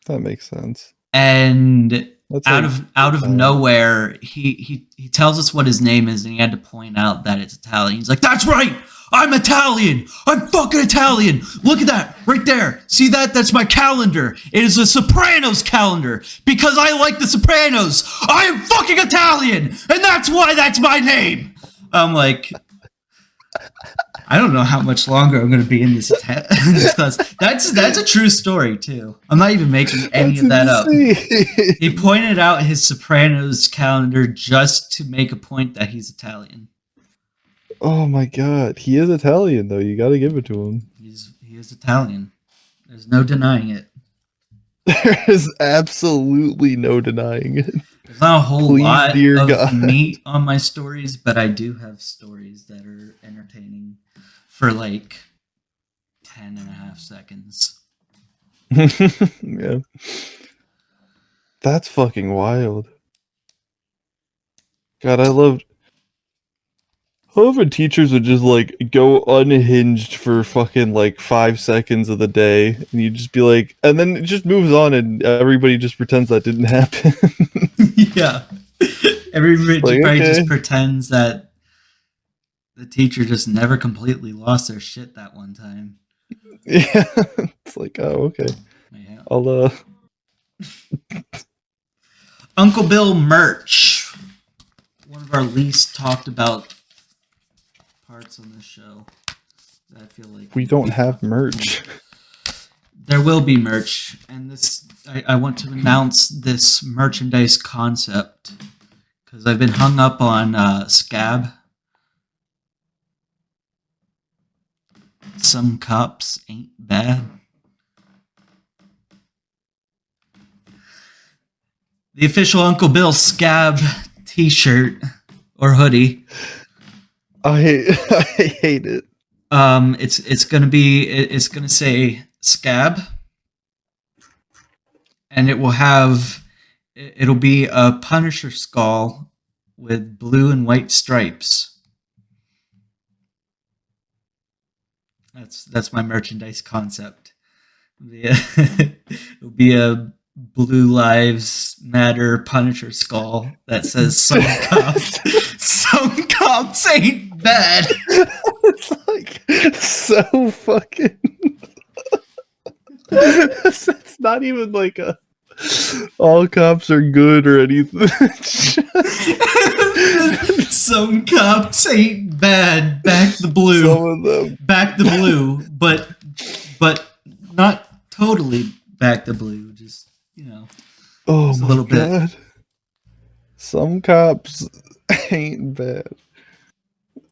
That makes sense. And That's out like- of nowhere, he tells us what his name is, and he had to point out that it's Italian. He's like, "That's right, I'm Italian. I'm fucking Italian. Look at that right there. See that? That's my calendar. It is a Sopranos calendar because I like the Sopranos. I am fucking Italian, and that's why that's my name." I'm like, I don't know how much longer I'm going to be in this class. That's a true story too. I'm not even making any of that up. He pointed out his Sopranos calendar just to make a point that he's Italian. Oh my god, he is Italian though. You got to give it to him. He is Italian. There's no denying it. There is absolutely no denying it. There's not a whole Please, lot dear of God. meat on my stories, but I do have stories that are entertaining for like 10 and a half seconds. Yeah. That's fucking wild. God, I love when teachers would just like go unhinged for fucking like 5 seconds of the day, and you just be like, and then it just moves on, and everybody just pretends that didn't happen. Yeah. Everybody Like, okay. just pretends that the teacher just never completely lost their shit that one time. Yeah, it's like, oh, okay. Yeah. I'll Uncle Bill merch. One of our least talked about parts on this show. I feel like we don't have merch. There will be merch, and I want to announce this merchandise concept because I've been hung up on Scab. Some cops ain't bad. The official Uncle Bill Scab t-shirt or hoodie. I hate it. It's gonna say Scab, and it'll be a Punisher skull with blue and white stripes. That's my merchandise concept. It'll be a Blue Lives Matter Punisher skull that says some cops ain't bad. It's like so fucking. It's not even like a all cops are good or anything. Some cops ain't bad. Back the blue. Some of them. Back the blue, but not totally back the blue. Just, you know. Oh just my a little god. bit. Some cops ain't bad.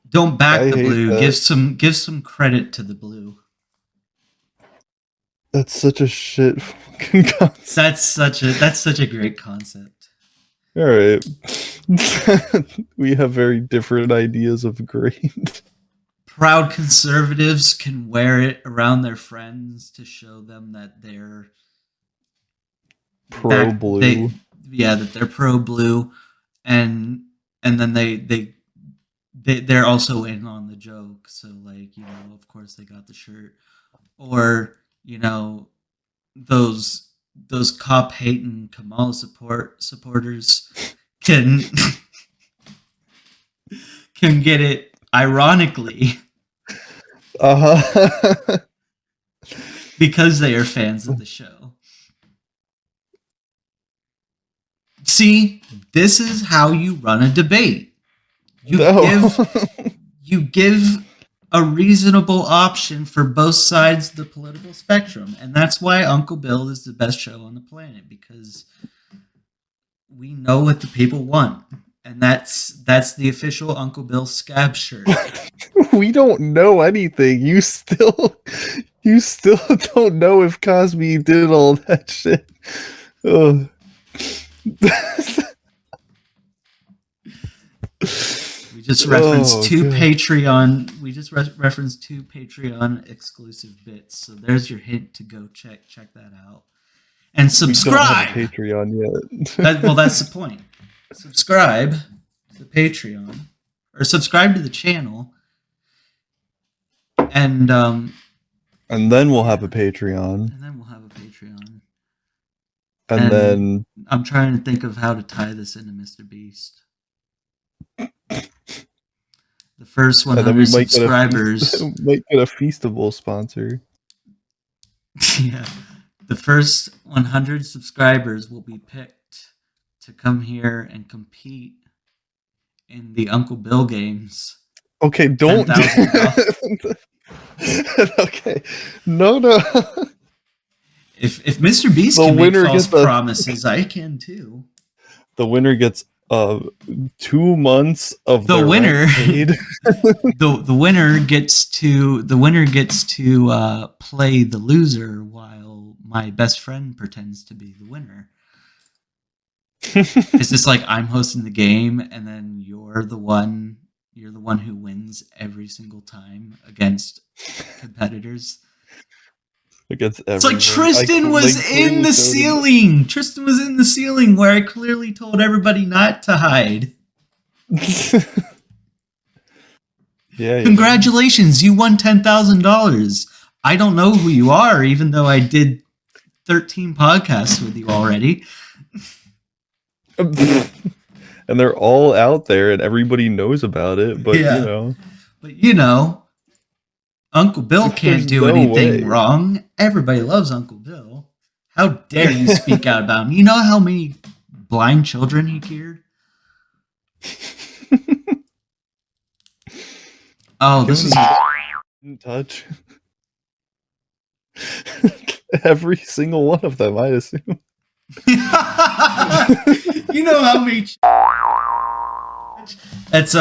Don't back I the hate blue. that. Give some credit to the blue. That's such a shit fucking concept. That's such a great concept. All right. We have very different ideas of great. Proud conservatives can wear it around their friends to show them that they're Pro blue. That they're pro blue, and then they're also in on the joke. So, like, you know, of course they got the shirt, or, you know, those cop hating Kamala supporters can get it ironically because they are fans of the show. See, this is how you run a debate. You give a reasonable option for both sides of the political spectrum, and that's why Uncle Bill is the best show on the planet, because we know what the people want, and that's the official Uncle Bill scab shirt. We don't know anything. You still don't know if Cosby did all that shit. Ugh. We just referenced two God. Patreon. We just referenced 2 Patreon exclusive bits. So there's your hint to go check that out and subscribe. We don't have a Patreon yet. Well, that's the point. Subscribe to Patreon or subscribe to the channel, and then we'll have a Patreon. And then we'll have a Patreon. And then I'm trying to think of how to tie this into Mr. Beast. The first 100 subscribers might get a Feastable sponsor. Yeah. The first 100 subscribers will be picked to come here and compete in the Uncle Bill games. Okay, don't. Okay. No. If Mr. Beast can make false promises, I can too. The winner gets 2 months of the winner. Paid. the winner gets to play the loser while my best friend pretends to be the winner. It's just like I'm hosting the game, and then you're the one who wins every single time against competitors. Against it's like Tristan was in the ceiling. Tristan was in the ceiling where I clearly told everybody not to hide. Yeah. Congratulations, you won $10,000. I don't know who you are, even though I did 13 podcasts with you already. And they're all out there, and everybody knows about it. But you know, Uncle Bill can't do anything wrong. Everybody loves Uncle Bill. How dare you speak out about him? You know how many blind children he cured? Oh, this is in touch. Every single one of them, I assume. You know how many that's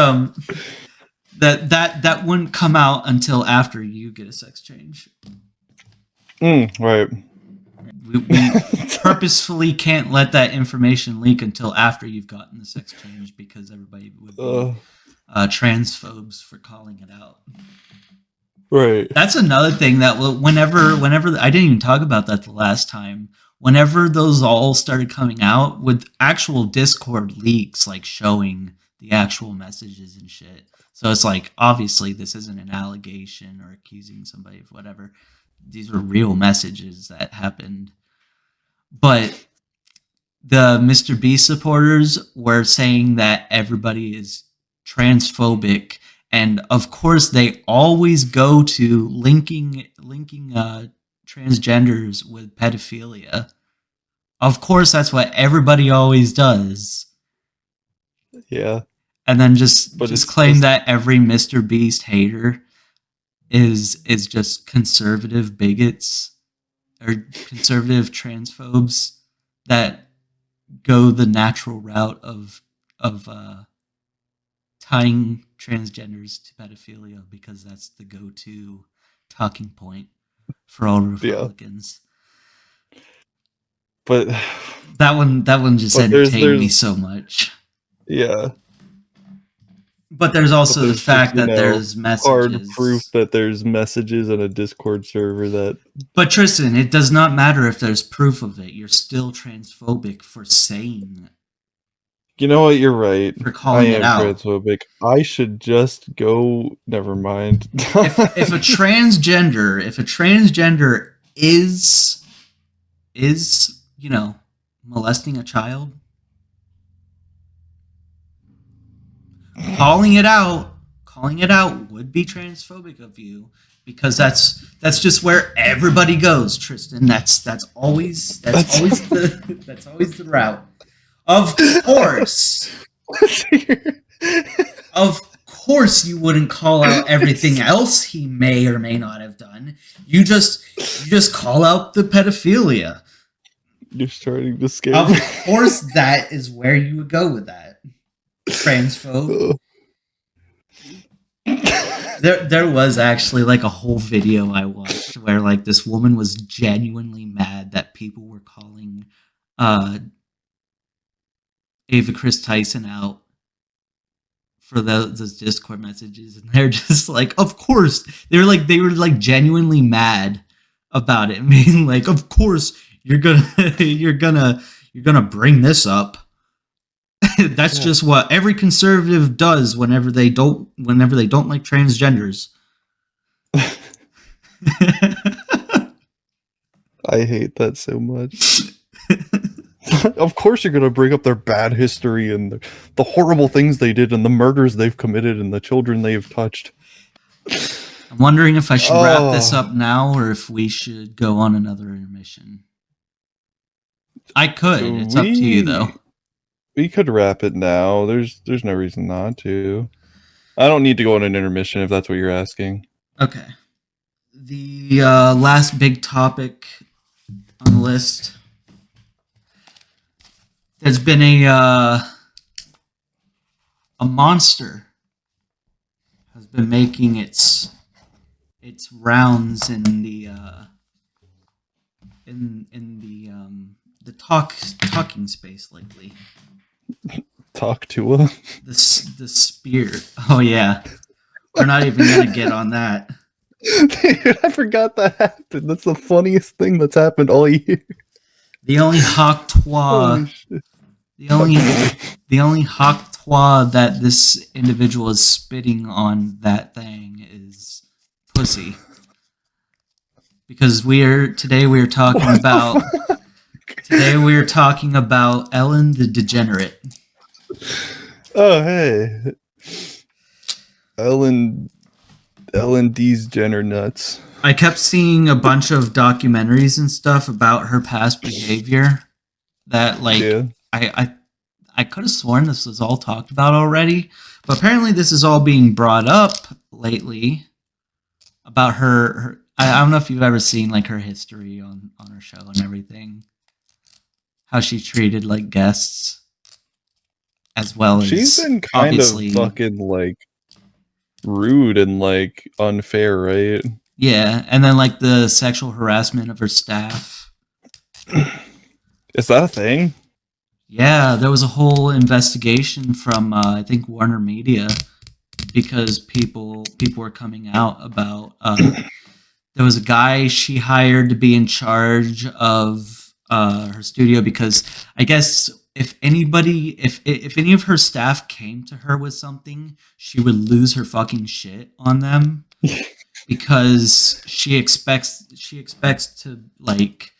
that wouldn't come out until after you get a sex change. Right. We purposefully can't let that information leak until after you've gotten the sex change, because everybody would be transphobes for calling it out. Right. That's another thing that whenever I didn't even talk about that the last time. Whenever those all started coming out with actual Discord leaks, like showing the actual messages and shit. So it's like, obviously this isn't an allegation or accusing somebody of whatever. These were real messages that happened. But the Mr. Beast supporters were saying that everybody is transphobic. And of course they always go to linking transgenders with pedophilia. Of course, that's what everybody always does. Yeah. And then just claim that every Mr. Beast hater is just conservative bigots or conservative transphobes that go the natural route of tying transgenders to pedophilia, because that's the go-to talking point for all Republicans. Yeah. But that one just entertained me so much. Yeah. But there's also the fact that there's messages. Hard proof that there's messages on a Discord server that... But Tristan, it does not matter if there's proof of it. You're still transphobic for saying it. You know what? You're right. For calling it out. I am transphobic. I should just go... Never mind. if a transgender is, you know, molesting a child, calling it out would be transphobic of you, because that's just where everybody goes, Tristan. That's always the route. Of course you wouldn't call out everything else he may or may not have done. You just call out the pedophilia. You're starting to scare Of me. course, that is where you would go with that. Transphobe. There was actually like a whole video I watched where like this woman was genuinely mad that people were calling Ava Chris Tyson out for those Discord messages, and they're just like, of course, they were like genuinely mad about it, meaning like, of course you're gonna bring this up. That's just what every conservative does whenever they don't like transgenders. I hate that so much. Of course you're going to bring up their bad history and the horrible things they did and the murders they've committed and the children they've touched. I'm wondering if I should wrap this up now or if we should go on another intermission. I could. It's up to you, though. We could wrap it now. There's no reason not to. I don't need to go on an intermission if that's what you're asking. Okay. The last big topic on the list. There's been a monster has been making its rounds in the talking space lately. Talk to her. The spear. Oh yeah, we're not even gonna get on that. Dude, I forgot that happened. That's the funniest thing that's happened all year. The only hawk twa. The only hawk twa that this individual is spitting on that thing is pussy. Because today we are talking about Ellen the Degenerate. Oh hey, Ellen D's Jenner nuts. I kept seeing a bunch of documentaries and stuff about her past behavior that I could have sworn this was all talked about already, but apparently this is all being brought up lately about her I don't know if you've ever seen like her history on her show and everything. How she treated like guests as well as she's been kind of fucking like rude and like unfair, right? Yeah, and then like the sexual harassment of her staff. Is that a thing? Yeah, there was a whole investigation from I think Warner Media because people were coming out about there was a guy she hired to be in charge of her studio because I guess if any of her staff came to her with something, she would lose her fucking shit on them because she expects to like,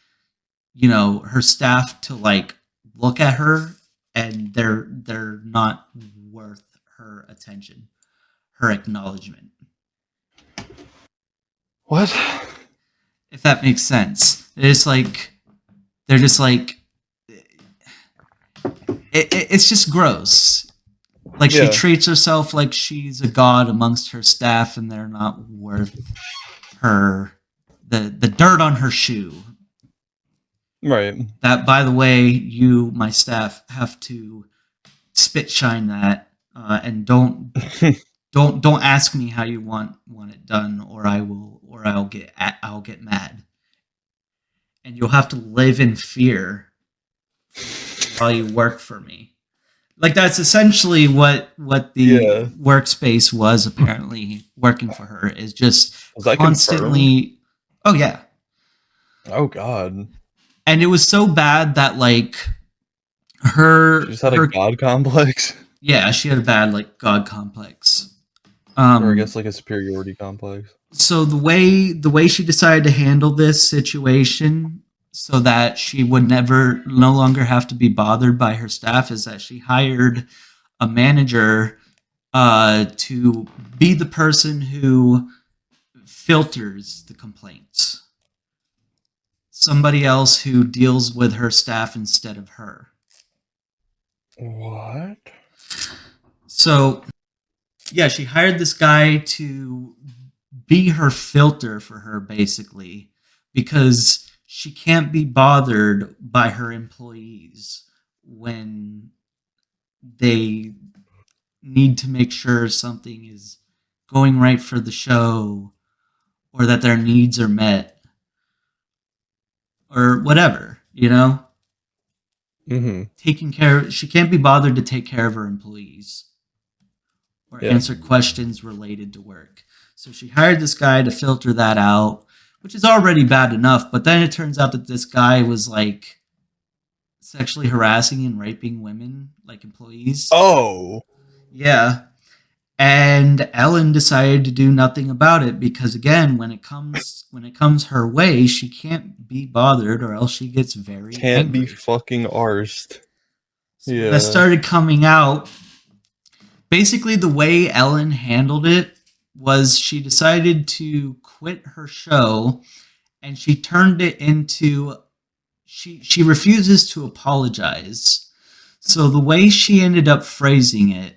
you know, her staff to like look at her and they're not worth her attention, her acknowledgement. What? If that makes sense. It's like they're just like it's just gross. Like she treats herself like she's a god amongst her staff and they're not worth her the dirt on her shoe. Right. That, by the way, you, my staff, have to spit shine that, and don't ask me how you want it done, or I'll get mad, and you'll have to live in fear while you work for me. Like that's essentially what the workspace was apparently working for her is just constantly. Confirmed? Oh yeah. Oh god. And it was so bad that like she just had a god complex. Yeah, she had a bad like god complex. Or I guess like a superiority complex. So the way she decided to handle this situation so that she would no longer have to be bothered by her staff is that she hired a manager to be the person who filters the complaints. Somebody else who deals with her staff instead of her. What? So, yeah, she hired this guy to be her filter for her, basically, because she can't be bothered by her employees when they need to make sure something is going right for the show or that their needs are met or whatever, you know? Mm-hmm. She can't be bothered to take care of her employees or answer questions related to work. So she hired this guy to filter that out, which is already bad enough. But then it turns out that this guy was like sexually harassing and raping women, like employees. Oh, Yeah. And Ellen decided to do nothing about it because, again, when it comes her way, she can't be bothered, or else she gets very can't angry. be fucking arsed. So that started coming out. Basically, the way Ellen handled it was she decided to quit her show, and she turned it into she refuses to apologize. So the way she ended up phrasing it,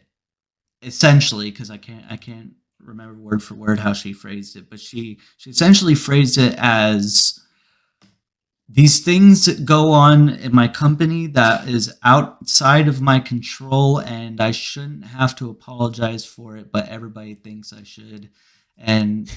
essentially, because I can't remember word for word how she phrased it, but she essentially phrased it as, these things that go on in my company that is outside of my control, and I shouldn't have to apologize for it, but everybody thinks I should. And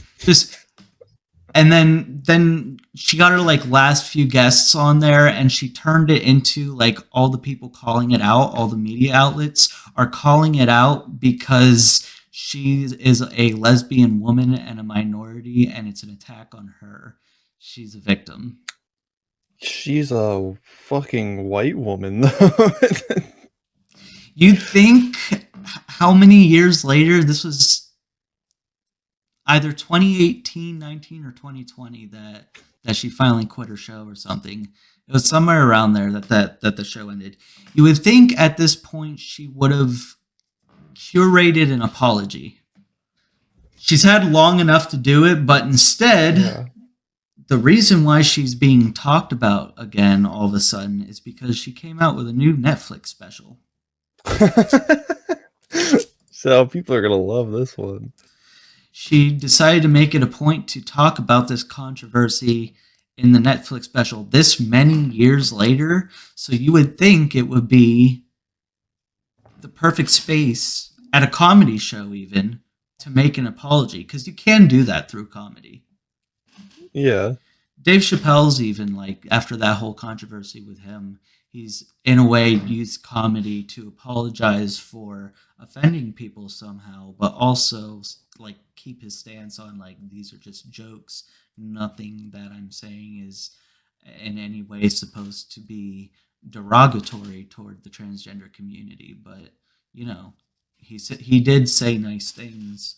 then she got her like last few guests on there, and she turned it into like all the people calling it out, all the media outlets are calling it out because she is a lesbian woman and a minority, and it's an attack on her. She's a victim. She's a fucking white woman, though. You'd think how many years later, this was either 2018, 19, or 2020 that she finally quit her show or something. It was somewhere around there that the show ended. You would think at this point she would have curated an apology. She's had long enough to do it, but instead, the reason why she's being talked about again all of a sudden is because she came out with a new Netflix special. So people are gonna love this one. She decided to make it a point to talk about this controversy in the Netflix special this many years later. So you would think it would be the perfect space at a comedy show even to make an apology, because you can do that through comedy. Yeah. Dave Chappelle's even, like, after that whole controversy with him, he's in a way used comedy to apologize for offending people somehow, but also like keep his stance on like, these are just jokes. Nothing that I'm saying is in any way supposed to be derogatory toward the transgender community, but you know, he did say nice things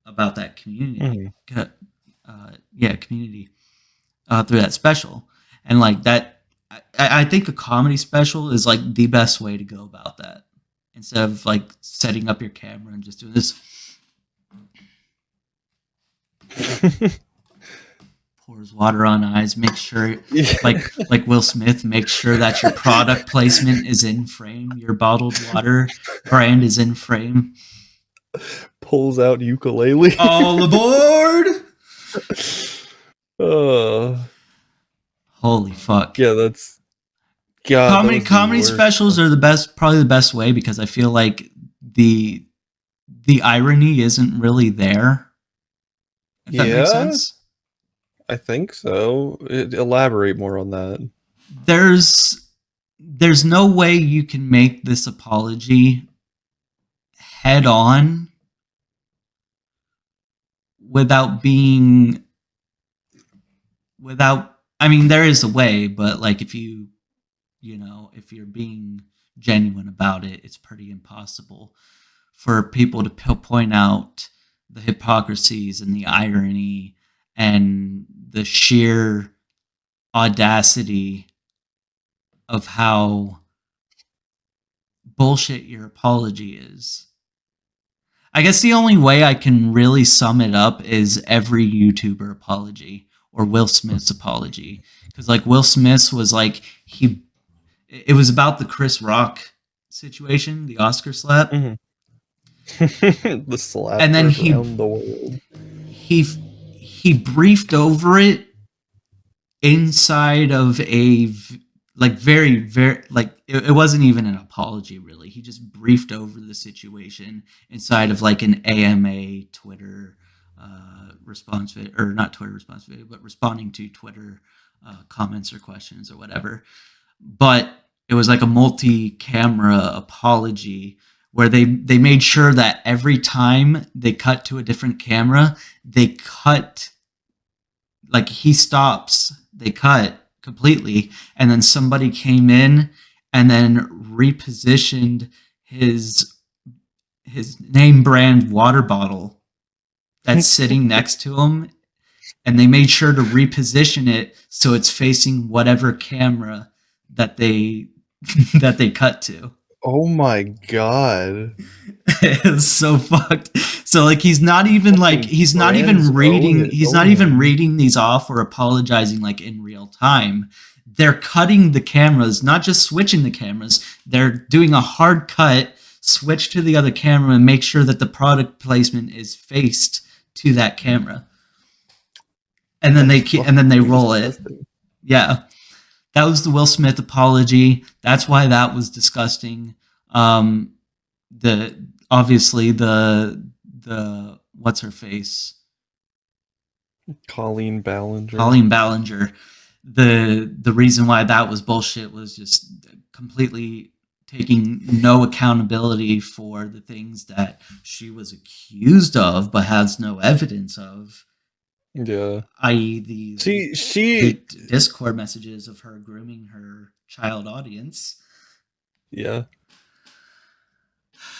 about that community. Community through that special, and like that, I think a comedy special is like the best way to go about that, instead of like setting up your camera and just doing this. Pours water on eyes. Make sure, like Will Smith, make sure that your product placement is in frame. Your bottled water brand is in frame. Pulls out ukulele. All aboard! Holy fuck! Yeah, that's comedy specials are the best, probably the best way, because I feel like the irony isn't really there. If that makes sense. I think so. Elaborate more on that. There's no way you can make this apology head on without, I mean, there is a way, but like if you're being genuine about it, it's pretty impossible for people to point out the hypocrisies and the irony and the sheer audacity of how bullshit your apology is. I guess the only way I can really sum it up is every YouTuber apology or Will Smith's apology. Because like Will Smith's was like, it was about the Chris Rock situation, the Oscar slap. Mm-hmm. The slap, and then around the world. He briefed over it inside of very like it wasn't even an apology really. He just briefed over the situation inside of like an AMA Twitter response video, or not Twitter response video, but responding to Twitter comments or questions or whatever. But it was like a multi-camera apology where they made sure that every time they cut to a different camera, they cut, like he stops, they cut completely, and then somebody came in and then repositioned his name brand water bottle that's sitting next to him, and they made sure to reposition it so it's facing whatever camera that they that they cut to. Oh my god. It's so fucked. So like he's not even reading these off or apologizing like in real time. They're cutting the cameras, not just switching the cameras. They're doing a hard cut, switch to the other camera, and make sure that the product placement is faced to that camera. And then they roll it. Yeah. That was the Will Smith apology. That's why that was disgusting. The what's her face? Colleen Ballinger. The reason why that was bullshit was just completely taking no accountability for the things that she was accused of but has no evidence of. Yeah. I.e. the Discord messages of her grooming her child audience. Yeah.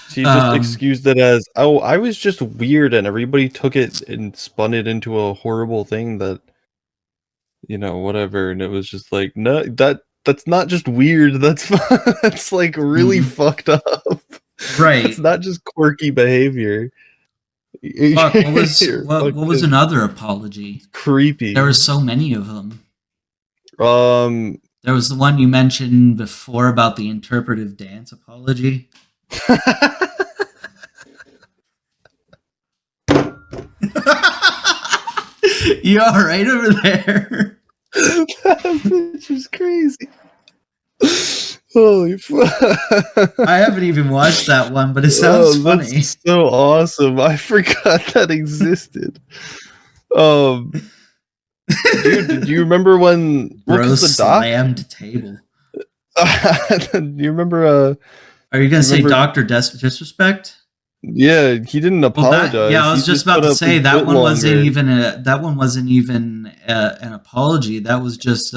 She just excused it as, oh, I was just weird, and everybody took it and spun it into a horrible thing that, you know, whatever. And it was just like, no, that's not just weird. That's like really fucked up. Right. It's not just quirky behavior. Fuck, what was another apology? Creepy. There were so many of them. There was the one you mentioned before about the interpretive dance apology. You all right over there? That bitch is crazy. Holy fuck. I haven't even watched that one, but it sounds funny. That's so awesome. I forgot that existed. Dude, did you remember when Bro slammed table? Do you remember Are you gonna say Dr. Disrespect? Yeah, he didn't apologize. I was just about to say that one wasn't even an apology. That was just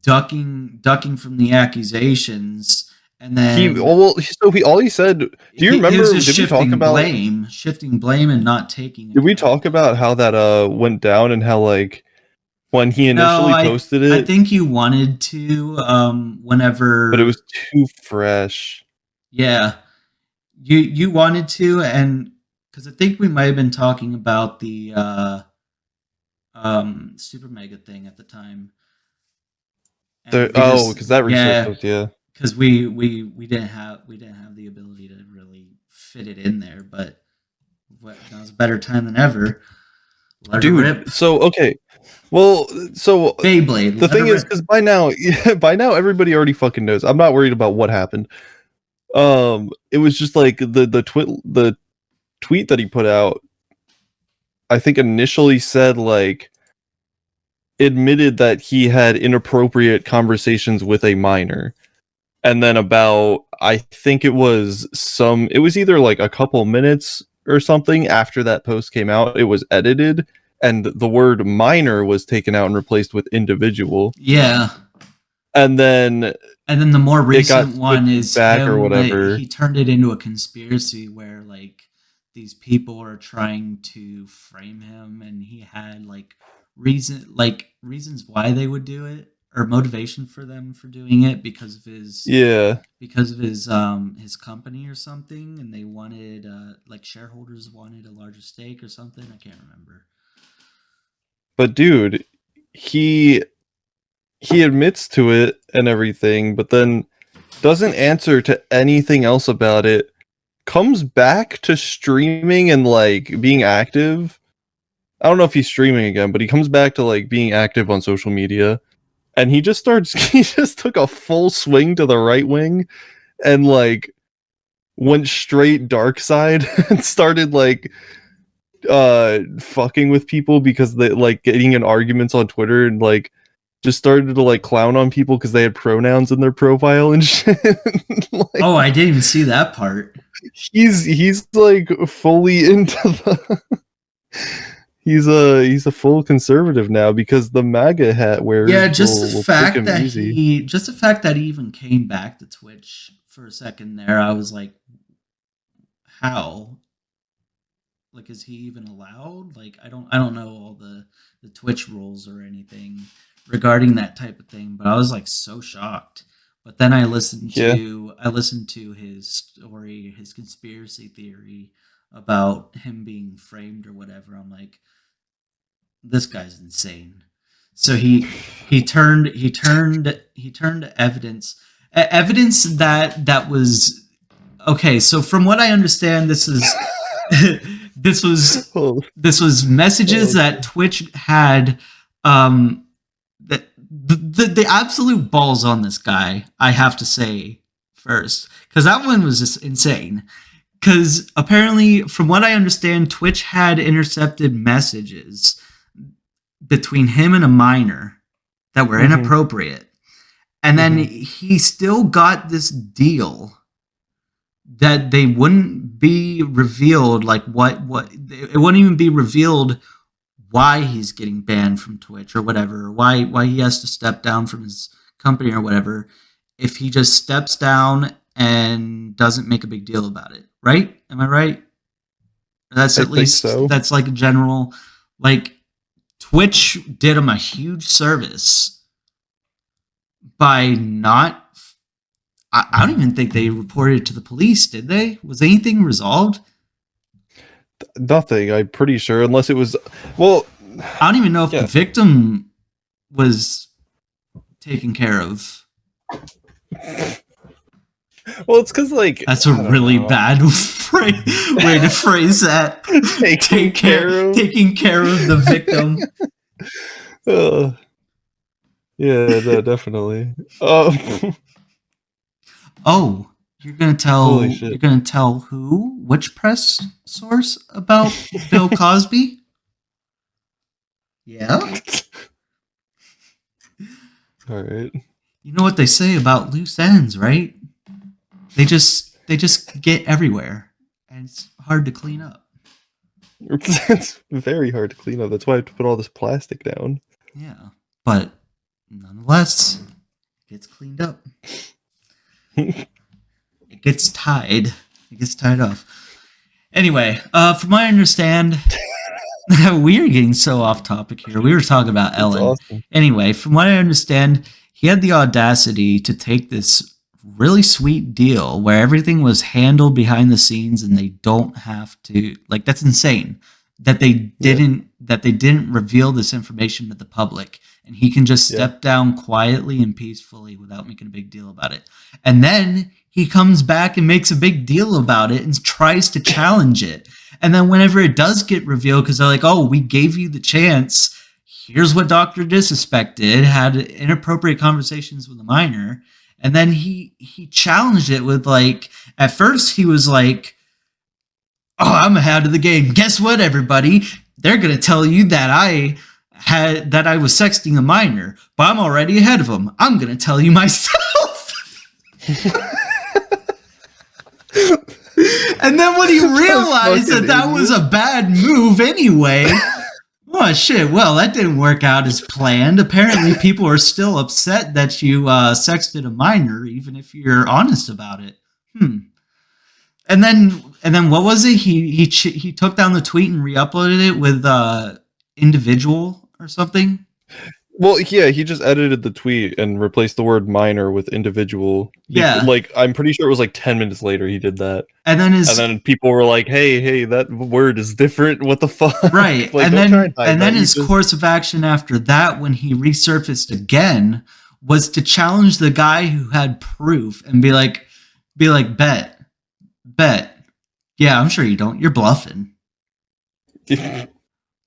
ducking from the accusations, and then all he said. Do you remember? Did we talk about shifting blame and not taking it? Did we talk about how that went down and how like when he initially posted it? I think you wanted to whenever, but it was too fresh. Yeah. You wanted to, and because I think we might have been talking about the Super Mega thing at the time. Because that research was because we didn't have the ability to really fit it in there, but that was a better time than ever. Dude, so okay, well, so Beyblade. The thing is, because by now everybody already fucking knows. I'm not worried about what happened. It was just like the tweet that he put out, I think initially said like admitted that he had inappropriate conversations with a minor. And then about, I think it was either like a couple minutes or something after that post came out, it was edited and the word minor was taken out and replaced with individual. Yeah. And then the more recent one is back or whatever. He turned it into a conspiracy where like these people are trying to frame him, and he had like reasons why they would do it, or motivation for them for doing it because of his his company or something, and they wanted like shareholders wanted a larger stake or something. I can't remember. But dude, he admits to it and everything, but then doesn't answer to anything else about it. Comes back to streaming and like being active I don't know if he's streaming again, but he comes back to like being active on social media, and he just took a full swing to the right wing, and like went straight dark side and started like fucking with people because they like getting in arguments on Twitter, and like just started to like clown on people because they had pronouns in their profile and shit. Like, Oh, I didn't even see that part. he's like fully into the he's a full conservative now because the MAGA hat wearer Yeah, just will the pick fact him that easy. he even came back to Twitch for a second there, I was like, how? Like, is he even allowed? Like, I don't know all the Twitch rules or anything regarding that type of thing, but I was like so shocked. But then I listened to his story, his conspiracy theory about him being framed or whatever. I'm like, this guy's insane. So he turned evidence that was okay. So from what I understand, this is this was messages that Twitch had. The absolute balls on this guy, I have to say first, because that one was just insane. Because apparently, from what I understand, Twitch had intercepted messages between him and a minor that were inappropriate. And then he still got this deal that they wouldn't be revealed, like what it wouldn't even be revealed why he's getting banned from Twitch or whatever, why he has to step down from his company or whatever, if he just steps down and doesn't make a big deal about it, right? Am I right? That's at least so. That's like a general, like, Twitch did him a huge service by not. I don't even think they reported it to the police, did they? Was anything resolved? Nothing, I'm pretty sure, unless it was. Well, I don't even know if the victim was taken care of. Well, it's because like that's a really bad way to phrase that. Taking care of the victim. Yeah, no, definitely. Oh, you're gonna tell who? Which press source about Bill Cosby? Yeah. All right. You know what they say about loose ends, right? They just get everywhere, and it's hard to clean up. It's very hard to clean up. That's why I have to put all this plastic down. Yeah, but nonetheless, it gets cleaned up. It gets tied. It gets tied off. Anyway, from what I understand, we are getting so off topic here. We were talking about Ellen. Awesome. Anyway, from what I understand, he had the audacity to take this really sweet deal where everything was handled behind the scenes and they don't have to, like, that's insane that they didn't reveal this information to the public, and he can just step down quietly and peacefully without making a big deal about it. And then he comes back and makes a big deal about it and tries to challenge it. And then whenever it does get revealed, because they're like, oh, we gave you the chance, here's what Dr. Disrespect did, had inappropriate conversations with a minor. And then he challenged it with, like, at first he was like, oh, I'm ahead of the game. Guess what, everybody? They're going to tell you that I was sexting a minor, but I'm already ahead of them. I'm going to tell you myself. And then when he realized that was a bad move anyway, oh shit, well, that didn't work out as planned. Apparently people are still upset that you sexted a minor, even if you're honest about it. And then what was it? He took down the tweet and re-uploaded it with individual or something. Well, yeah, he just edited the tweet and replaced the word minor with individual. Yeah. Like, I'm pretty sure it was like 10 minutes later he did that. And then people were like, hey, that word is different. What the fuck? Right. Like, and then his course of action after that, when he resurfaced again, was to challenge the guy who had proof and be like, bet. Yeah, I'm sure you don't. You're bluffing.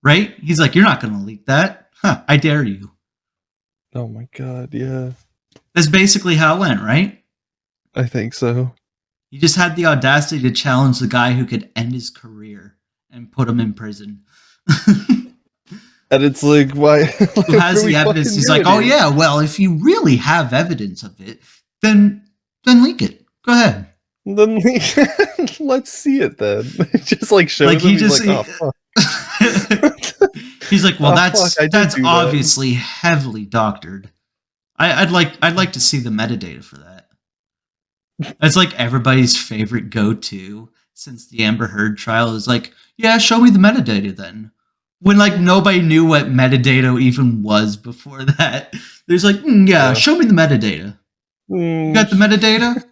right? He's like, you're not going to leak that. Huh, I dare you. Oh my god, yeah. That's basically how it went, right? I think so. He just had the audacity to challenge the guy who could end his career and put him in prison. And it's like, why? Who has the evidence? He's like, oh yeah, well, if you really have evidence of it, then leak it. Go ahead. Then let's see it then. Just like show Like them. he just, like, oh, fuck. he's like, well, Oh, that's fuck, I did that's do that. obviously heavily doctored. I'd like to see the metadata for that. That's like everybody's favorite go-to since the Amber Heard trial is like, yeah, show me the metadata then. When like nobody knew what metadata even was before that. There's like, yeah, show me the metadata. You got the metadata?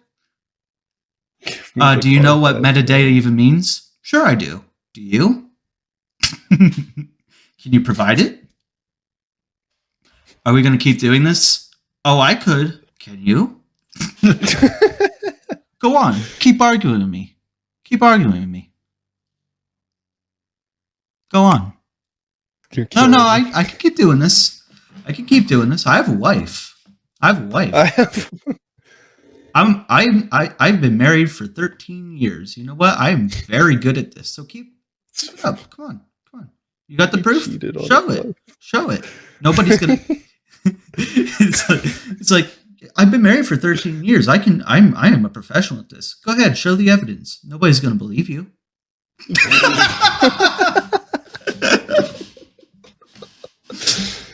Do you know what metadata even means? Sure I do. Do you? Can you provide it? Are we going to keep doing this? Oh, I could. Can you? Go on. Keep arguing with me. Keep arguing with me. Go on. No, I can keep doing this. I can keep doing this. I have a wife. I've been married for 13 years. You know what? I'm very good at this. So keep it up. Come on. You got the proof? Show it. Nobody's gonna. it's like I've been married for 13 years. I am a professional at this. Go ahead, show the evidence. Nobody's gonna believe you.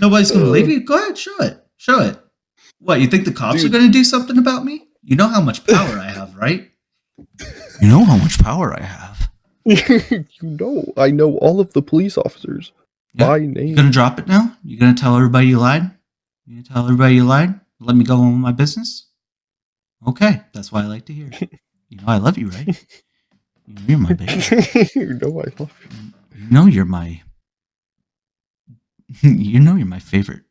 Nobody's gonna believe you. Go ahead, show it. What, you think the cops are gonna do something about me? You know how much power I have, right? You know how much power I have. I know all of the police officers by name. You gonna drop it now? You gonna tell everybody you lied? Let me go on with my business? Okay, that's what I like to hear. You know I love you, right? You know you're my baby. You know I love you. You know you're my... You know you're my favorite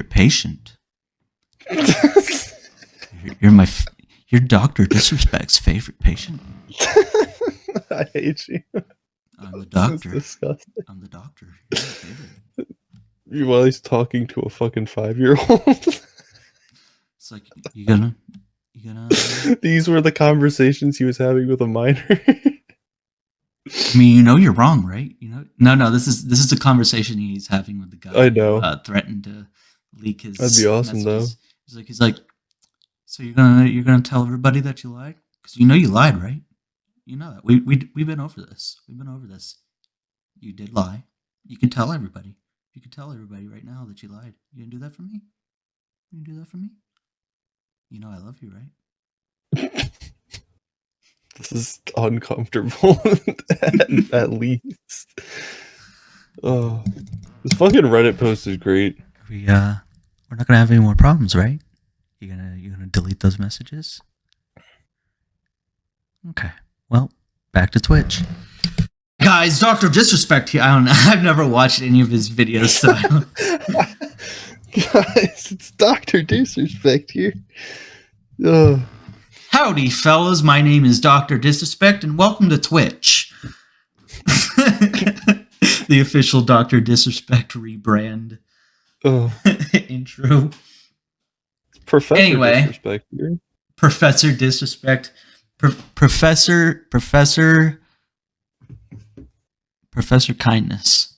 patient. You're Dr. Disrespect's favorite patient. I hate you. I'm the doctor. This is disgusting. I'm the doctor. You're my favorite. While he's talking to a fucking 5-year-old. It's like, you gonna... These were the conversations he was having with a minor. I mean, you know you're wrong, right? You know, no. This is the conversation he's having with the guy. I know. Who, threatened to leak his. That'd be awesome, messages. He's like, so you're gonna tell everybody that you lied? Because you know you lied, right? You know that we've been over this. You did lie. You can tell everybody. You can tell everybody right now that you lied. You gonna do that for me? You know I love you, right? This is uncomfortable, at least. Oh, this fucking Reddit post is great. We're not gonna have any more problems, right? You gonna delete those messages? Okay. Well, back to Twitch. Guys, Dr. Disrespect here. I don't know. I've never watched any of his videos, so I don't... Guys, it's Dr. Disrespect here. Ugh. Howdy, fellas. My name is Dr. Disrespect, and welcome to Twitch. The official Dr. Disrespect rebrand intro. Professor Disrespect here. Professor Disrespect. Professor Kindness.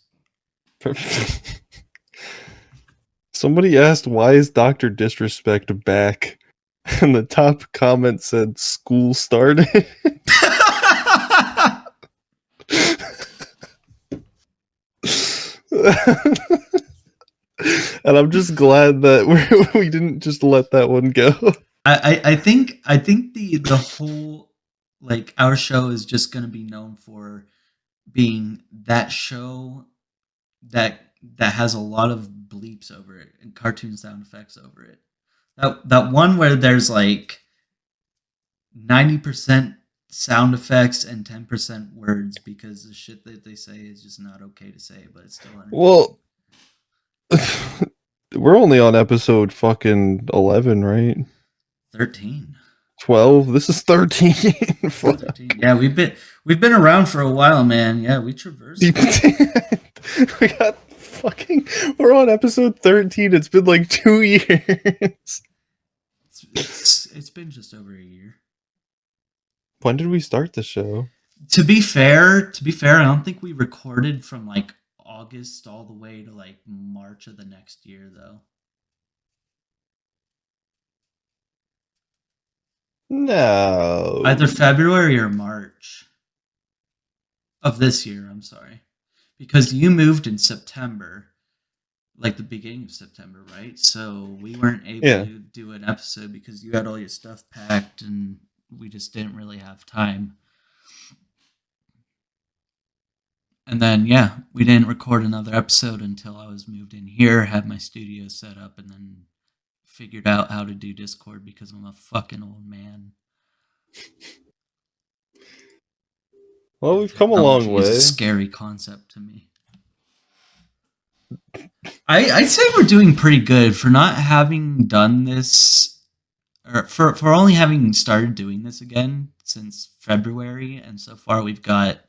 Somebody asked, why is Dr. Disrespect back? And the top comment said, school started. And I'm just glad that we didn't just let that one go. I think the whole, like, our show is just going to be known for being that show that has a lot of bleeps over it and cartoon sound effects over it. That one where there's like 90% sound effects and 10% words because the shit that they say is just not okay to say, but it's still entertaining. Well, we're only on episode fucking 11, right? 13. 12. This is 13. Fuck. 13. Yeah, we've been around for a while, man. Yeah, we traversed. We got fucking. We're on episode 13. It's been like 2 years. It's been just over a year. When did we start the show? To be fair, I don't think we recorded from like August all the way to like March of the next year, though. No. Either February or March of this year, I'm sorry. Because you moved in September, like the beginning of September, right? So we weren't able to do an episode because you had all your stuff packed and we just didn't really have time. And then, yeah, we didn't record another episode until I was moved in here, had my studio set up, and then figured out how to do Discord because I'm a fucking old man. Well, we've come a long way. It's a scary concept to me. I'd say we're doing pretty good for not having done this, or for only having started doing this again since February, and so far we've got,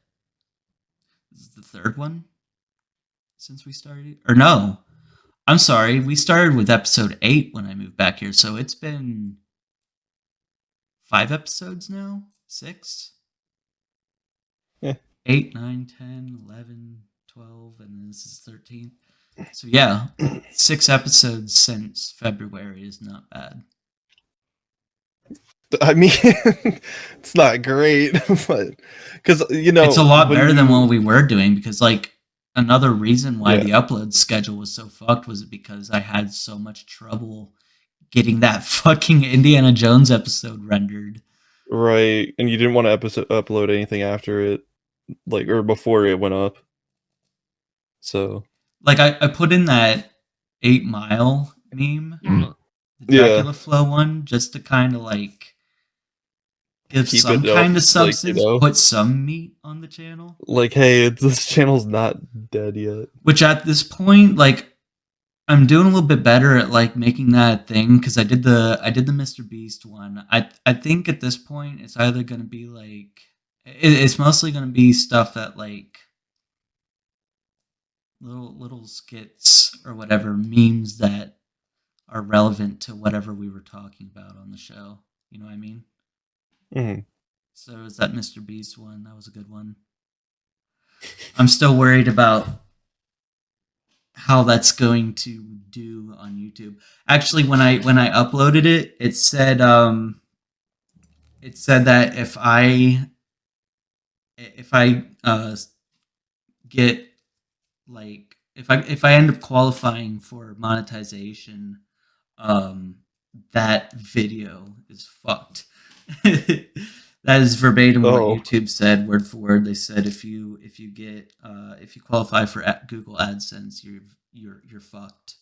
this is the third one since we started, or no, I'm sorry, we started with episode 8 when I moved back here, so it's been 5 episodes now, 6, 8, 9, 10, 11, 12, and then this is 13th. So yeah, 6 episodes since February is not bad. I mean, it's not great, but because it's a lot better than what we were doing. Because like another reason why the upload schedule was so fucked was because I had so much trouble getting that fucking Indiana Jones episode rendered. Right, and you didn't want to upload anything after it, like, or before it went up. So, like, I put in that 8 Mile meme, the Dracula Flow one, just to kind of like give keep some kind of substance, like, put some meat on the channel. Like, hey, this channel's not dead yet. Which at this point, like, I'm doing a little bit better at like making that thing because I did the Mr. Beast one. I think at this point it's either gonna be like it's mostly gonna be stuff that like little skits or whatever, memes that are relevant to whatever we were talking about on the show. You know what I mean? Mm-hmm. So it was that Mr. Beast one. That was a good one. I'm still worried about how that's going to do on YouTube. Actually, when I uploaded it, it said that if I get like if I end up qualifying for monetization, that video is fucked. That is verbatim what YouTube said, word for word. They said if you qualify for Google AdSense, you're fucked.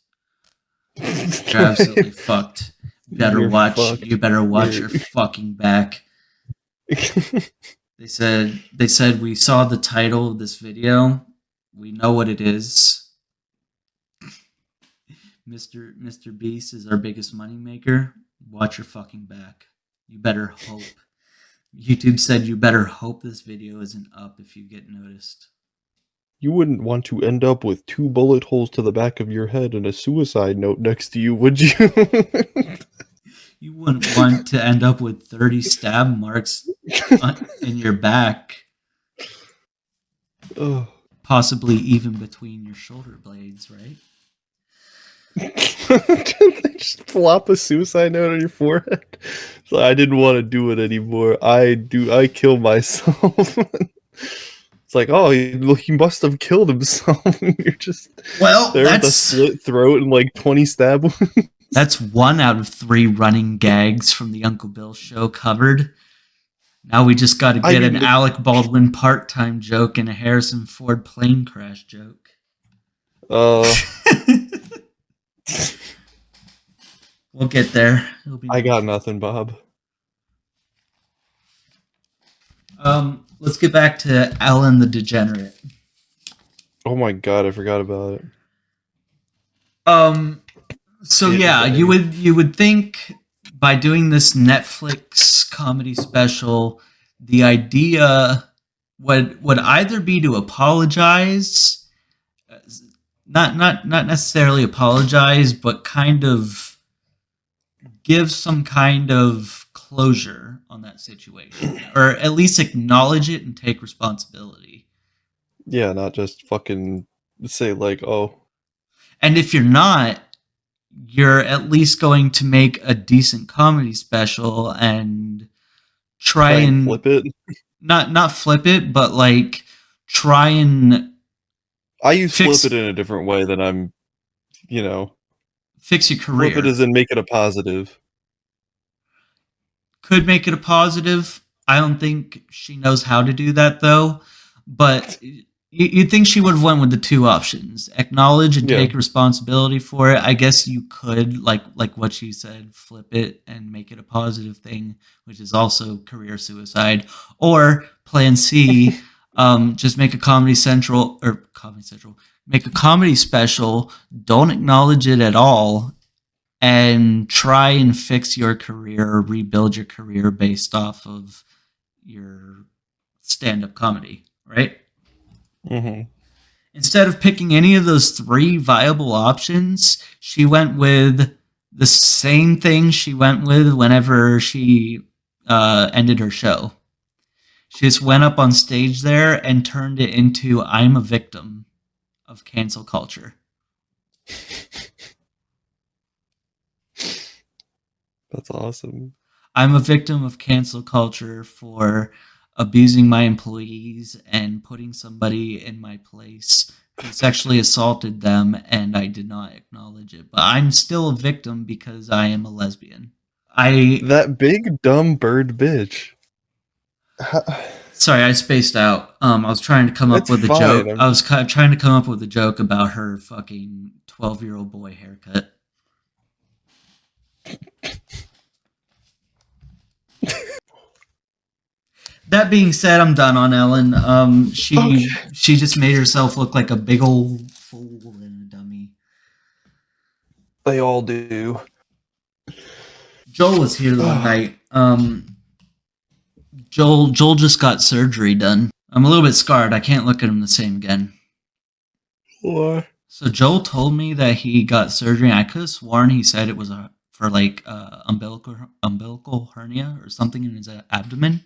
You're absolutely fucked. You better watch your fucking back. They said we saw the title of this video. We know what it is. Mr. Beast is our biggest moneymaker. Watch your fucking back. You better hope. YouTube said you better hope this video isn't up if you get noticed. You wouldn't want to end up with 2 bullet holes to the back of your head and a suicide note next to you, would you? You wouldn't want to end up with 30 stab marks in your back. Possibly even between your shoulder blades, right? They just plop a suicide note on your forehead. So I didn't want to do it anymore. I kill myself. It's like, oh, he must have killed himself. You're just there with a slit throat and like 20 stab wounds. That's 1 out of 3 running gags from the Uncle Bill show covered. Now we just got to get an Alec Baldwin part-time joke and a Harrison Ford plane crash joke. We'll get there. I got nothing, Bob. Let's get back to Ellen the Degenerate. Oh my god, I forgot about it. So yeah, you would think by doing this Netflix comedy special, the idea would either be to apologize, not necessarily apologize, but kind of give some kind of closure on that situation, or at least acknowledge it and take responsibility. Yeah, not just fucking say like, oh. And if you're not, you're at least going to make a decent comedy special and try and flip it. Not flip it, but like try and I use flip it in a different way than I'm, fix your career. Flip it as in make it a positive. Could make it a positive. I don't think she knows how to do that though. But you'd think she would have went with the two options: acknowledge and take responsibility for it. I guess you could, like what she said, flip it and make it a positive thing, which is also career suicide. Or plan C, just make a Comedy Central, make a comedy special. Don't acknowledge it at all, and try and fix your career or rebuild your career based off of your stand-up comedy, right? Mm-hmm. Instead of picking any of those three viable options, she went with the same thing she went with whenever she ended her show. She just went up on stage there and turned it into "I'm a victim of cancel culture." That's awesome. I'm a victim of cancel culture for abusing my employees and putting somebody in my place who sexually assaulted them, and I did not acknowledge it. But I'm still a victim because I am a lesbian. That big dumb bird bitch. Sorry, I spaced out. I was trying to come up with a joke. I was trying to come up with a joke about her fucking 12-year-old boy haircut. That being said, I'm done on Ellen. She just made herself look like a big old fool and a dummy. They all do. Joel was here the one night. Joel just got surgery done. I'm a little bit scarred. I can't look at him the same again. What? So Joel told me that he got surgery, and I could have sworn he said it was for like umbilical hernia or something in his abdomen.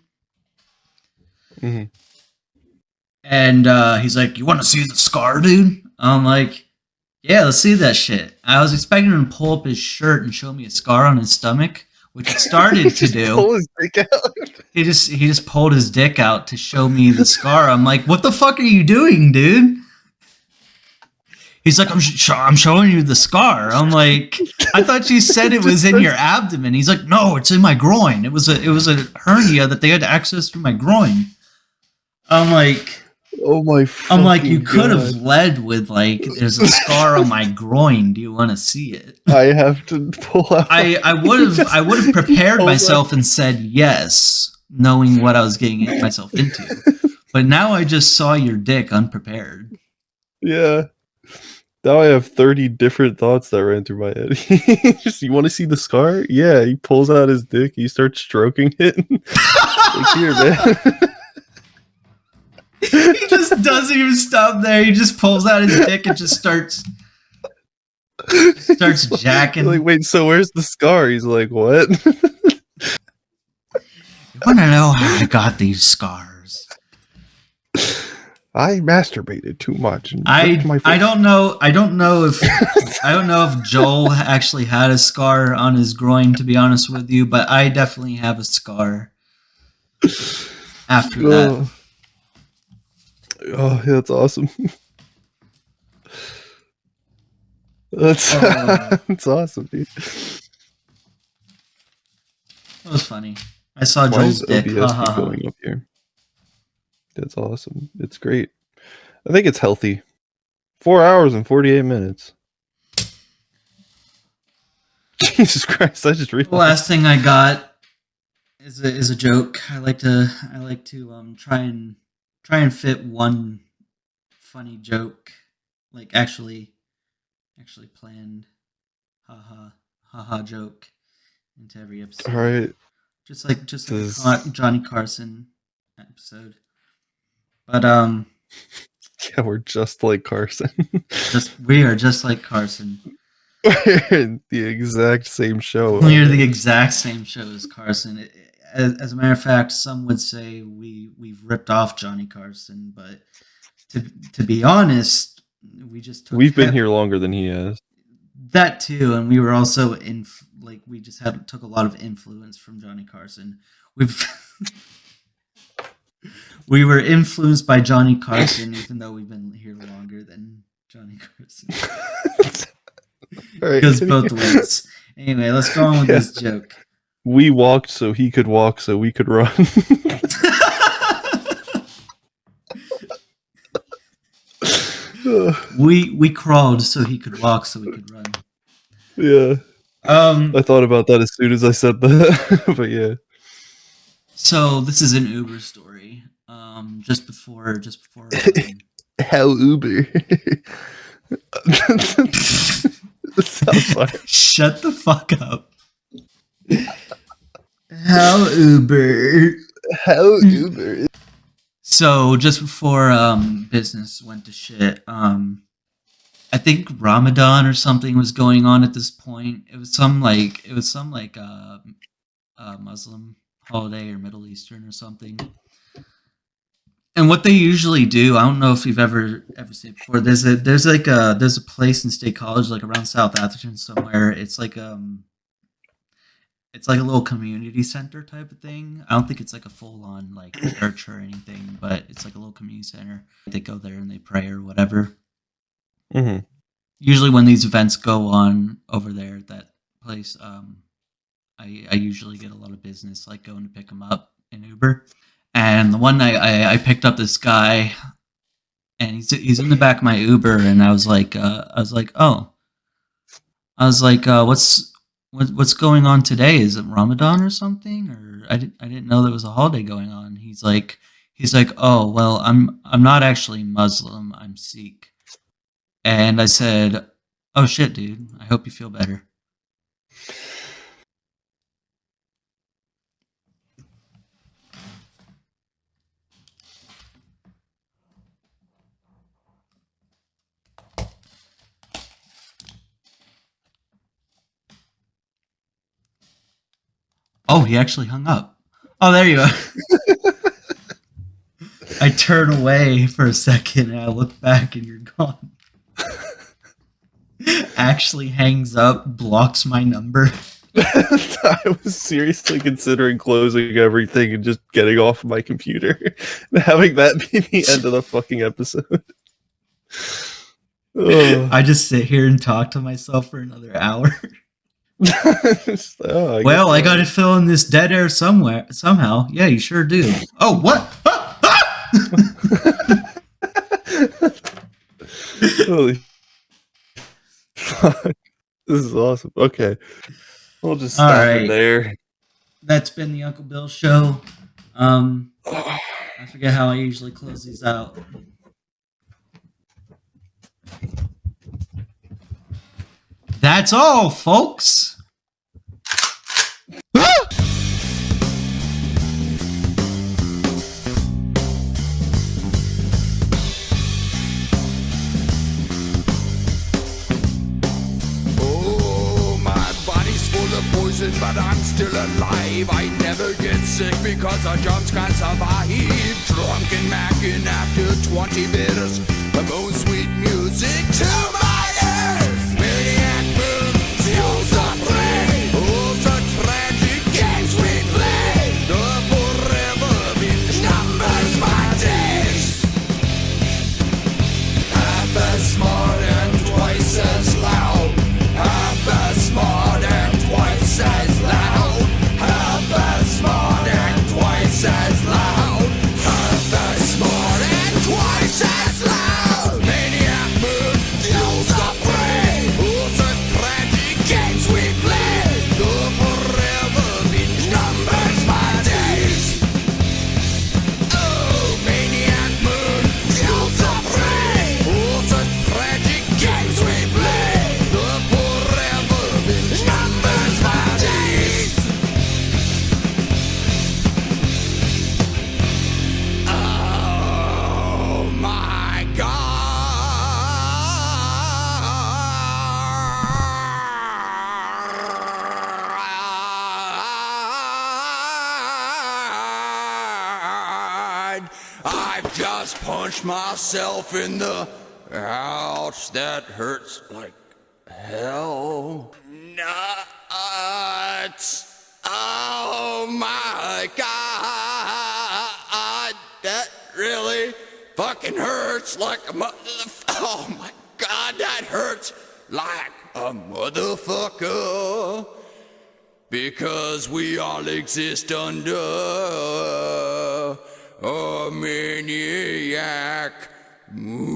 Mm-hmm. And he's like, "You want to see the scar, dude?" I'm like, "Yeah, let's see that shit." I was expecting him to pull up his shirt and show me a scar on his stomach, which he started to do. Pull his dick out. He just pulled his dick out to show me the scar. I'm like, "What the fuck are you doing, dude?" He's like, I'm showing you the scar. I'm like, "I thought you said it was in your abdomen." He's like, "No, it's in my groin. It was a hernia that they had to access through my groin." I'm like, "Oh my!" I'm like, "You could have led with like, there's a scar on my groin. Do you want to see it?" I have to pull out. I would have prepared myself and said yes, knowing what I was getting myself into. But now I just saw your dick unprepared. Yeah. Now I have 30 different thoughts that ran through my head. Just, you want to see the scar? Yeah. He pulls out his dick. He starts stroking it. Like, here, man. He just doesn't even stop there. He just pulls out his dick and just starts jacking. Like, wait, so where's the scar? He's like, what? You want to know how I got these scars? I masturbated too much. And I don't know if Joel actually had a scar on his groin, to be honest with you, but I definitely have a scar after that. Oh, yeah, that's awesome. That's awesome, dude. That was funny. I saw Joel's dick. OBS keep going up here? That's awesome. It's great. I think it's healthy. 4 hours and 48 minutes. Jesus Christ! I just realized. The last thing I got is a joke. I like to try and fit one funny joke, like actually planned, haha joke into every episode. All right. Just like Johnny Carson episode. But Yeah, we're just like Carson. we are just like Carson. We're in the exact same show. We're the exact same show as Carson. As a matter of fact, some would say we've ripped off Johnny Carson, but to be honest, we've been here longer than he has. That too, and we were also we just took a lot of influence from Johnny Carson. We were influenced by Johnny Carson, even though we've been here longer than Johnny Carson. Right. It goes both ways. Anyway, let's go on with this joke. We walked so he could walk so we could run. we crawled so he could walk so we could run. Yeah. I thought about that as soon as I said that. But yeah. So this is an Uber story. Just before How Uber. Shut the fuck up. How Uber. So just before business went to shit, I think Ramadan or something was going on at this point. It was some Muslim holiday or Middle Eastern or something. And what they usually do, I don't know if you've ever seen it before. There's a place in State College, like around South Atherton somewhere. It's like a little community center type of thing. I don't think it's like a full on like church or anything, but it's like a little community center. They go there and they pray or whatever. Mm-hmm. Usually when these events go on over there at that place, I usually get a lot of business, like going to pick them up in Uber. And the one night I picked up this guy, and he's in the back of my Uber, and I was like, what's going on today? Is it Ramadan or something? Or I didn't know there was a holiday going on. He's like, oh well, I'm not actually Muslim. I'm Sikh. And I said, oh shit, dude. I hope you feel better. Oh, he actually hung up. Oh, there you are. I turn away for a second and I look back and you're gone. Actually hangs up, blocks my number. I was seriously considering closing everything and just getting off my computer and having that be the end of the fucking episode. I just sit here and talk to myself for another hour. I gotta fill in this dead air somehow. Yeah, you sure do. Oh, what? Holy fuck. This is awesome. Okay. We'll just stop it there. That's been the Uncle Bill Show. I forget how I usually close these out. That's all, folks. Oh, my body's full of poison, but I'm still alive. I never get sick because our jumps can't survive. Drunk and macking after 20 bitters. The most sweet music to my ears. Maniac mood, feels the play. All the tragic games we play. The forever binge numbers my days. Half as smart and twice as loud. Half as smart and twice as loud. Half as smart and twice as loud. Half as smart and twice as loud. Maniac mood, feels just punched myself in the ouch. That hurts like hell. Nuts. Oh my God. That really fucking hurts like a oh my God, that hurts like a motherfucker. Because we all exist under a maniac mood.